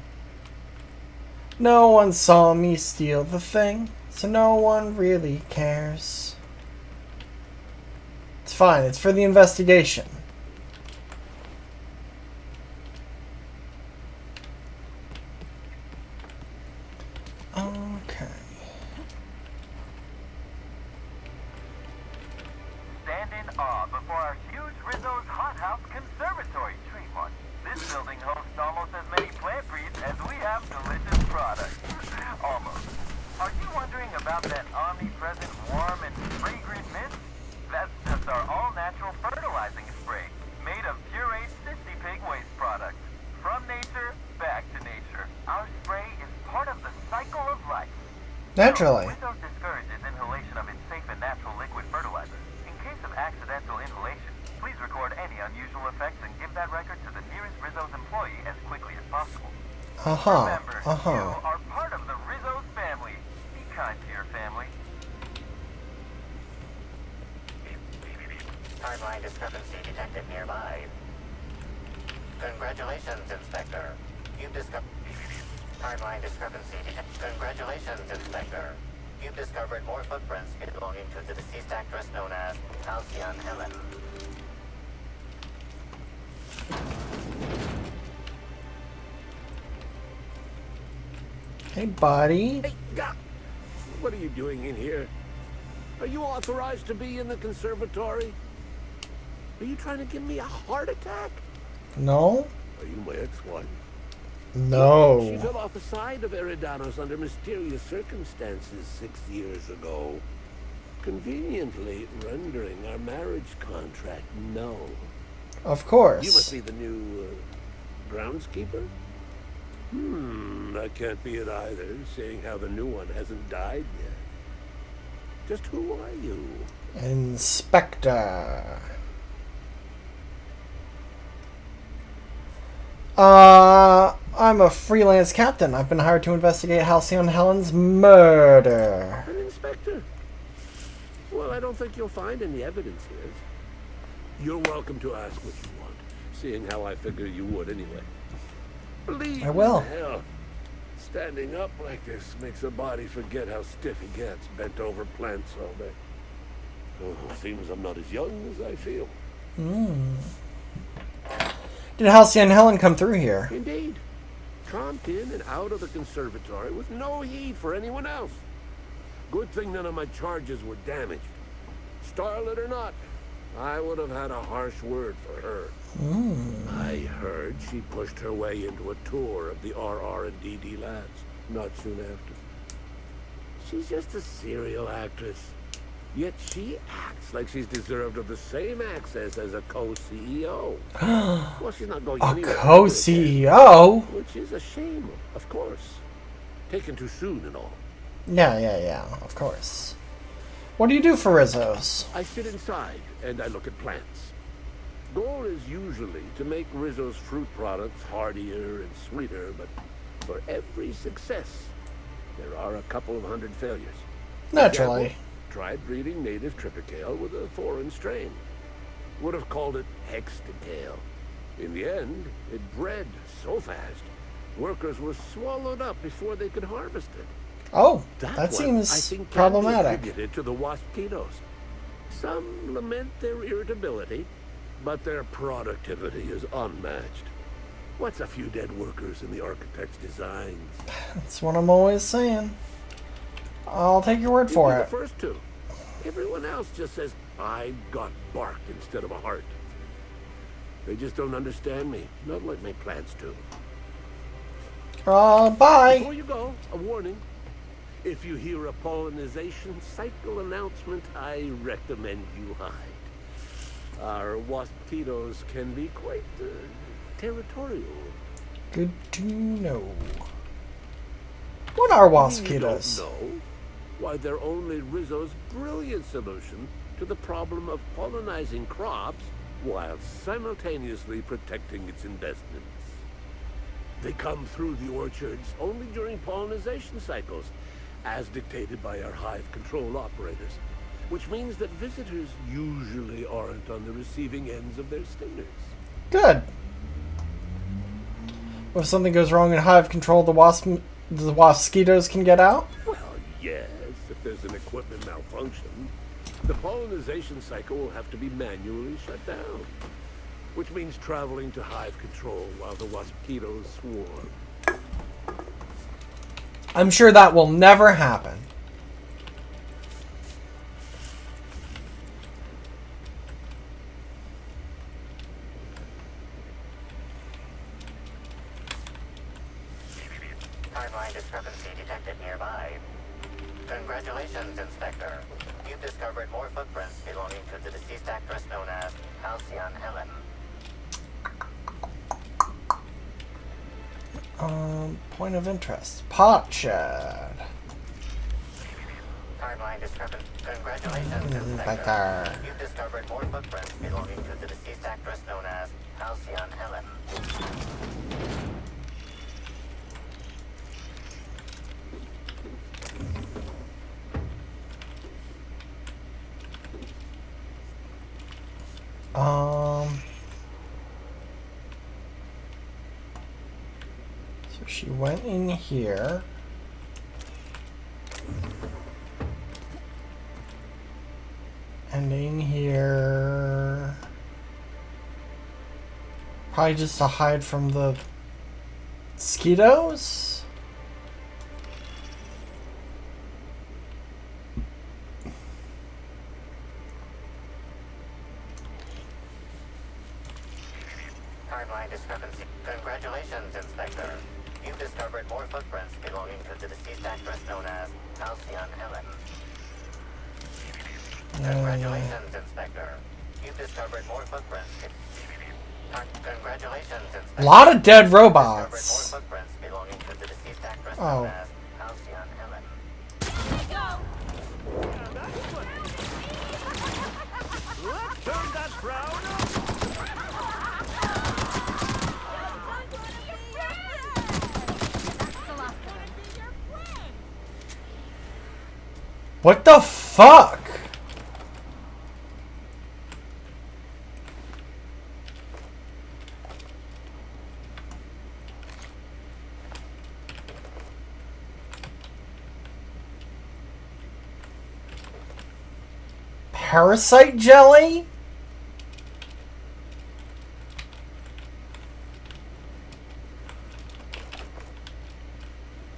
No one saw me steal the thing, so no one really cares. It's fine. It's for the investigation. Okay. Stand in awe before our huge Rizzo's hothouse conservatory trademark. This building hosts almost as many plant breeds as we have delicious products. Almost. Are you wondering about that omnipresent, warm, and fragrant mist? That's just our all-natural fertilizing spray, made of pureed 60 pig waste products. From nature, back to nature. Our spray is part of the cycle of life. Naturally. Rizzo discourages inhalation of its safe and natural liquid fertilizer. In case of accidental inhalation, please record any unusual effects and give that record to the nearest Rizzo's employee as quickly as possible. Remember, you are part of the Rizzo's family. Be kind to your family. Timeline discrepancy detected nearby. Congratulations, Inspector. You've discovered... Timeline discrepancy detected. Congratulations, Inspector. You've discovered more footprints belonging to the deceased actress known as Halcyon Helen. Hey, buddy. Hey, what are you doing in here? Are you authorized to be in the conservatory? Are you trying to give me a heart attack? No. Are you my ex-wife? No. She fell off the side of Eridanos under mysterious circumstances 6 years ago, conveniently rendering our marriage contract null. Of course. You must be the new groundskeeper? That can't be it either, seeing how the new one hasn't died yet. Just who are you? Inspector. I'm a freelance captain. I've been hired to investigate Halcyon Helen's murder. An inspector? Well, I don't think you'll find any evidence here. You're welcome to ask what you want, seeing how I figure you would anyway. Believe I will. me, hell, standing up like this makes a body forget how stiff it gets, bent over plants all day. Oh, seems I'm not as young as I feel. Did Halcyon Helen come through here? Indeed. Tromped in and out of the conservatory with no heed for anyone else. Good thing none of my charges were damaged. Starlet or not, I would have had a harsh word for her. I heard she pushed her way into a tour of the RR&DD labs not soon after. She's just a serial actress. Yet she acts like she's deserved of the same access as a co-CEO. Well, she's not going anywhere. A co-CEO? Which is a shame, of course. Taken too soon and all. Yeah, of course. What do you do for Rizzo's? I sit inside and I look at plants. Goal is usually to make Rizzo's fruit products hardier and sweeter, but for every success, there are a couple of hundred failures. Naturally. Example, tried breeding native Tripicale with a foreign strain. Would have called it Hexticale. In the end, it bred so fast, workers were swallowed up before they could harvest it. Oh, That that one, seems I think, can be problematic. attributed to the waspitos. Some lament their irritability, but their productivity is unmatched. What's a few dead workers in the architect's designs? That's what I'm always saying. I'll take your word You'd for be it. The first two. Everyone else just says, I got bark instead of a heart. They just don't understand me, not like my plants do. Bye. Before you go, a warning. If you hear a pollinization cycle announcement, I recommend you hide. Our waspitos can be quite territorial. Good to know. What are You waspitos? don't know? Why, they're only Rizzo's brilliant solution to the problem of pollinizing crops while simultaneously protecting its investments. They come through the orchards only during pollination cycles, as dictated by our hive control operators, which means that visitors usually aren't on the receiving ends of their stingers. Good. If something goes wrong in hive control, the mosquitoes can get out? Well, yes, if there's an equipment malfunction. The pollination cycle will have to be manually shut down, which means traveling to hive control while the mosquitoes swarm. I'm sure that will never happen. Timeline discrepancy detected nearby. Congratulations, Inspector. You've discovered more footprints belonging to the deceased actress known as Halcyon Helen. Point of interest. Potshed. Timeline discrepancy. Congratulations, Inspector. Inspector. You've discovered more footprints belonging to the deceased actress known as Halcyon Helen. So she went in here. And in here. Probably just to hide from the mosquitoes? Timeline discrepancy. Congratulations, Inspector. You've discovered more footprints belonging to the deceased actress known as Halcyon Helen. Congratulations, Inspector. You've discovered more footprints. Congratulations, Inspector. A lot of dead robots. More footprints belonging to the deceased actress Oh. known as Halcyon Helen. Let's turn that frown What the fuck? Parasite jelly?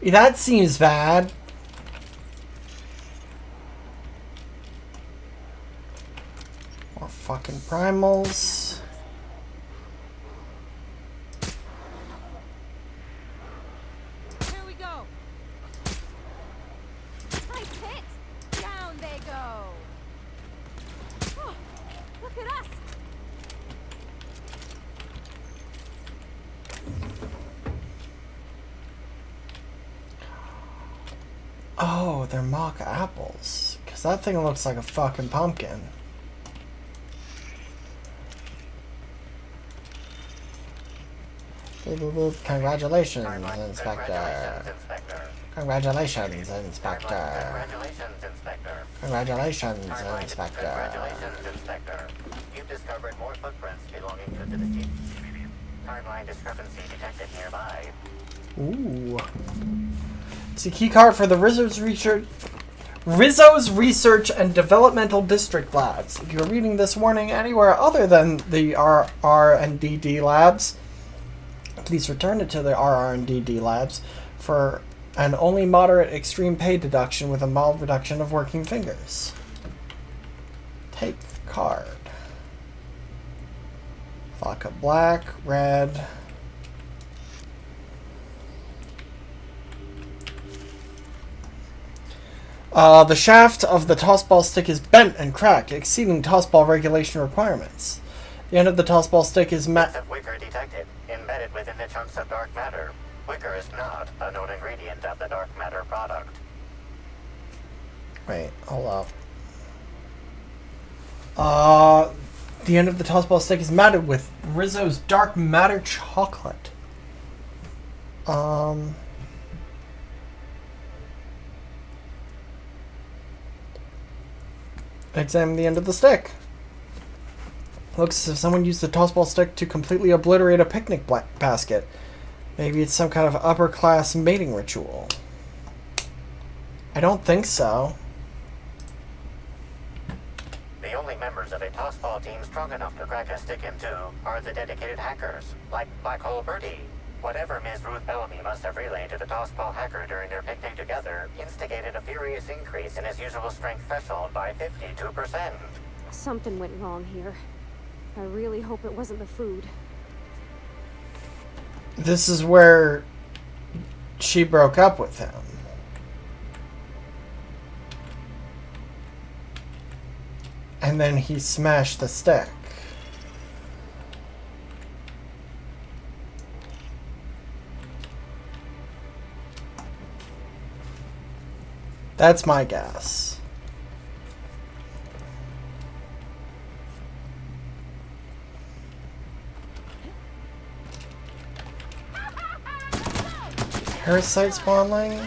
That seems bad. More fucking primals. Here we go. Nice hit. Down they go. Oh, look at us. Oh, they're mock apples. Because that thing looks like a fucking pumpkin. Boop, boop, boop. Congratulations, Inspector. Congratulations, Inspector. Congratulations, Inspector. Congratulations, Inspector. You've discovered more footprints belonging to the deceased. Timeline discrepancy detected nearby. Ooh. It's a key card for the Rizzo's Research and Developmental District Labs. If you're reading this warning anywhere other than the RR&DD Labs, please return it to the RR&DD Labs for an only moderate extreme pay deduction with a mild reduction of working fingers. Take card. Vodka black, red. The shaft of the tossball stick is bent and cracked, exceeding tossball regulation requirements. The end of the tossball stick is Bits of wicker detected, embedded within the chunks of dark matter. Wicker is not a known ingredient of the dark matter product. Wait, hold up. The end of the tossball stick is matted with Rizzo's dark matter chocolate. Examine the end of the stick. Looks as if someone used the tossball stick to completely obliterate a picnic basket. Maybe it's some kind of upper-class mating ritual. I don't think so. The only members of a tossball team strong enough to crack a stick in two are the dedicated hackers, like Black Hole Birdie. Whatever Ms. Ruth Bellamy must have relayed to the tossball hacker during their picnic together instigated a furious increase in his usual strength threshold by 52%. Something went wrong here. I really hope it wasn't the food. This is where she broke up with him. And then he smashed the stick. That's my guess. Parasite spawning?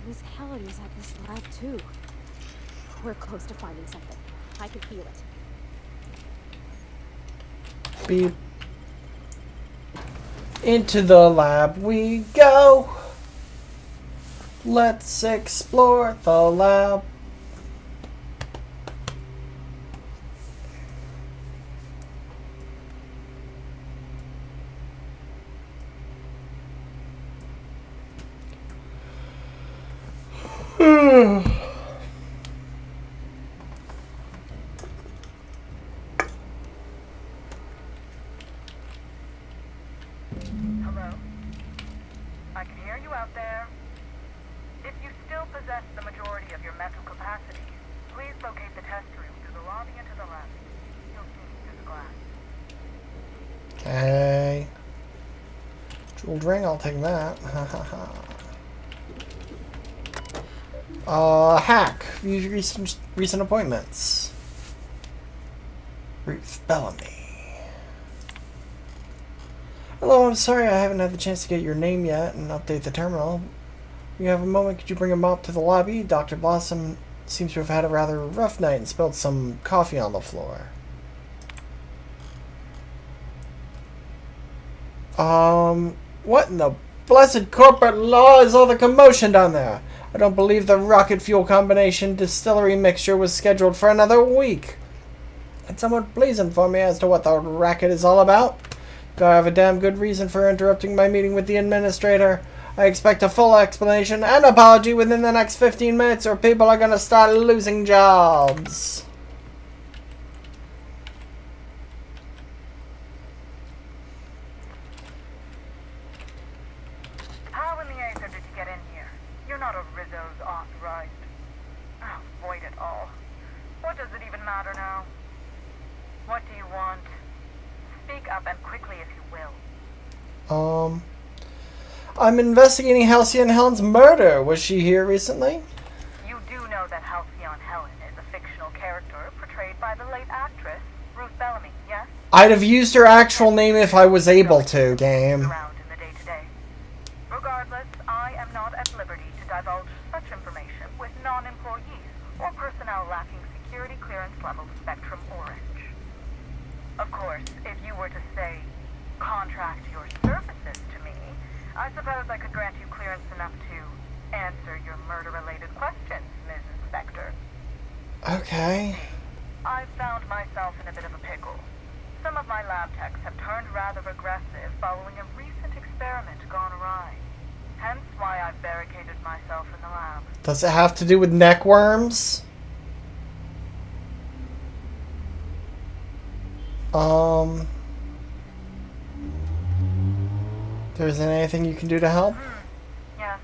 Miss Helen was at this lab too. We're close to finding something. I can feel it. Beep. Into the lab we go. Let's explore the lab. Hello? I can hear you out there. If you still possess the majority of your mental capacities, please locate the test room through the lobby into the lab. You'll see through the glass. Okay. Jeweled ring, I'll take that. Hack. View recent appointments. Ruth Bellamy. Hello, I'm sorry I haven't had the chance to get your name yet and update the terminal. You have a moment, could you bring a mop to the lobby? Dr. Blossom seems to have had a rather rough night and spilled some coffee on the floor. What in the blessed corporate law is all the commotion down there? I don't believe the rocket fuel combination distillery mixture was scheduled for another week. Can someone please inform me as to what the racket is all about? Do I have a damn good reason for interrupting my meeting with the administrator? I expect a full explanation and apology within the next 15 minutes or people are gonna start losing jobs. How in the Aether did you get in here? You're not a Rizzo's authorized. Oh, void it all. What does it even matter now? What do you want? Speak up and quickly if you will. I'm investigating Halcyon Helen's murder. Was she here recently? You do know that Halcyon Helen is a fictional character portrayed by the late actress, Ruth Bellamy, yes? I'd have used her actual name if I was able to, game. Around in the day-to-day. Regardless, I am not at liberty to divulge such information with non-employees or personnel lacking security clearance level Spectrum Orange. Of course, if you were to say, contract your services to me, I suppose I could grant you clearance enough to answer your murder-related questions, Ms. Inspector. Okay. I've found myself in a bit of a pickle. Some of my lab techs have turned rather aggressive following a recent experiment gone awry. Hence why I've barricaded myself in the lab. Does it have to do with neck worms? There isn't anything you can do to help? Yes.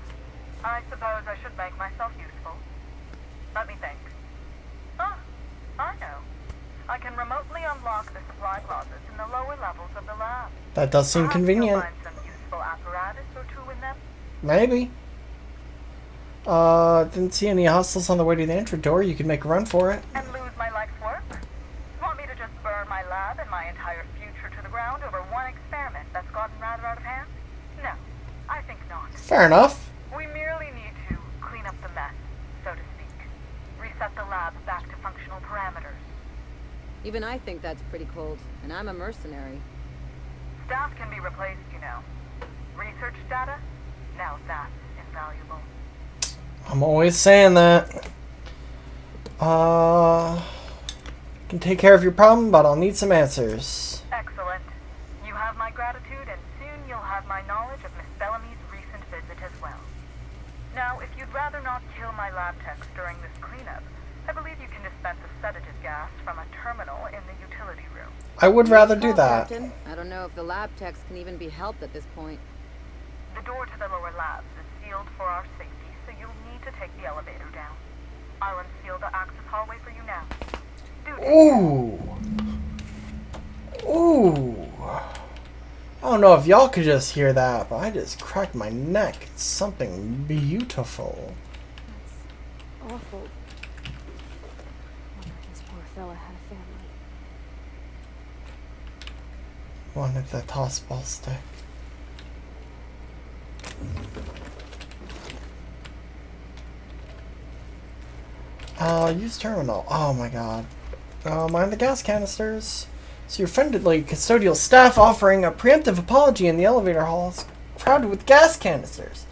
I suppose I should make myself useful. Let me think. Ah, I know. I can remotely unlock the supply closets in the lower levels of the lab. That does seem convenient. Perhaps you'll find some useful apparatus or two in them. Maybe. Didn't see any hostiles on the way to the entry door. You could make a run for it. And lose my life's work? Want me to just burn my lab and my entire future to the ground over one experiment that's gotten rather out of hand? No, I think not. Fair enough. We merely need to clean up the mess, so to speak. Reset the lab back to functional parameters. Even I think that's pretty cold, and I'm a mercenary. Staff can be replaced, you know. Research data? Now that's invaluable. I'm always saying that. Can take care of your problem, but I'll need some answers. Excellent. You have my gratitude, and soon you'll have my knowledge of Miss Bellamy's recent visit as well. Now, if you'd rather not kill my lab techs during this cleanup, I believe you can dispense a sedative gas from a terminal in the utility room. I would rather do that. Captain. I don't know if the lab techs can even be helped at this point. The door to the lower labs is sealed for our safety, so you'll need to take the elevator down. I'll unseal the access hallway for you now. Ooh. Ooh. I don't know if y'all could just hear that, but I just cracked my neck. It's something beautiful. That's awful. Wonder if this poor fella had a family. Wanted the toss ball stick. Use terminal. Oh my god. Mind the gas canisters. So your friendly custodial staff offering a preemptive apology in the elevator halls crowded with gas canisters.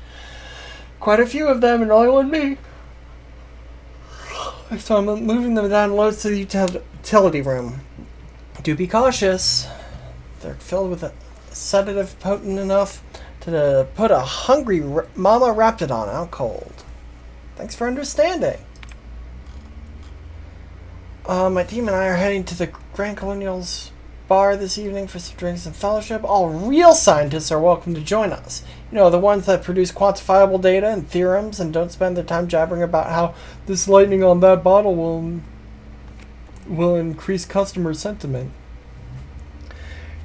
Quite a few of them and only one me. So I'm moving them down loads to the utility room. Do be cautious. They're filled with a sedative potent enough to put a hungry mama raptidon out cold. Thanks for understanding. My team and I are heading to the Grand Colonial's bar this evening for some drinks and fellowship. All real scientists are welcome to join us. You know, the ones that produce quantifiable data and theorems and don't spend their time jabbering about how this lightning on that bottle will increase customer sentiment.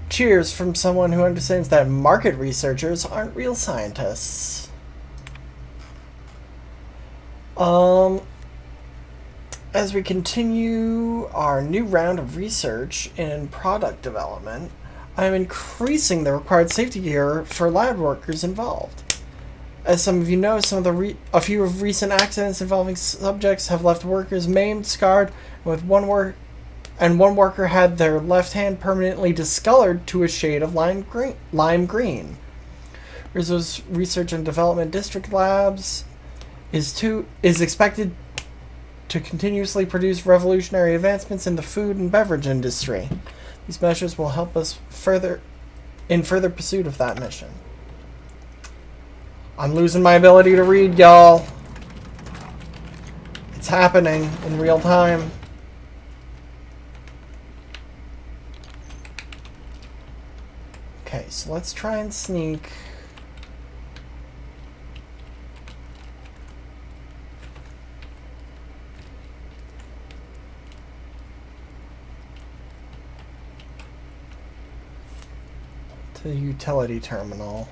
Cheers from someone who understands that market researchers aren't real scientists. As we continue our new round of research in product development, I am increasing the required safety gear for lab workers involved. As some of you know, a few recent accidents involving subjects have left workers maimed, scarred, with one worker had their left hand permanently discolored to a shade of lime green. Rizzo's Research and Development District Labs is expected to continuously produce revolutionary advancements in the food and beverage industry. These measures will help us further pursuit of that mission. I'm losing my ability to read, y'all. It's happening in real time. Okay, so let's try and sneak. To the utility terminal.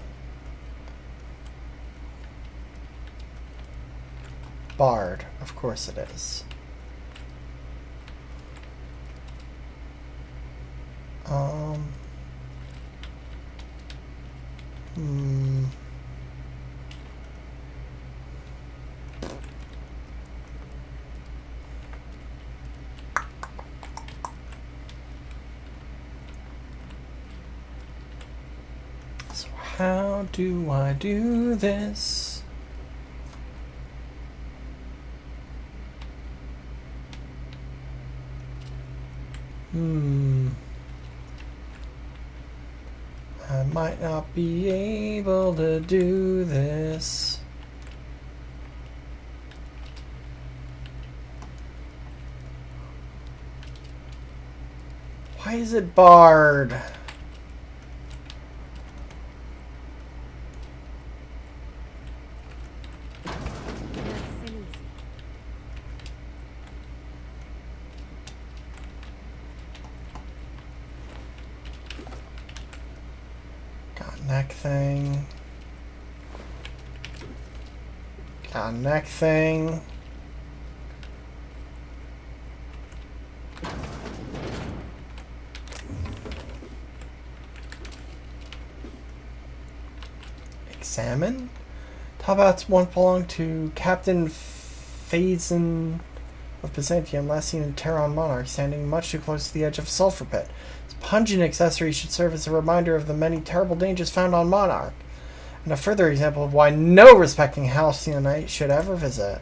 Barred, of course it is. So how do I do this? I might not be able to do this. Why is it barred? Got neck thing. Got a neck thing. Examine? Top hats once belonged to Captain Phazon of Byzantium, last seen in Terran Monarch, standing much too close to the edge of a sulfur pit. This pungent accessory should serve as a reminder of the many terrible dangers found on Monarch, and a further example of why no respecting Halcyonite should ever visit.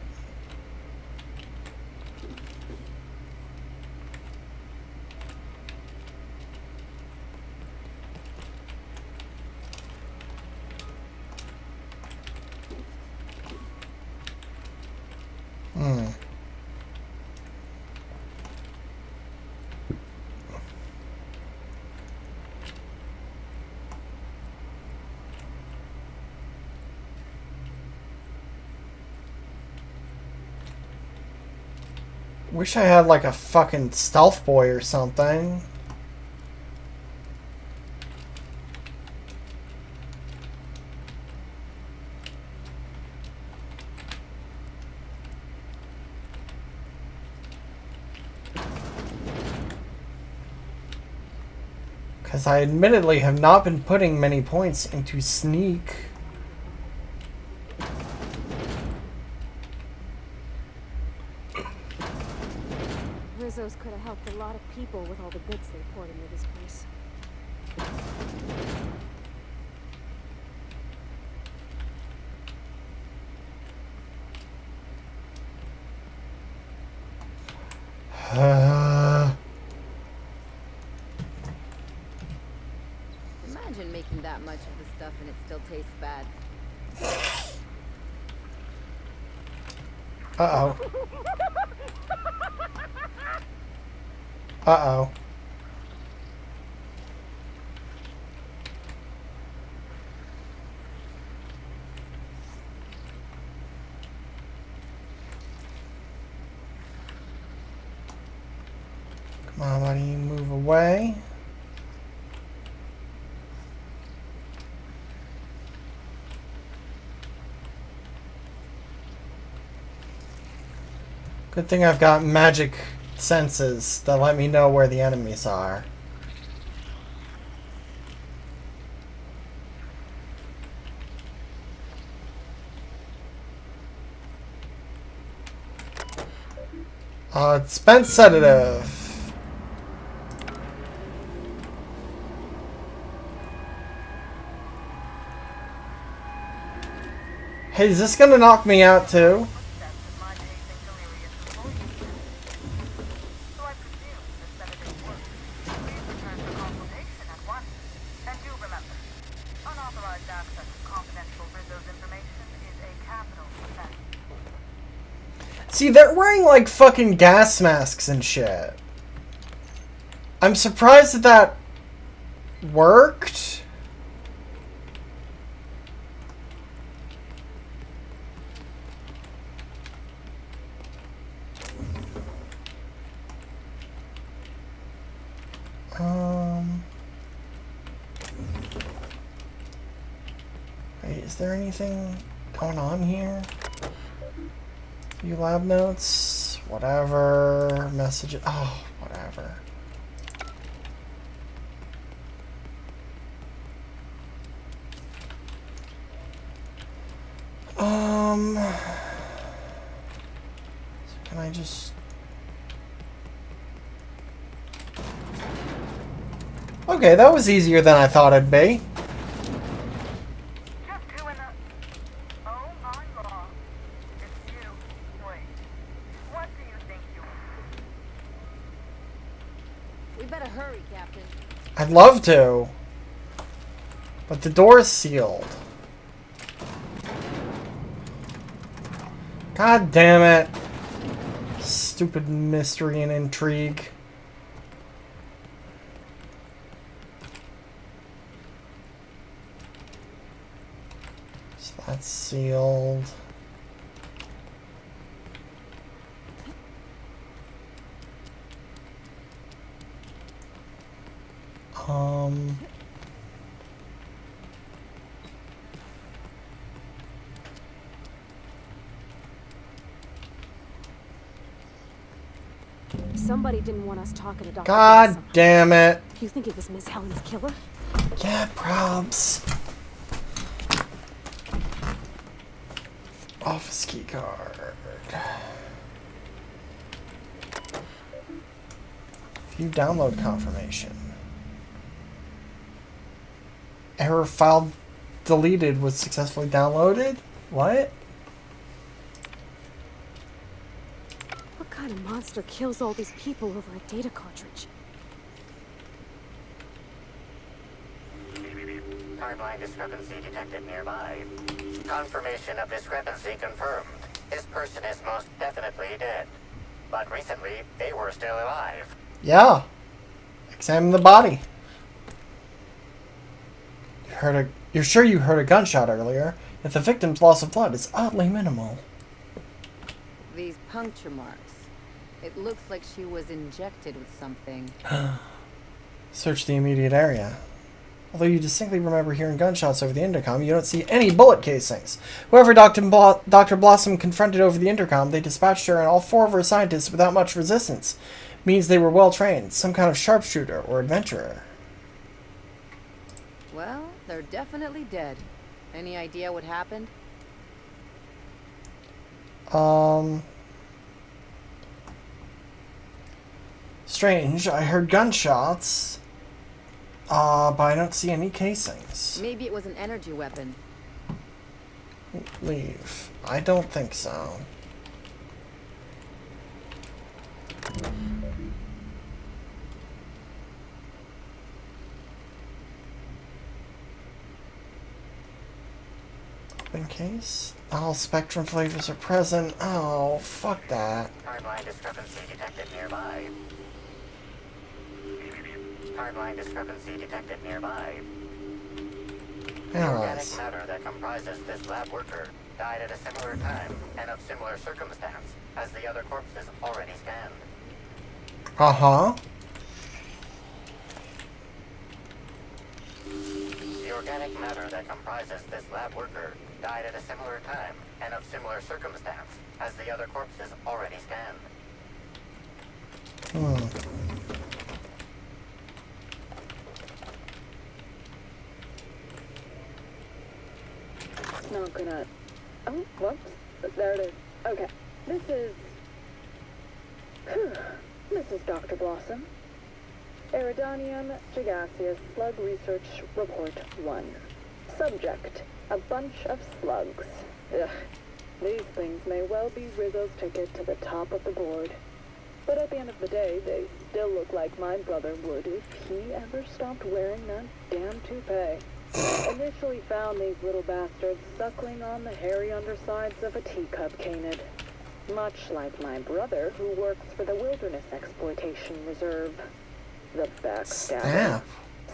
Wish I had like a fucking stealth boy or something. Because I admittedly have not been putting many points into sneak. Rizzo's could have helped a lot of people with all the goods they poured into this place. Imagine making that much of the stuff and it still tastes bad. Uh-oh. Uh-oh. Come on, buddy, move away. Good thing I've got magic senses that let me know where the enemies are. Spent sedative. Hey, is this gonna knock me out too? See, they're wearing like fucking gas masks and shit. I'm surprised that that worked. Wait, is there anything going on here? Few lab notes, whatever, messages, oh, whatever. So can I just... Okay, that was easier than I thought it'd be. I'd love to, but the door's sealed. God damn it. Stupid mystery and intrigue. So that's sealed. Somebody didn't want us talking to Dr. God Blossom. damn it. You think it was Miss Helen's killer? Yeah, probs. Office key card. View download confirmation. Error file deleted was successfully downloaded? What? What kind of monster kills all these people over a data cartridge? Timeline discrepancy detected nearby. Confirmation of discrepancy confirmed. This person is most definitely dead. But recently, they were still alive. Yeah. Examine the body. You're sure you heard a gunshot earlier? If the victim's loss of blood is oddly minimal. These puncture marks. It looks like she was injected with something. Search the immediate area. Although you distinctly remember hearing gunshots over the intercom, you don't see any bullet casings. Whoever Dr. Blossom confronted over the intercom, they dispatched her and all 4 of her scientists without much resistance. Means they were well trained, some kind of sharpshooter or adventurer. Well, they're definitely dead. Any idea what happened? Strange. I heard gunshots. But I don't see any casings. Maybe it was an energy weapon. Leave. I don't think so. Open case. All spectrum flavors are present. Oh, fuck that. Timeline discrepancy detected nearby. Timeline discrepancy detected nearby. The organic matter that comprises this lab worker died at a similar time and of similar circumstance as the other corpses already scanned. Uh-huh. The organic matter that comprises this lab worker died at a similar time and of similar circumstance as the other corpses already scanned. Not gonna... Oh, whoops. There it is. Okay. This is... This is Dr. Blossom. Eridanium gigaseous slug research report 1. Subject, a bunch of slugs. Ugh. These things may well be Rizzo's ticket to the top of the board. But at the end of the day, they still look like my brother would if he ever stopped wearing that damn toupee. Initially found these little bastards suckling on the hairy undersides of a teacup canid. Much like my brother, who works for the Wilderness Exploitation Reserve. The backstabber.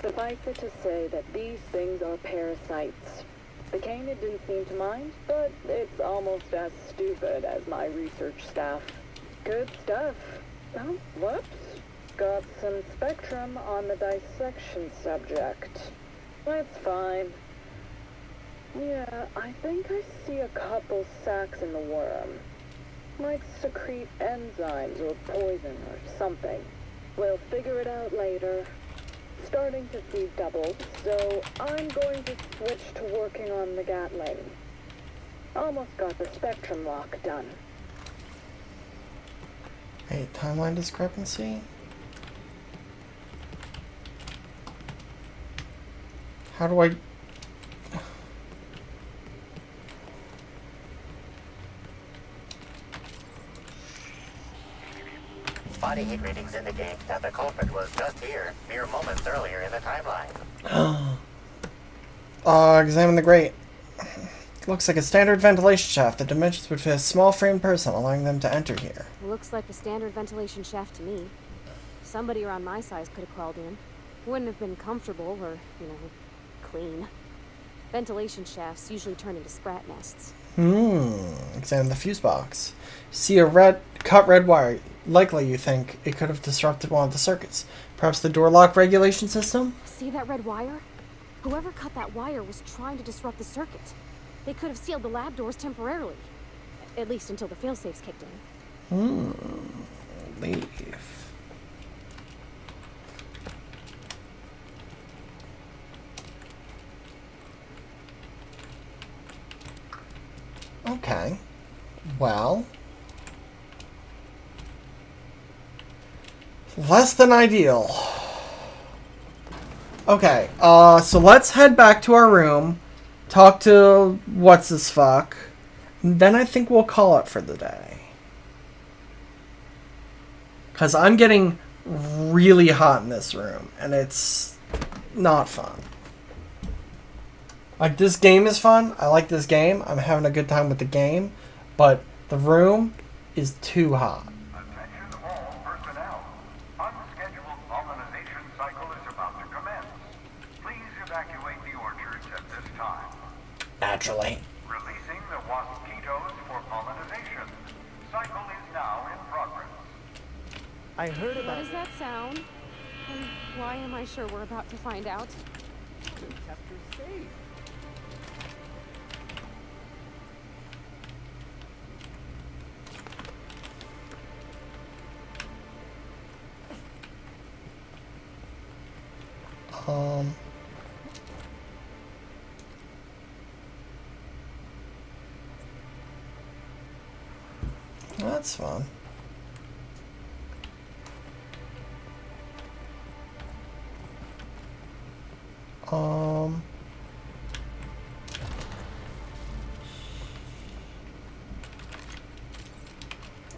Suffice it to say that these things are parasites. The canid didn't seem to mind, but it's almost as stupid as my research staff. Good stuff. Oh, whoops. Got some spectrum on the dissection subject. That's fine. Yeah, I think I see a couple sacs in the worm. Might secrete enzymes or poison or something. We'll figure it out later. Starting to see doubles, so I'm going to switch to working on the Gatling. Almost got the spectrum lock done. Hey, timeline discrepancy? How do I... Body heat readings indicate that the culprit was just here, mere moments earlier in the timeline. Examine the grate. Looks like a standard ventilation shaft. The dimensions would fit a small framed person, allowing them to enter here. Looks like a standard ventilation shaft to me. Somebody around my size could have crawled in. Wouldn't have been comfortable or, clean. Ventilation shafts usually turn into sprat nests. Examine the fuse box. See a cut red wire. Likely, you think, it could have disrupted one of the circuits. Perhaps the door lock regulation system? See that red wire? Whoever cut that wire was trying to disrupt the circuit. They could have sealed the lab doors temporarily. At least until the failsafes kicked in. Leave. Well, less than ideal. Okay, so let's head back to our room, talk to what's-his-fuck, then I think we'll call it for the day. Because I'm getting really hot in this room, and it's not fun. Like, this game is fun. I like this game. I'm having a good time with the game, but the room is too hot. Naturally. Releasing the mosquitoes for pollination. Cycle is now in progress. I heard What about does that sound? And why am I sure we're about to find out? kept her safe. That's fun.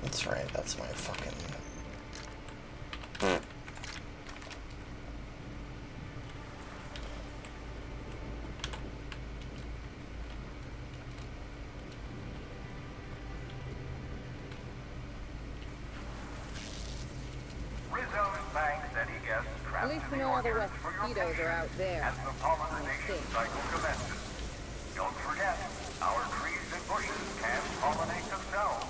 That's right, that's my fucking... At least we know all the mosquitoes are out there. As the pollination cycle commences. Don't forget, our trees and bushes can pollinate themselves.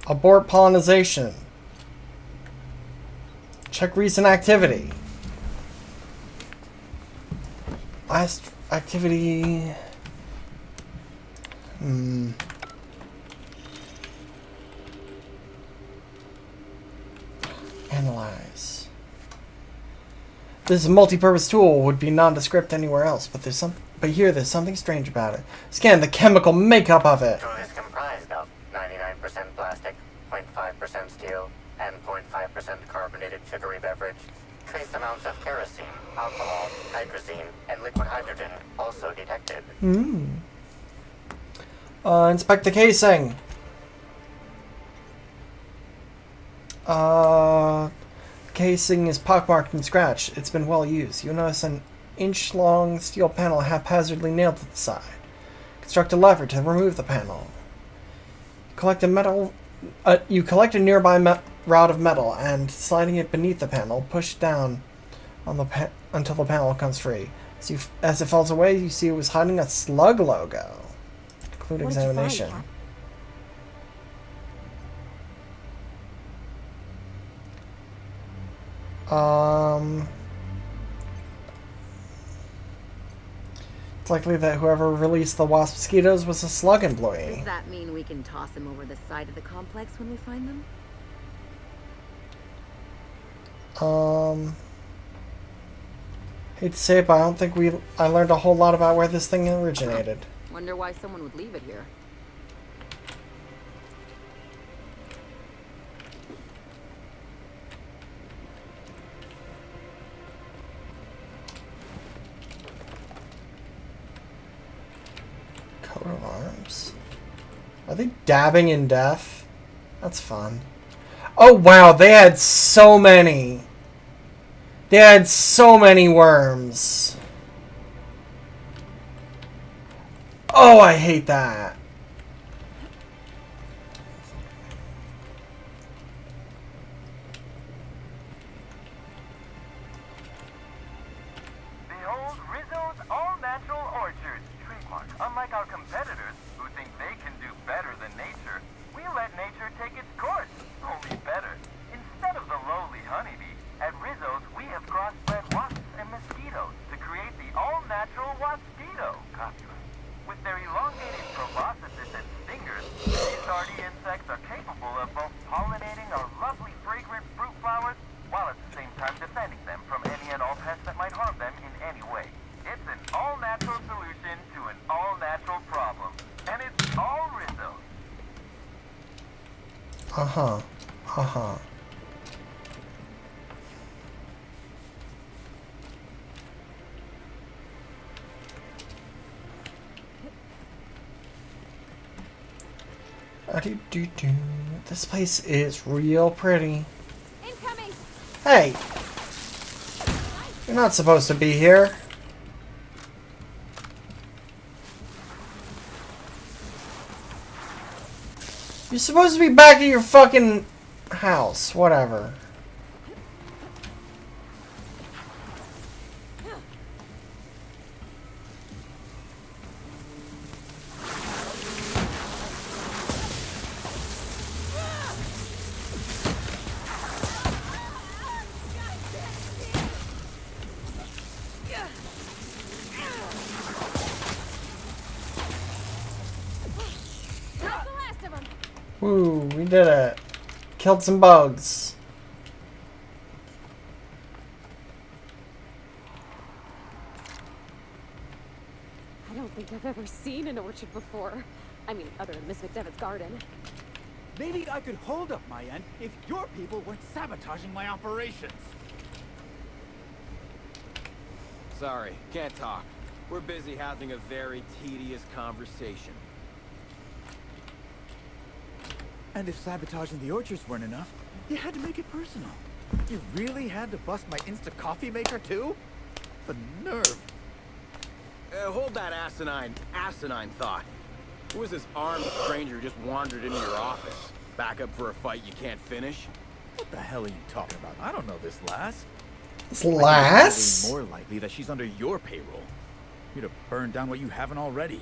Abort pollination. Check recent activity. Last activity. Analyze. This multi-purpose tool would be nondescript anywhere else, but here there's something strange about it. Scan the chemical makeup of it. Tool is comprised of 99% plastic, 0.5% steel, and 0.5% carbonated sugary beverage. Trace amounts of kerosene, alcohol, hydrazine, and liquid hydrogen also detected. Inspect the casing. Casing is pockmarked and scratched. It's been well used. You'll notice an inch-long steel panel haphazardly nailed to the side. Construct a lever to remove the panel. You collect a nearby rod of metal and, sliding it beneath the panel, push down on the until the panel comes free. As it falls away, you see it was hiding a slug logo. Conclude examination. It's likely that whoever released the wasp mosquitoes was a slug employee. Does that mean we can toss them over the side of the complex when we find them? Hate to say it, but I don't think I learned a whole lot about where this thing originated. Wonder why someone would leave it here. Coat of arms. Are they dabbing in death? That's fun. Oh wow, they had so many. They had so many worms. Oh, I hate that. Behold Rizzo's all-natural orchard. Trademark. Unlike our competitors, who think they can do better than nature, we let nature take its course. Only better. mosquitoes to create the all-natural Wasquito. Copyright. With their elongated proboscises and stingers, these hardy insects are capable of both pollinating our lovely fragrant fruit flowers, while at the same time defending them from any and all pests that might harm them in any way. It's an all-natural solution to an all-natural problem. And it's all Rizzo. Uh-huh. Uh-huh. Do-do-do. This place is real pretty. Incoming. Hey! You're not supposed to be here. You're supposed to be back at your fucking house. Whatever. Woo, we did it. Killed some bugs. I don't think I've ever seen an orchard before. I mean, other than Miss McDevitt's garden. Maybe I could hold up my end if your people weren't sabotaging my operations. Sorry, can't talk. We're busy having a very tedious conversation. And if sabotaging the orchards weren't enough, you had to make it personal. You really had to bust my instant coffee maker too? The nerve. Hold that asinine thought. Who was this armed stranger who just wandered into your office? Back up for a fight you can't finish? What the hell are you talking about? I don't know this lass. This lass? It's more likely that she's under your payroll. You'd have burned down what you haven't already.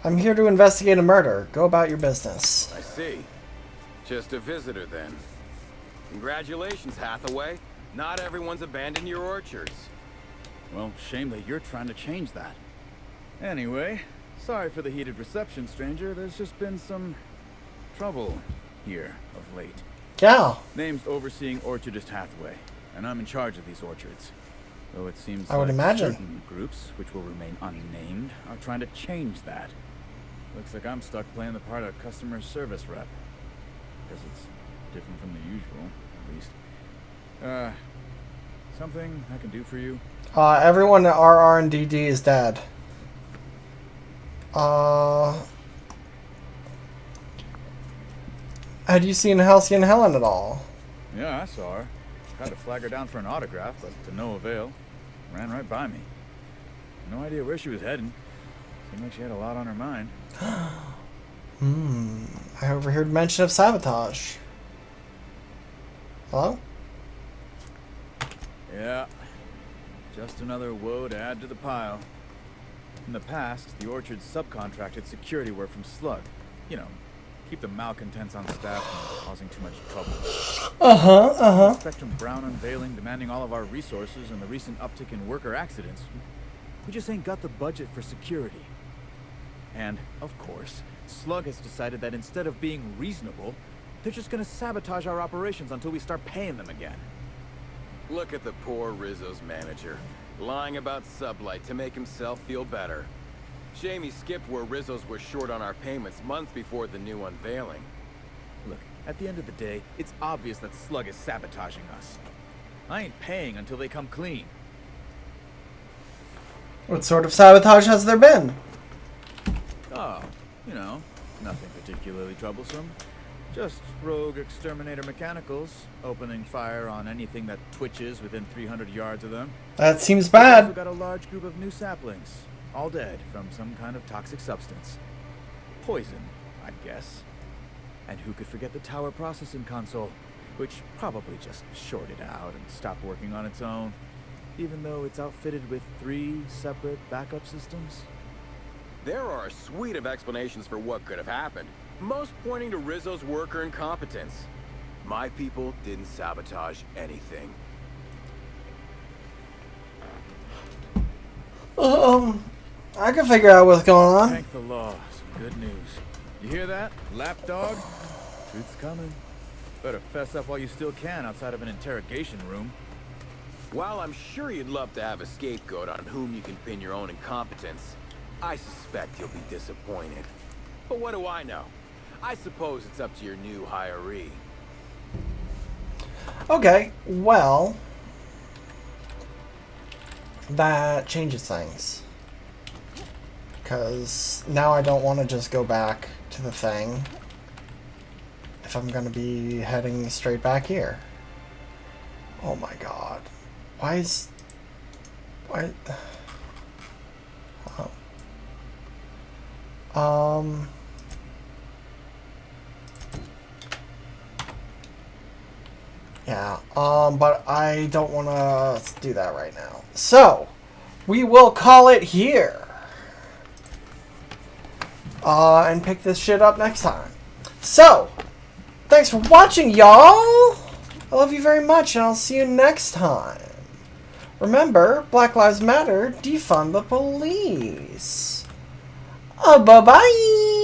I'm here to investigate a murder. Go about your business. I see. Just a visitor then. Congratulations, Hathaway. Not everyone's abandoned your orchards. Well, shame that you're trying to change that. Anyway, sorry for the heated reception, stranger. There's just been some trouble here of late. Yeah. Name's Overseeing Orchardist Hathaway, and I'm in charge of these orchards. Though it seems I would imagine certain groups, which will remain unnamed, are trying to change that. Looks like I'm stuck playing the part of customer service rep. Guess it's different from the usual, at least. Something I can do for you? Everyone at RR&DD is dead. Had you seen Halcyon Helen at all? Yeah, I saw her. Tried to flag her down for an autograph, but to no avail. Ran right by me. No idea where she was heading. Seemed like she had a lot on her mind. I overheard mention of sabotage. Hello? Yeah. Just another woe to add to the pile. In the past, the orchard subcontracted security work from Slug. You know, keep the malcontents on staff from causing too much trouble. Spectrum Brown unveiling, demanding all of our resources, and the recent uptick in worker accidents. We just ain't got the budget for security. And, of course, Slug has decided that instead of being reasonable, they're just gonna sabotage our operations until we start paying them again. Look at the poor Rizzo's manager, lying about Sublight to make himself feel better. Shame he skipped where Rizzo's was short on our payments months before the new unveiling. Look, at the end of the day, it's obvious that Slug is sabotaging us. I ain't paying until they come clean. What sort of sabotage has there been? Oh, you know, nothing particularly troublesome. Just rogue exterminator mechanicals, opening fire on anything that twitches within 300 yards of them. That seems bad. We've got a large group of new saplings, all dead from some kind of toxic substance. Poison, I'd guess. And who could forget the tower processing console, which probably just shorted out and stopped working on its own, even though it's outfitted with 3 separate backup systems? There are a suite of explanations for what could have happened, most pointing to Rizzo's worker incompetence. My people didn't sabotage anything. I can figure out what's going on. Thank the law. Some good news. You hear that, lapdog? Truth's coming. Better fess up while you still can outside of an interrogation room. While I'm sure you'd love to have a scapegoat on whom you can pin your own incompetence, I suspect you'll be disappointed. But what do I know? I suppose it's up to your new hiree. Okay, well, that changes things. Because now I don't want to just go back to the thing if I'm going to be heading straight back here. Oh my god. Why is... Why... Oh. Yeah, but I don't want to do that right now. So, we will call it here. And pick this shit up next time. So, thanks for watching, y'all! I love you very much, and I'll see you next time. Remember, Black Lives Matter, defund the police. Bye-bye!